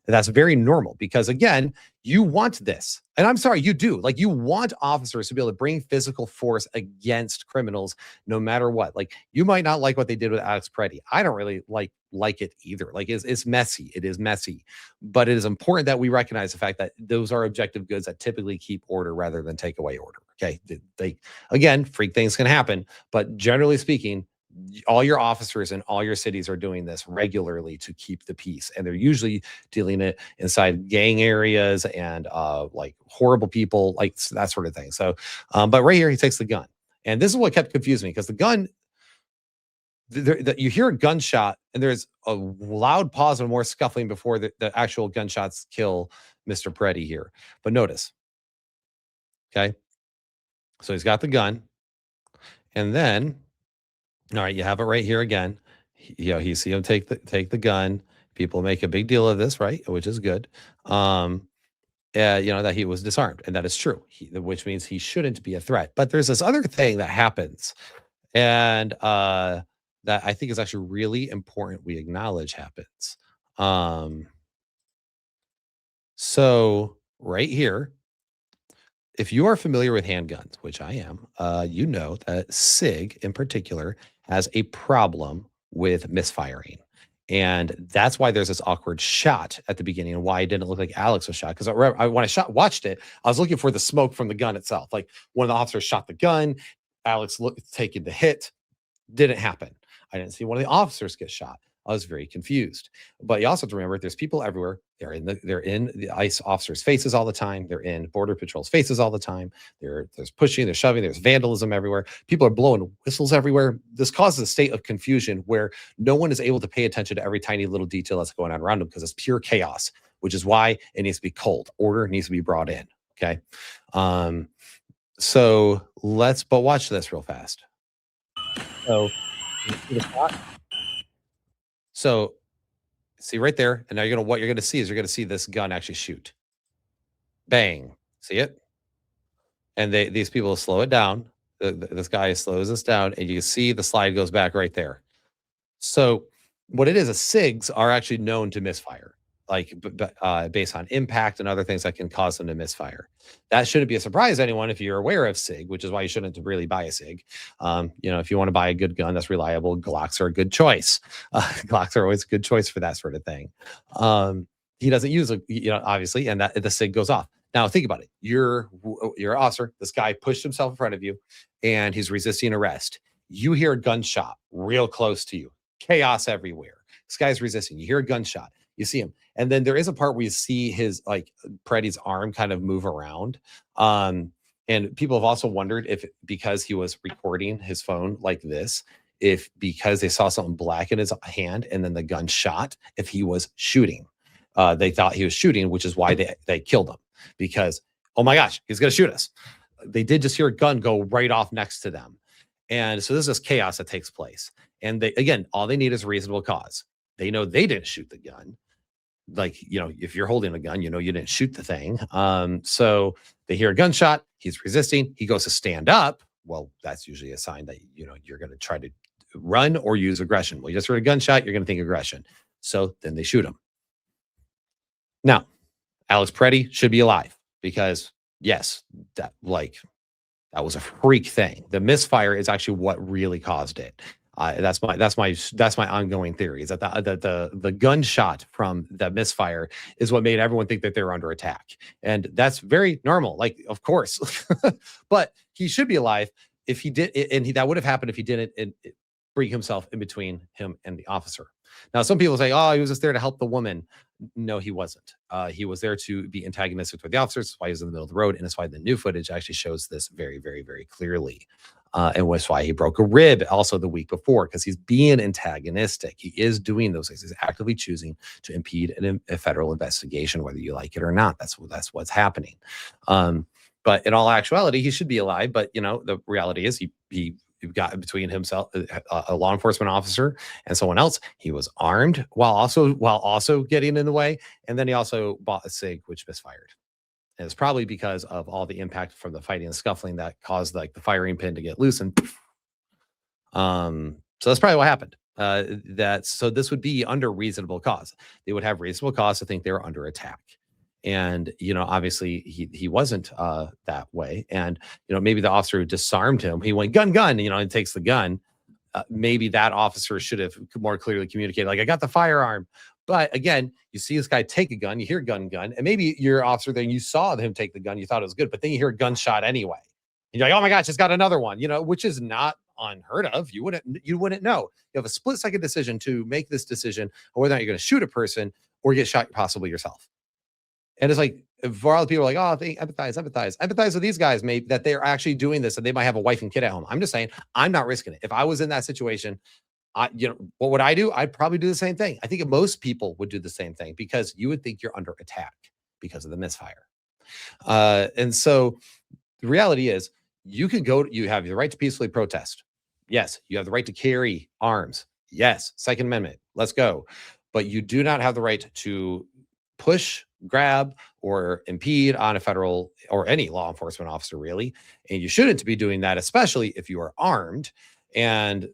And that's very normal, because again, you want this. And I'm sorry, you do. Like, you want officers to be able to bring physical force against criminals no matter what. Like, you might not like what they did with Alex Pretti. I don't really like it either. Like, it's messy. It is messy. But it is important that we recognize the fact that those are objective goods that typically keep order rather than take away order. Okay. They again, freak things can happen, but generally speaking, all your officers in all your cities are doing this regularly to keep the peace, and they're usually dealing it inside gang areas and like horrible people, like that sort of thing. So but right here he takes the gun, and this is what kept confusing me, because the gun, you hear a gunshot and there's a loud pause and more scuffling before the actual gunshots kill Mr. Pretti here. But notice, okay, so he's got the gun, and then all right, you have it right here again. You see him take the gun. People make a big deal of this, right? Which is good. That he was disarmed, and that is true. Which means he shouldn't be a threat. But there's this other thing that happens, and that I think is actually really important we acknowledge happens. So right here, if you are familiar with handguns, which I am, you know that SIG in particular has a problem with misfiring. And that's why there's this awkward shot at the beginning, and why it didn't look like Alex was shot. Because when I watched it, I was looking for the smoke from the gun itself. Like, one of the officers shot the gun, Alex taking the hit, didn't happen. I didn't see one of the officers get shot. I was very confused. But you also have to remember, there's people everywhere. They're in the ICE officers' faces all the time. They're in Border Patrol's faces all the time. There's pushing, there's shoving, there's vandalism everywhere. People are blowing whistles everywhere. This causes a state of confusion where no one is able to pay attention to every tiny little detail that's going on around them, because it's pure chaos, which is why it needs to be cold. Order needs to be brought in. Okay. But watch this real fast. So see right there, and now what you're gonna see this gun actually shoot. Bang. See it? And these people slow it down. This guy slows this down, and you can see the slide goes back right there. So what it is SIGs are actually known to misfire, like based on impact and other things that can cause them to misfire. That shouldn't be a surprise to anyone if you're aware of SIG, which is why you shouldn't really buy a SIG. If you want to buy a good gun that's reliable, Glocks are a good choice. Glocks are always a good choice for that sort of thing. He doesn't use obviously, and that the SIG goes off. Now think about it. You're an officer. This guy pushed himself in front of you, and he's resisting arrest. You hear a gunshot real close to you. Chaos everywhere. This guy's resisting. You hear a gunshot. You see him. And then there is a part where you see his, like, Pretti's arm kind of move around. And people have also wondered if, because he was recording his phone like this, if because they saw something black in his hand and then the gun shot, if he was shooting. They thought he was shooting, which is why they killed him. Because, oh my gosh, he's going to shoot us. They did just hear a gun go right off next to them. And so this is chaos that takes place. And all they need is a reasonable cause. They know they didn't shoot the gun. Like, if you're holding a gun, you didn't shoot the thing. So they hear a gunshot. He's resisting. He goes to stand up. Well, that's usually a sign that, you're going to try to run or use aggression. Well, you just heard a gunshot. You're going to think aggression. So then they shoot him. Now, Alex Pretti should be alive, because yes, that was a freak thing. The misfire is actually what really caused it. That's my ongoing theory, is that the gunshot from the misfire is what made everyone think that they were under attack, and that's very normal. Like, of course, but he should be alive if he did, and that would have happened if he didn't bring himself in between him and the officer. Now, some people say, "Oh, he was just there to help the woman." No, he wasn't. He was there to be antagonistic toward the officers. That's why he was in the middle of the road, and that's why the new footage actually shows this very, very, very clearly. And was why he broke a rib also the week before, because he's being antagonistic. He is doing those things. He's actively choosing to impede a federal investigation, whether you like it or not. That's what's happening. But in all actuality, he should be alive. But the reality is he got between himself, a law enforcement officer, and someone else. He was armed while also getting in the way, and then he also bought a SIG, which misfired. And it's probably because of all the impact from the fighting and scuffling that caused the firing pin to get loose, and so that's probably what happened. So this would be under reasonable cause. They would have reasonable cause to think they were under attack. And obviously he wasn't that way. And maybe the officer who disarmed him, he went gun, and takes the gun. Maybe that officer should have more clearly communicated, like, I got the firearm. But again, you see this guy take a gun, you hear gun, and maybe your officer, then you saw him take the gun, you thought it was good, but then you hear a gunshot anyway. And you're like, oh my gosh, it's got another one, which is not unheard of. You wouldn't know. You have a split-second decision to make this decision on whether or not you're going to shoot a person or get shot possibly yourself. And it's like, for all the people are like, oh, they empathize with these guys, maybe that they're actually doing this and they might have a wife and kid at home. I'm just saying, I'm not risking it. If I was in that situation, what would I do? I'd probably do the same thing. I think most people would do the same thing, because you would think you're under attack because of the misfire. And so the reality is, you have the right to peacefully protest. Yes. You have the right to carry arms. Yes. Second Amendment. Let's go. But you do not have the right to push, grab, or impede on a federal or any law enforcement officer, really. And you shouldn't be doing that, especially if you are armed. And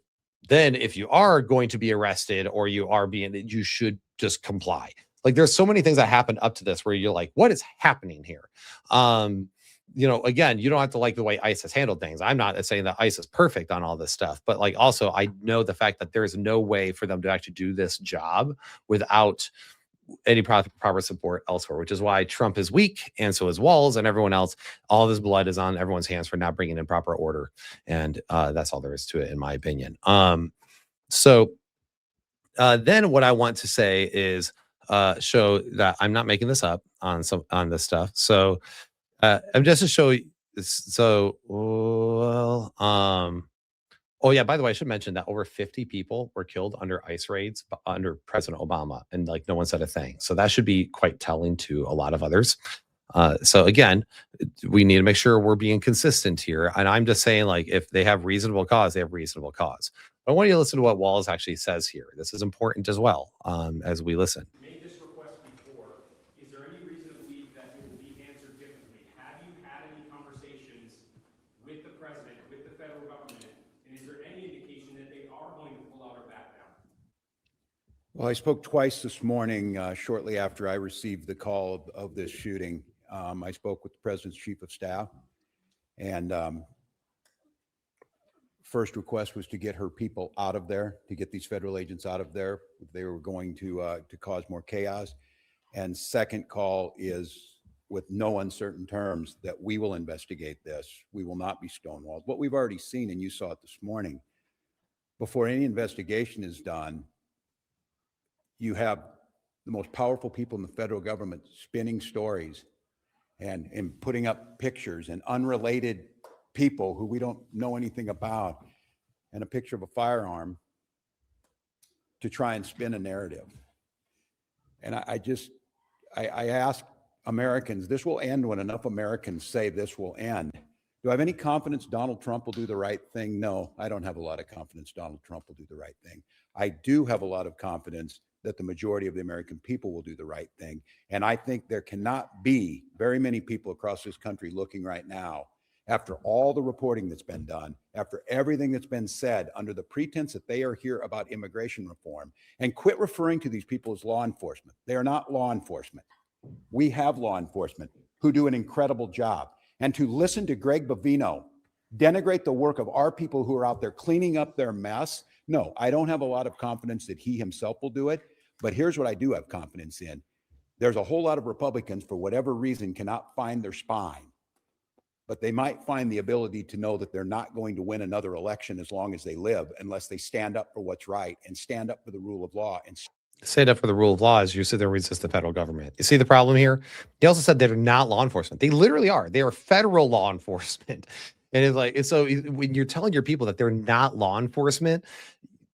then if you are going to be arrested or you should just comply. Like, there's so many things that happened up to this where you're like, what is happening here? Again, you don't have to like the way ICE has handled things. I'm not saying that ICE is perfect on all this stuff, but also I know the fact that there is no way for them to actually do this job without any proper support elsewhere, which is why Trump is weak, and so is Walz and everyone else. All this blood is on everyone's hands for not bringing in proper order, and that's all there is to it, in my opinion. So then what I want to say is show that I'm not making this up on this stuff. So I'm just to show you this. So oh yeah, by the way, I should mention that over 50 people were killed under ICE raids under President Obama, and no one said a thing. So that should be quite telling to a lot of others. So again, we need to make sure we're being consistent here. And I'm just saying, if they have reasonable cause, they have reasonable cause. But I want you to listen to what Walz actually says here. This is important as well, as we listen. Made this request before. Is there any reason to believe that it will be answered differently? Have you had any conversations with the president, with the federal government? And is there any indication that they are going to pull out or back down? Well, I spoke twice this morning, shortly after I received the call of this shooting. I spoke with the president's chief of staff, and first request was to get her people out of there, to get these federal agents out of there. They were going to cause more chaos. And second call is, with no uncertain terms, that we will investigate this. We will not be stonewalled. What we've already seen, and you saw it this morning, before any investigation is done, you have the most powerful people in the federal government spinning stories and putting up pictures, and unrelated people who we don't know anything about, and a picture of a firearm to try and spin a narrative. And I ask Americans, this will end when enough Americans say this will end. Do I have any confidence Donald Trump will do the right thing? No, I don't have a lot of confidence Donald Trump will do the right thing. I do have a lot of confidence that the majority of the American people will do the right thing. And I think there cannot be very many people across this country looking right now, after all the reporting that's been done, after everything that's been said, under the pretense that they are here about immigration reform, and quit referring to these people as law enforcement. They are not law enforcement. We have law enforcement who do an incredible job. And to listen to Greg Bovino denigrate the work of our people who are out there cleaning up their mess, No, I don't have a lot of confidence that he himself will do it. But here's what I do have confidence in. There's a whole lot of Republicans, for whatever reason, cannot find their spine. But they might find the ability to know that they're not going to win another election as long as they live, unless they stand up for what's right and stand up for the rule of law. And stand up for the rule of law as you sit there and resist the federal government. You see the problem here? He also said they're not law enforcement. They literally are. They are federal law enforcement. And it's like, so when you're telling your people that they're not law enforcement,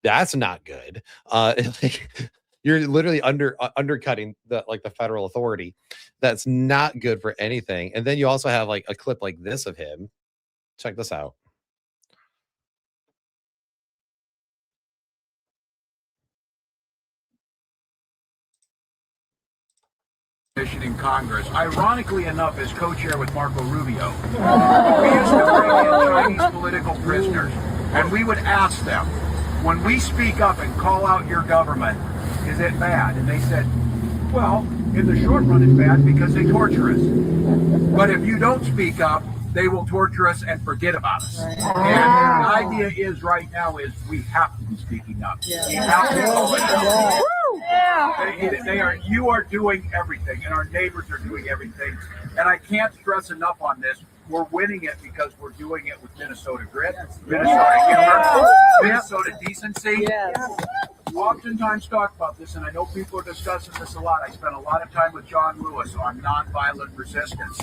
that's not good. You're literally undercutting the federal authority. That's not good for anything. And then you also have like a clip like this of him. Check this out. In Congress, ironically enough, as co-chair with Marco Rubio, we used to bring in Chinese political prisoners, and we would ask them, when we speak up and call out your government, is it bad? And they said, well, in the short run, it's bad because they torture us. But if you don't speak up, they will torture us and forget about us. And the idea is right now is we have to be speaking up. We have to call it out. You are doing everything, and our neighbors are doing everything. And I can't stress enough on this. We're winning it because we're doing it with Minnesota grit, Minnesota humor, Minnesota decency. Oftentimes talk about this, and I know people are discussing this a lot. I spent a lot of time with John Lewis on nonviolent resistance.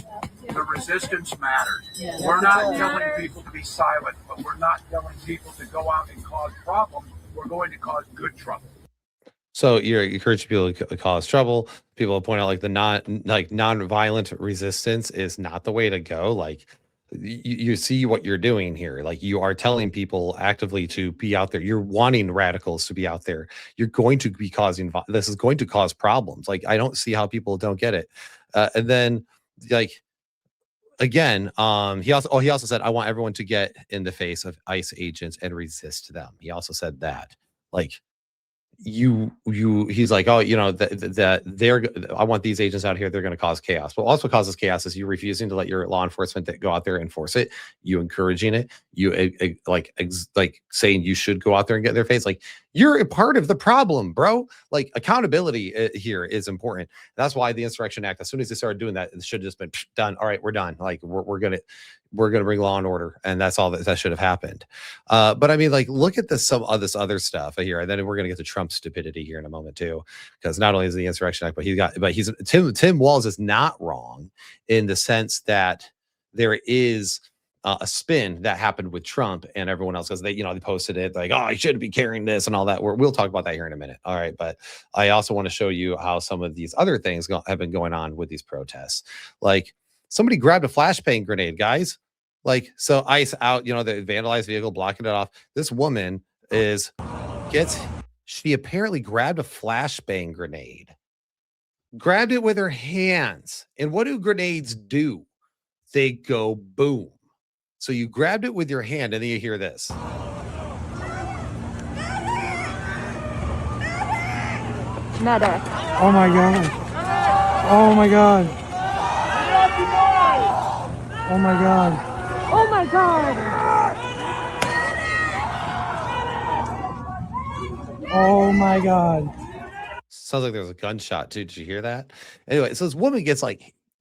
The resistance matters. We're not telling people to be silent, but we're not telling people to go out and cause problems. We're going to cause good trouble. So you're encouraging people to cause trouble. People point out like the non-violent resistance is not the way to go. Like you see what you're doing here. Like you are telling people actively to be out there. You're wanting radicals to be out there. You're going to be this is going to cause problems. Like I don't see how people don't get it. And then like again, he also said, I want everyone to get in the face of ICE agents and resist them. He also said that like he's like, oh, you know, I want these agents out here. They're going to cause chaos. What also causes chaos is you refusing to let your law enforcement go out there and enforce it. You encouraging it. You like saying you should go out there and get in their face. Like you're a part of the problem, bro. Like accountability here is important. That's why the Insurrection Act, as soon as they started doing that, it should have just been done. All right, we're done. Like we're gonna bring law and order, and that's all that should have happened. But I mean, like, look at some of this other stuff here, and then we're gonna get to Trump's stupidity here in a moment too, because not only is the Insurrection Act, but Tim Walz is not wrong in the sense that there is a spin that happened with Trump and everyone else, because they posted it like, oh, I shouldn't be carrying this and all that. We'll talk about that here in a minute. All right, but I also want to show you how some of these other things have been going on with these protests, like. Somebody grabbed a flashbang grenade, guys. Like, so ICE out, the vandalized vehicle, blocking it off. This woman she apparently grabbed a flashbang grenade, grabbed it with her hands. And what do grenades do? They go boom. So you grabbed it with your hand, and then you hear this. Medic. Oh my God. Oh my God. Oh my God. Oh my God. Oh my God. Sounds like there was a gunshot too. Did you hear that? Anyway, so this woman gets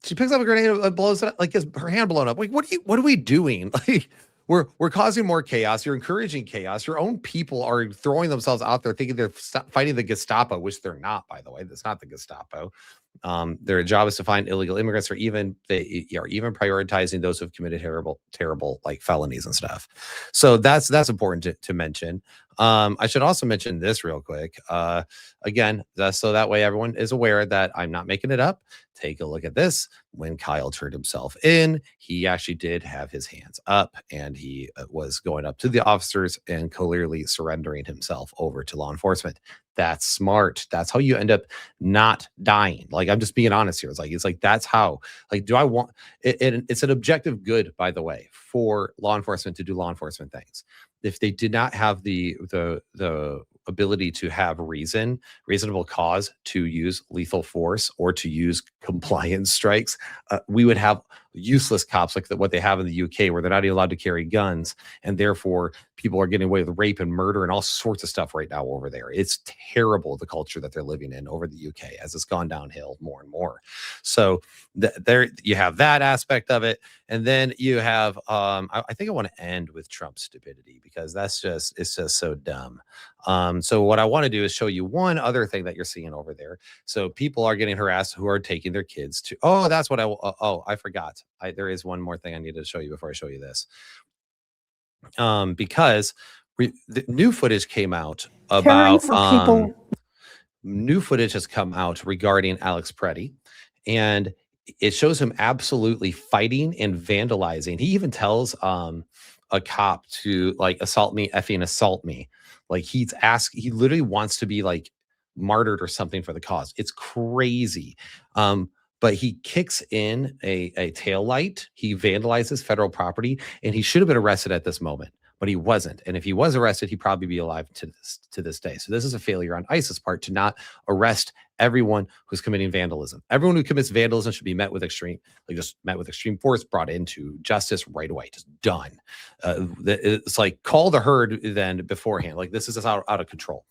she picks up a grenade and blows it up, gets her hand blown up. Like, what are we doing? Like, we're causing more chaos. You're encouraging chaos. Your own people are throwing themselves out there thinking they're fighting the Gestapo, which they're not, by the way. That's not the Gestapo. Their job is to find illegal immigrants, or they are even prioritizing those who've committed terrible like felonies and stuff. So that's important to mention. I should also mention this real quick. Again, so that way everyone is aware that I'm not making it up. Take a look at this. When Kyle turned himself in, he actually did have his hands up, and he was going up to the officers and clearly surrendering himself over to law enforcement. That's smart. That's how you end up not dying. Like, I'm just being honest here. It's like that's how. Like, do I want it? It's an objective good, by the way, for law enforcement to do law enforcement things. If they did not have the ability to have reasonable cause to use lethal force or to use compliance strikes, we would have useless cops like what they have in the UK, where they're not even allowed to carry guns, and therefore people are getting away with rape and murder and all sorts of stuff right now over there. It's terrible, the culture that they're living in over the UK, as it's gone downhill more and more. So there you have that aspect of it, and then you have I think I want to end with Trump's stupidity, because it's just so dumb. So what I want to do is show you one other thing that you're seeing over there. So people are getting harassed who are taking their kids to, oh, that's what I forgot. There is one more thing I need to show you before I show you this. Because the new footage came out about new footage has come out regarding Alex Pretti, and it shows him absolutely fighting and vandalizing. He even tells a cop to like assault me, effing assault me. Like he literally wants to be like martyred or something for the cause. It's crazy. But he kicks in a tail light. He vandalizes federal property, and he should have been arrested at this moment, but he wasn't. And if he was arrested, he'd probably be alive to this day. So this is a failure on ICE's part to not arrest everyone who's committing vandalism. Everyone who commits vandalism should be met with extreme force, brought into justice right away, just done. It's like call the herd then beforehand. Like this is out of control.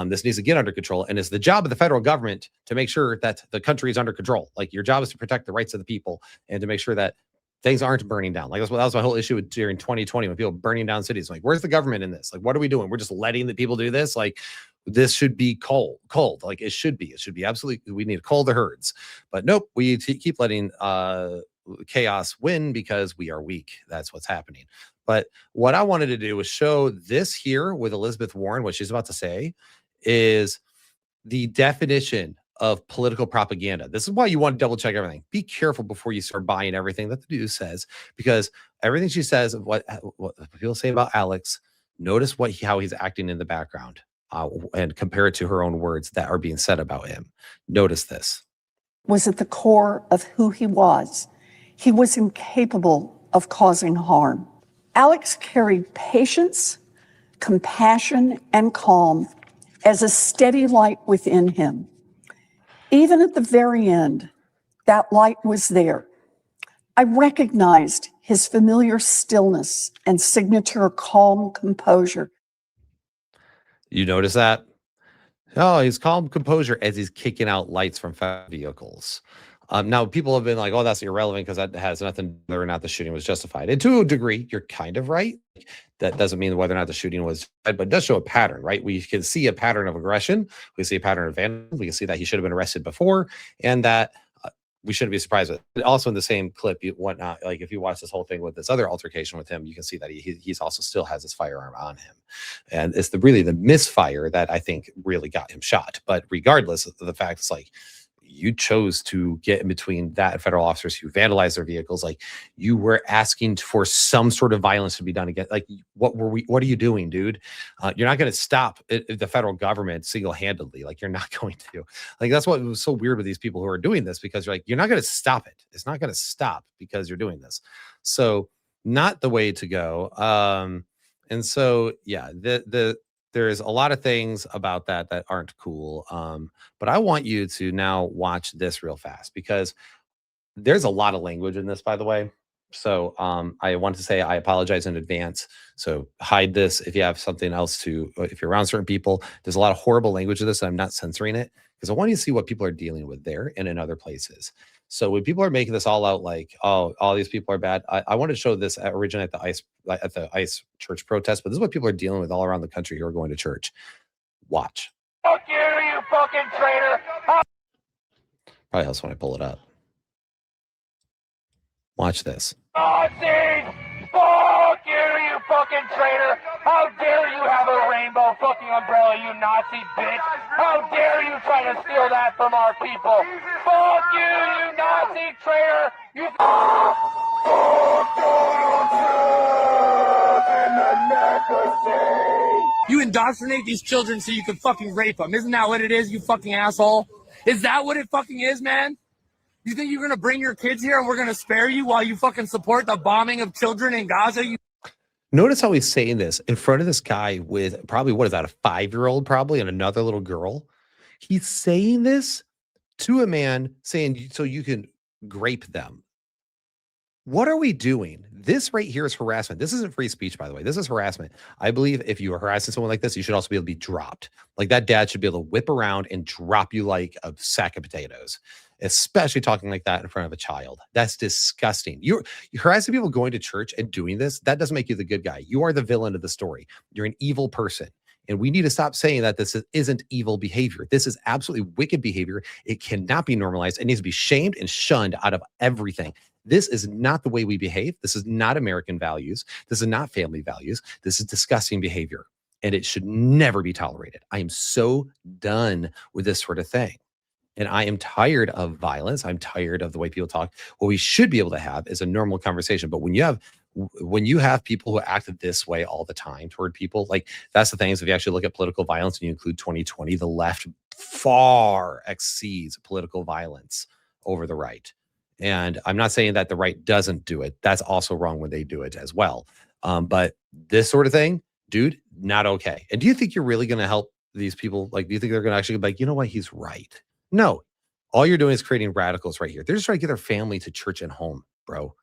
This needs to get under control, and it's the job of the federal government to make sure that the country is under control. Like your job is to protect the rights of the people and to make sure that things aren't burning down. Like that was my whole issue during 2020 when people burning down cities. Like, where's the government in this? Like, what are we doing? We're just letting the people do this. Like, this should be cold. Like it should be absolutely. We need to cull the herds, but nope. We keep letting chaos win because we are weak. That's what's happening. But what I wanted to do was show this here with Elizabeth Warren. What she's about to say is the definition of political propaganda. This is why you want to double check everything. Be careful before you start buying everything that the news says, because everything she says, what people say about Alex, notice how he's acting in the background, and compare it to her own words that are being said about him. Notice this. Was at the core of who he was. He was incapable of causing harm. Alex carried patience, compassion, and calm as a steady light within him. Even at the very end, that light was there. I recognized his familiar stillness and signature calm composure. You notice that? Oh, he's calm composure as he's kicking out lights from vehicles. Now, people have been like, oh, that's irrelevant because that has nothing to do whether or not the shooting was justified. And to a degree, you're kind of right. That doesn't mean whether or not the shooting was, but it does show a pattern, right? We can see a pattern of aggression. We see a pattern of vandalism. We can see that he should have been arrested before, and that we shouldn't be surprised with it. Also in the same clip, whatnot, like if you watch this whole thing with this other altercation with him, you can see that he's also still has his firearm on him. And it's really the misfire that I think really got him shot. But regardless of the fact, it's like, you chose to get in between that and federal officers who vandalized their vehicles. Like you were asking for some sort of violence to be done again. Like what are you doing, dude? You're not going to stop the federal government single-handedly. Like you're not going to. Like that's what was so weird with these people who are doing this, because you're like, you're not going to stop it. It's not going to stop because you're doing this. So not the way to go. And so, yeah, there's a lot of things about that aren't cool. But I want you to now watch this real fast, because there's a lot of language in this, by the way. So I want to say I apologize in advance. So hide this if you have something else if you're around certain people. There's a lot of horrible language in this, and I'm not censoring it because I want you to see what people are dealing with there and in other places. So when people are making this all out like, oh, all these people are bad, I want to show this originally at the ICE church protest, but this is what people are dealing with all around the country who are going to church. Watch. Fuck you fucking traitor! Probably helps when I pull it up. Watch this. Nazis! Fuck you fucking traitor! How dare you have a rainbow fucking umbrella, you Nazi bitch! How dare you try to steal that from our people! Fuck you Nazi traitor! You You indoctrinate these children so you can fucking rape them. Isn't that what it is, you fucking asshole? Is that what it fucking is, man? You think you're going to bring your kids here and we're going to spare you while you fucking support the bombing of children in Gaza? Notice how he's saying this in front of this guy with probably, what is that, a 5-year-old probably, and another little girl. He's saying this to a man saying, so you can grape them. What are we doing? This right here is harassment. This isn't free speech, by the way. This is harassment. I believe if you are harassing someone like this, you should also be able to be dropped. Like that dad should be able to whip around and drop you like a sack of potatoes, especially talking like that in front of a child. That's disgusting. You're harassing people going to church and doing this. That doesn't make you the good guy. You are the villain of the story. You're an evil person. And we need to stop saying that this isn't evil behavior. This is absolutely wicked behavior. It cannot be normalized. It needs to be shamed and shunned out of everything. This is not the way we behave. This is not American values. This is not family values. This is disgusting behavior, and it should never be tolerated. I am so done with this sort of thing. And I am tired of violence. I'm tired of the way people talk. What we should be able to have is a normal conversation. But when you have people who act this way all the time toward people, like that's the thing is if you actually look at political violence and you include 2020, the left far exceeds political violence over the right. And I'm not saying that the right doesn't do it. That's also wrong when they do it as well. But this sort of thing, dude, not okay. And do you think you're really going to help these people? Like, do you think they're going to actually be like, you know what, he's right? No, all you're doing is creating radicals right here. They're just trying to get their family to church and home, bro.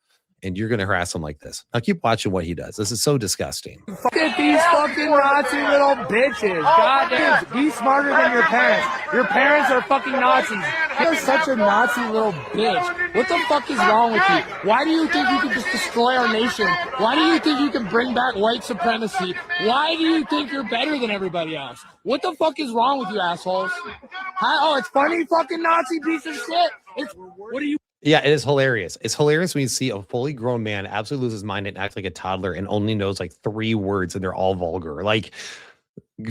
And you're going to harass them like this. Now keep watching what he does. This is so disgusting. Look at these fucking Nazi little bitches. Goddamn, be smarter than your parents. Your parents are fucking Nazis. You're such a Nazi little bitch. What the fuck is wrong with you? Why do you think you can just destroy our nation? Why do you think you can bring back white supremacy? Why do you think you're better than everybody else? What the fuck is wrong with you assholes? Oh, it's funny, fucking Nazi piece of shit. What are you? Yeah, it is hilarious. It's hilarious when you see a fully grown man absolutely lose his mind and act like a toddler and only knows like 3 words and they're all vulgar. Like,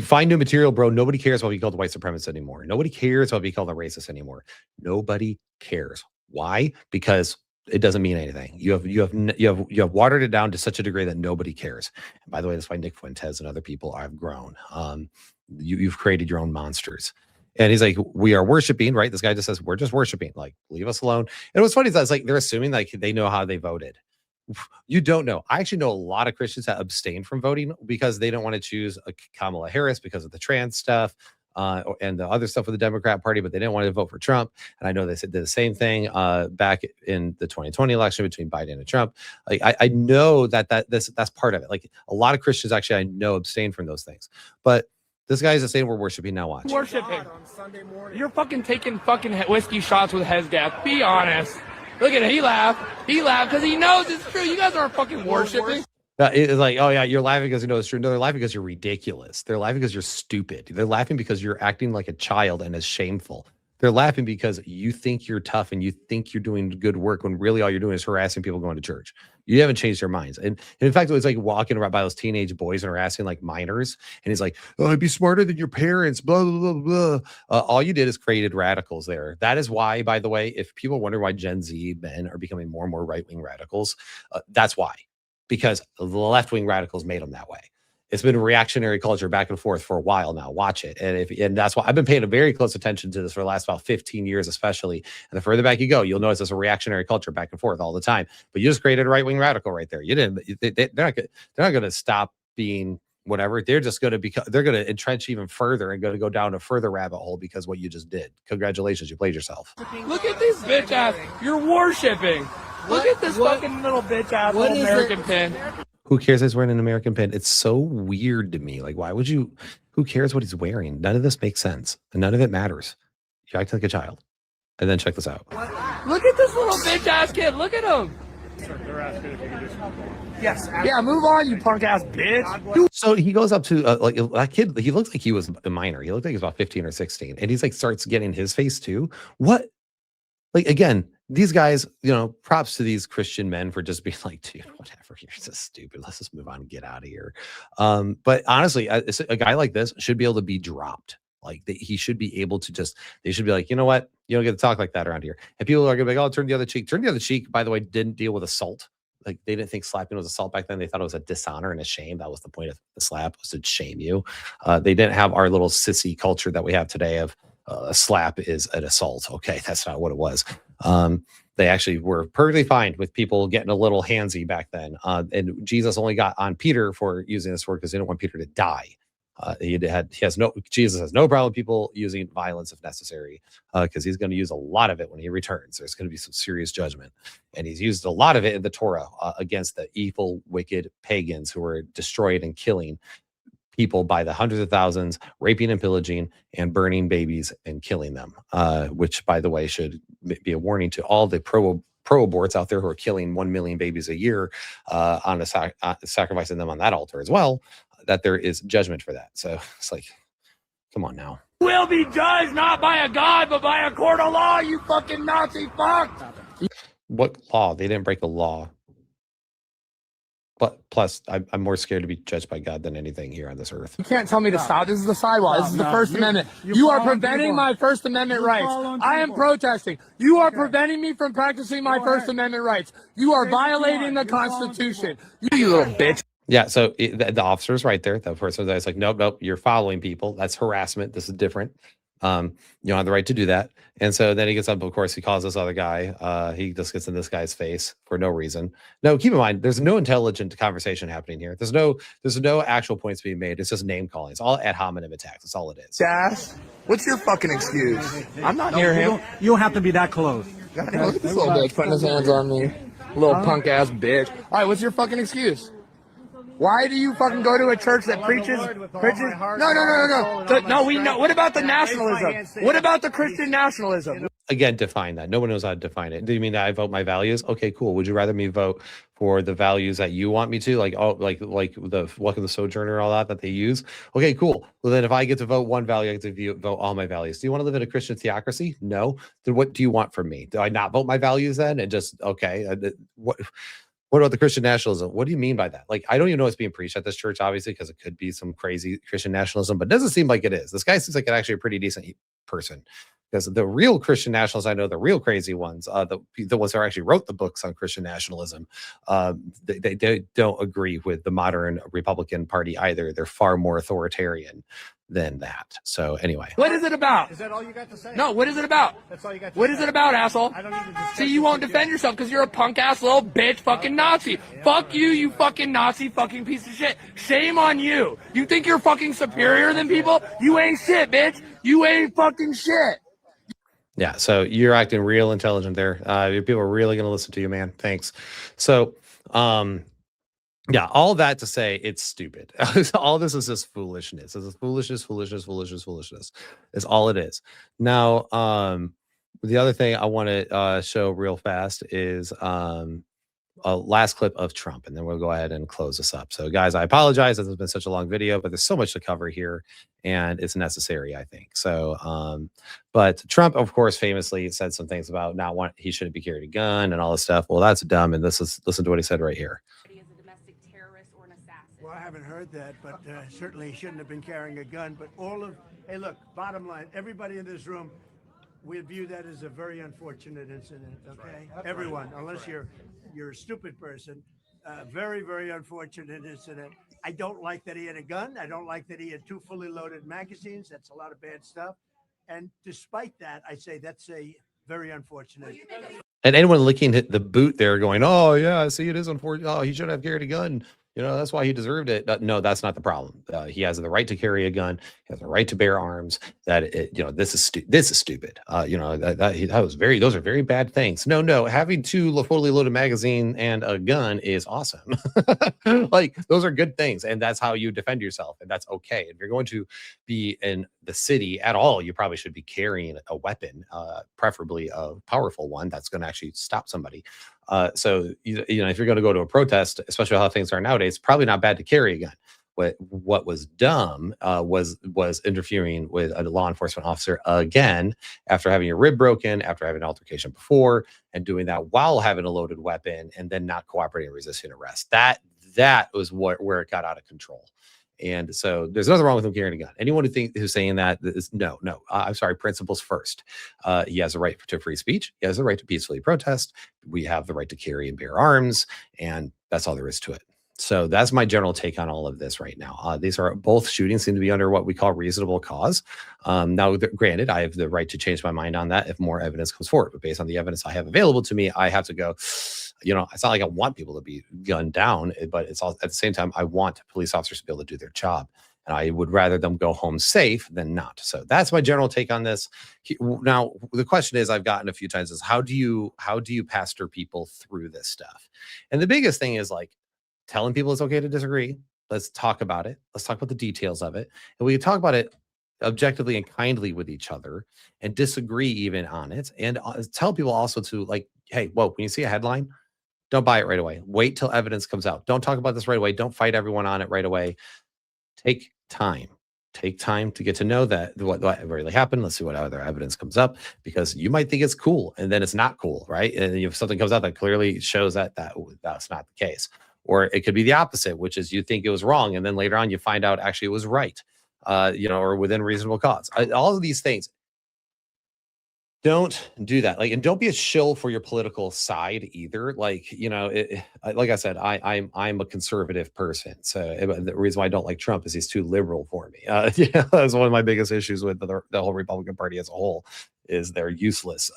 find new material, bro. Nobody cares about being called a white supremacist anymore. Nobody cares about being called a racist anymore. Nobody cares. Why? Because it doesn't mean anything. You have watered it down to such a degree that nobody cares. And by the way, that's why Nick Fuentes and other people have grown. You've created your own monsters. And he's like, we are worshiping, right? This guy just says, we're just worshiping. Like, leave us alone. And what's funny is that it's like they're assuming like they know how they voted. You don't know. I actually know a lot of Christians that abstain from voting because they don't want to choose a Kamala Harris because of the trans stuff and the other stuff with the Democrat Party, but they didn't want to vote for Trump. And I know they did the same thing back in the 2020 election between Biden and Trump. Like, I know that's part of it. Like, a lot of Christians actually I know abstain from those things, but this guy is saying we're worshiping. Now watch. Worshiping. You're fucking taking fucking whiskey shots with Hezgath. Be honest. Look at it. He laughed. He laughed because he knows it's true. You guys aren't fucking worshiping. It's like, oh yeah, you're laughing because you know it's true. No, they're laughing because you're ridiculous. They're laughing because you're stupid. They're laughing because you're acting like a child and is shameful. They're laughing because you think you're tough and you think you're doing good work when really all you're doing is harassing people going to church. You haven't changed their minds. And in fact, it was like walking around by those teenage boys and harassing like minors. And he's like, oh, I'd be smarter than your parents, blah, blah, blah, blah. All you did is created radicals there. That is why, by the way, if people wonder why Gen Z men are becoming more and more right-wing radicals, that's why. Because the left-wing radicals made them that way. It's been a reactionary culture back and forth for a while now. Watch it. And that's why I've been paying a very close attention to this for the last about 15 years, especially. And the further back you go, you'll notice there's a reactionary culture back and forth all the time. But you just created a right-wing radical right there. You didn't. They're not going to stop being whatever. They're just going to they're going to entrench even further and going to go down a further rabbit hole because what you just did. Congratulations, you played yourself. Look at this bitch ass. You're worshiping. Look at this fucking little bitch ass American pin. Who cares he's wearing an American pin? It's so weird to me. Like, why would you? Who cares what he's wearing? None of this makes sense. And none of it matters. You act like a child. And then check this out. Look at this little bitch ass kid. Look at him. Yes. Yeah, move on, you punk ass bitch. So he goes up to like that kid. He looks like he was a minor. He looked like he was about 15 or 16. And he's like starts getting his face too. What? Like, again, these guys, props to these Christian men for just being like, dude, whatever, you're just stupid. Let's just move on and get out of here. But honestly, a guy like this should be able to be dropped. Like, he should be able to they should be like, you know what? You don't get to talk like that around here. And people are going to be like, oh, turn the other cheek. Turn the other cheek, by the way, didn't deal with assault. Like, they didn't think slapping was assault back then. They thought it was a dishonor and a shame. That was the point of the slap, was to shame you. They didn't have our little sissy culture that we have today of, a slap is an assault. Okay, that's not what it was. They actually were perfectly fine with people getting a little handsy back then. And Jesus only got on Peter for using this word because they didn't want Peter to die. Jesus has no problem with people using violence if necessary, because he's going to use a lot of it when he returns. There's going to be some serious judgment, and he's used a lot of it in the Torah against the evil, wicked pagans who were destroyed and killing people by the hundreds of thousands, raping and pillaging and burning babies and killing them, which, by the way, should be a warning to all the pro-aborts out there who are killing 1 million babies a year sacrificing them on that altar as well, that there is judgment for that. So it's like, come on now. Will be judged not by a God, but by a court of law, you fucking Nazi fuck. What law? They didn't break a law. But plus, I'm more scared to be judged by God than anything here on this earth. You can't tell me to stop. This is the sidewalk. This is the First Amendment. You are preventing my First Amendment rights. I am protesting. You are preventing me from practicing my First Amendment rights. You are violating the Constitution. You little bitch. Yeah, so the officer's right there. The person that's like, nope, you're following people. That's harassment. This is different. You don't have the right to do that. And so then he gets up, of course, he calls this other guy. He just gets in this guy's face for no reason. No, keep in mind, there's no intelligent conversation happening here. There's no actual points being made. It's just name calling. It's all ad hominem attacks. That's all it is. Dash, what's your fucking excuse? I'm not near him. You don't have to be that close. Look at this little bitch putting his hands on me. Little punk ass bitch. All right, what's your fucking excuse? Why do you fucking go to a church that preaches? No, we know. What about the nationalism? What about the Christian nationalism? Again, define that. No one knows how to define it. Do you mean that I vote my values? Okay, cool. Would you rather me vote for the values that you want me to, like the Welcome to Sojourner, all that they use? Okay, cool. Well, then if I get to vote one value, I get to vote all my values. Do you want to live in a Christian theocracy? No. Then what do you want from me? Do I not vote my values then? And just what about the Christian nationalism? What do you mean by that? Like, I don't even know what's being preached at this church, obviously, because it could be some crazy Christian nationalism, but it doesn't seem like it is. This guy seems like actually a pretty decent person, because the real Christian nationalists, I know the real crazy ones, the ones who actually wrote the books on Christian nationalism, they don't agree with the modern Republican Party either. They're far more authoritarian than that. So anyway. What is it about? Is that all you got to say? No, what is it about? That's all you got to What say. is it about, asshole? I don't need to discuss See, you won't defend yourself because you're a punk ass little bitch fucking Nazi. Fuck you, you fucking Nazi fucking piece of shit. Shame on you. You think you're fucking superior than people? You ain't shit, bitch. You ain't fucking shit. Yeah, so you're acting real intelligent there. People are really going to listen to you, man. Thanks. So, yeah, all that to say, it's stupid. All this is just foolishness. It's foolishness. Is all it is. Now, the other thing I want to show real fast is a last clip of Trump, and then we'll go ahead and close this up. So, guys, I apologize. This has been such a long video, but there's so much to cover here, and it's necessary, I think. So, but Trump, of course, famously said some things about he shouldn't be carrying a gun and all this stuff. Well, that's dumb. And listen to what he said right here. Well, I haven't heard that, but certainly he shouldn't have been carrying a gun. But hey, look, bottom line, everybody in this room, we view that as a very unfortunate incident, okay? Everyone, unless you're a stupid person, very, very unfortunate incident. I don't like that he had a gun. I don't like that he had 2 fully loaded magazines. That's a lot of bad stuff. And despite that, I say that's a very unfortunate. And anyone licking the boot there going, oh, yeah, see, it is unfortunate. Oh, he shouldn't have carried a gun. That's why he deserved it. No, that's not the problem. He has the right to carry a gun. He has the right to bear arms. This is stupid. Those are very bad things. No, having 2 fully loaded magazine and a gun is awesome. Like, those are good things, and that's how you defend yourself, and that's okay. If you're going to be in the city at all, you probably should be carrying a weapon, preferably a powerful one that's going to actually stop somebody. So if you're going to go to a protest, especially how things are nowadays, it's probably not bad to carry a gun. What was dumb was interfering with a law enforcement officer again after having your rib broken, after having an altercation before, and doing that while having a loaded weapon, and then not cooperating and resisting arrest. That was where it got out of control. And so there's nothing wrong with him carrying a gun. Anyone who's saying that is no. I'm sorry. Principles first. He has a right to free speech. He has the right to peacefully protest. We have the right to carry and bear arms, and that's all there is to it. So that's my general take on all of this right now. These are both shootings seem to be under what we call reasonable cause. Now, granted, I have the right to change my mind on that if more evidence comes forward. But based on the evidence I have available to me, I have to go, it's not like I want people to be gunned down, but it's all at the same time, I want police officers to be able to do their job. And I would rather them go home safe than not. So that's my general take on this. Now, the question is, I've gotten a few times, is how do you pastor people through this stuff? And the biggest thing is like telling people it's okay to disagree. Let's talk about it. Let's talk about the details of it. And we can talk about it objectively and kindly with each other and disagree even on it. And tell people also to like, hey, whoa, when you see a headline, don't buy it right away. Wait till evidence comes out. Don't talk about this right away. Don't fight everyone on it right away. Take time. Take time to get to know that what really happened. Let's see what other evidence comes up, because you might think it's cool and then it's not cool, right? And if something comes out that clearly shows that that's not the case, or it could be the opposite, which is you think it was wrong and then later on you find out actually it was right, or within reasonable cause. All of these things. Don't do that. Like, and don't be a shill for your political side either. Like, like I said, I'm a conservative person. So the reason why I don't like Trump is he's too liberal for me. That's one of my biggest issues with the whole Republican Party as a whole, is they're useless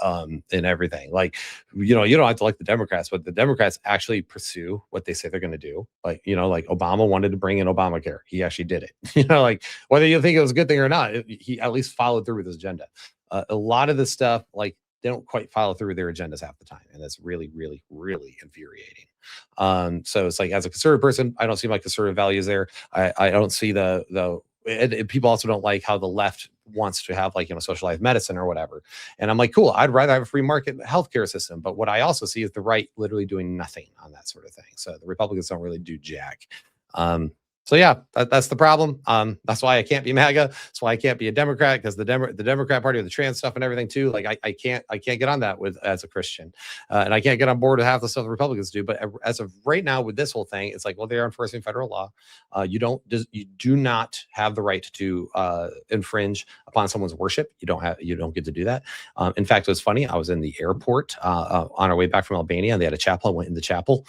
in everything. Like, you don't have to like the Democrats, but the Democrats actually pursue what they say they're going to do. Like, like Obama wanted to bring in Obamacare. He actually did it. Like whether you think it was a good thing or not, he at least followed through with his agenda. A lot of this stuff, like, they don't quite follow through their agendas half the time, and that's really, really, really infuriating. So it's like, as a conservative person, I don't see my conservative values there. I don't see and people also don't like how the left wants to have, like, socialized medicine or whatever. And I'm like, cool, I'd rather have a free market healthcare system. But what I also see is the right literally doing nothing on that sort of thing. So the Republicans don't really do jack. So yeah, that's the problem. That's why I can't be MAGA. That's why I can't be a Democrat, because the Democrat Party with the trans stuff and everything too. Like I can't get on that as a Christian, and I can't get on board with half the stuff the Republicans do. But as of right now, with this whole thing, it's like, well, they are enforcing federal law. You do not have the right to infringe upon someone's worship. You don't get to do that. In fact, it was funny. I was in the airport on our way back from Albania, and they had a chapel. I went in the chapel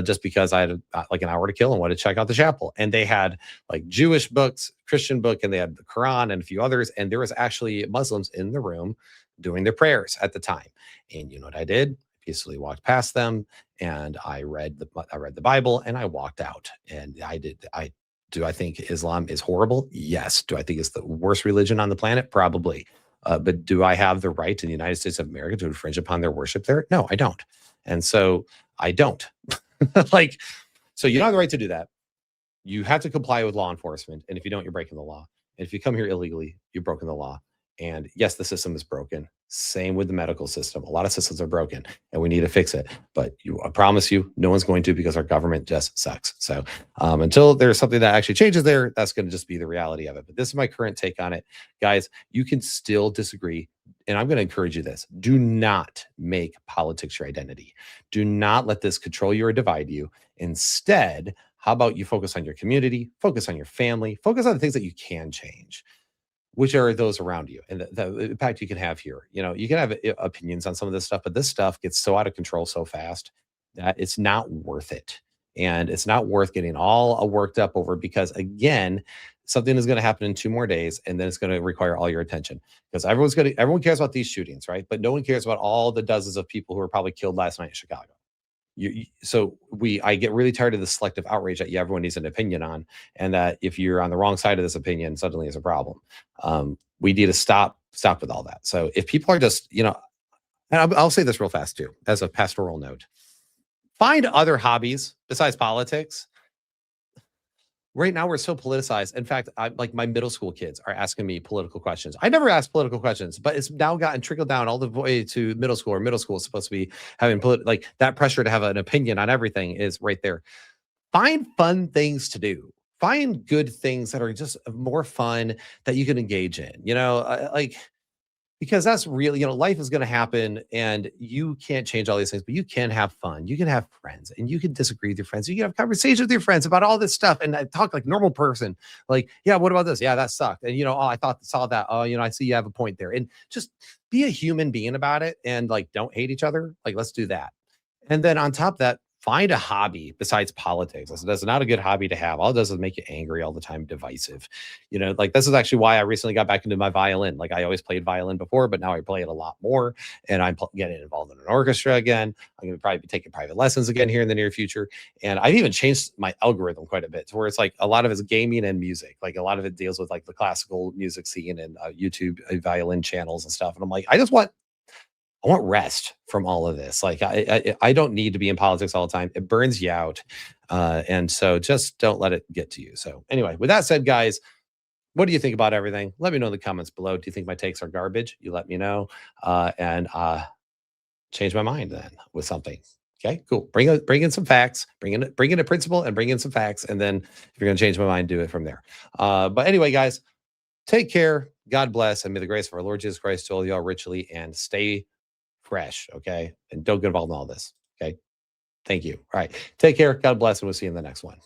just because I had like an hour to kill and wanted to check out the chapel. And they had like Jewish books, Christian book, and they had the Quran and a few others. And there was actually Muslims in the room doing their prayers at the time. And you know what I did? Peacefully walked past them, and I read the Bible, and I walked out. And do I think Islam is horrible? Yes. Do I think it's the worst religion on the planet? Probably. But do I have the right in the United States of America to infringe upon their worship there? No, I don't. And so I don't. So you don't have the right to do that. You have to comply with law enforcement. And if you don't, you're breaking the law. And if you come here illegally, you've broken the law. And yes, the system is broken. Same with the medical system. A lot of systems are broken and we need to fix it. But I promise you, no one's going to, because our government just sucks. So until there's something that actually changes there, that's going to just be the reality of it. But this is my current take on it. Guys, you can still disagree. And I'm going to encourage you this. Do not make politics your identity. Do not let this control you or divide you. Instead, how about you focus on your community, focus on your family, focus on the things that you can change, which are those around you, and the impact you can have here. You can have opinions on some of this stuff, but this stuff gets so out of control so fast that it's not worth it. And it's not worth getting all worked up over, because again, something is going to happen in 2 more days, and then it's going to require all your attention, because everyone cares about these shootings, right? But no one cares about all the dozens of people who were probably killed last night in Chicago. I get really tired of the selective outrage that everyone needs an opinion on, and that if you're on the wrong side of this opinion, suddenly it's a problem. We need to stop with all that. So if people are just, and I'll say this real fast too, as a pastoral note, find other hobbies besides politics. Right now, we're so politicized. In fact, like my middle school kids are asking me political questions. I never asked political questions, but it's now gotten trickled down all the way to middle school, or middle school is supposed to be having like that pressure to have an opinion on everything is right there. Find fun things to do. Find good things that are just more fun that you can engage in, because that's really, life is going to happen, and you can't change all these things, but you can have fun. You can have friends, and you can disagree with your friends. You can have conversations with your friends about all this stuff, and talk like a normal person. Like, yeah, what about this? Yeah, that sucked. And, I saw that. Oh, I see you have a point there. And just be a human being about it, and don't hate each other. Like, let's do that. And then on top of that, find a hobby besides politics. I said, that's not a good hobby to have. All it does is make you angry all the time, divisive. You know, like this is actually why I recently got back into my violin. Like I always played violin before, but now I play it a lot more. And I'm getting involved in an orchestra again. I'm going to probably be taking private lessons again here in the near future. And I've even changed my algorithm quite a bit to where it's like a lot of it's gaming and music. Like a lot of it deals with like the classical music scene and YouTube violin channels and stuff. And I'm like, I want rest from all of this. Like I don't need to be in politics all the time. It burns you out. And so just don't let it get to you. So anyway, with that said, guys, what do you think about everything? Let me know in the comments below. Do you think my takes are garbage? You let me know. And change my mind then with something. Okay, cool. Bring in some facts, bring in a principle and bring in some facts. And then if you're going to change my mind, do it from there. But anyway, guys, take care. God bless. And may the grace of our Lord Jesus Christ to all y'all richly, and stay fresh, okay? And don't get involved in all this, okay? Thank you. All right. Take care. God bless, and we'll see you in the next one.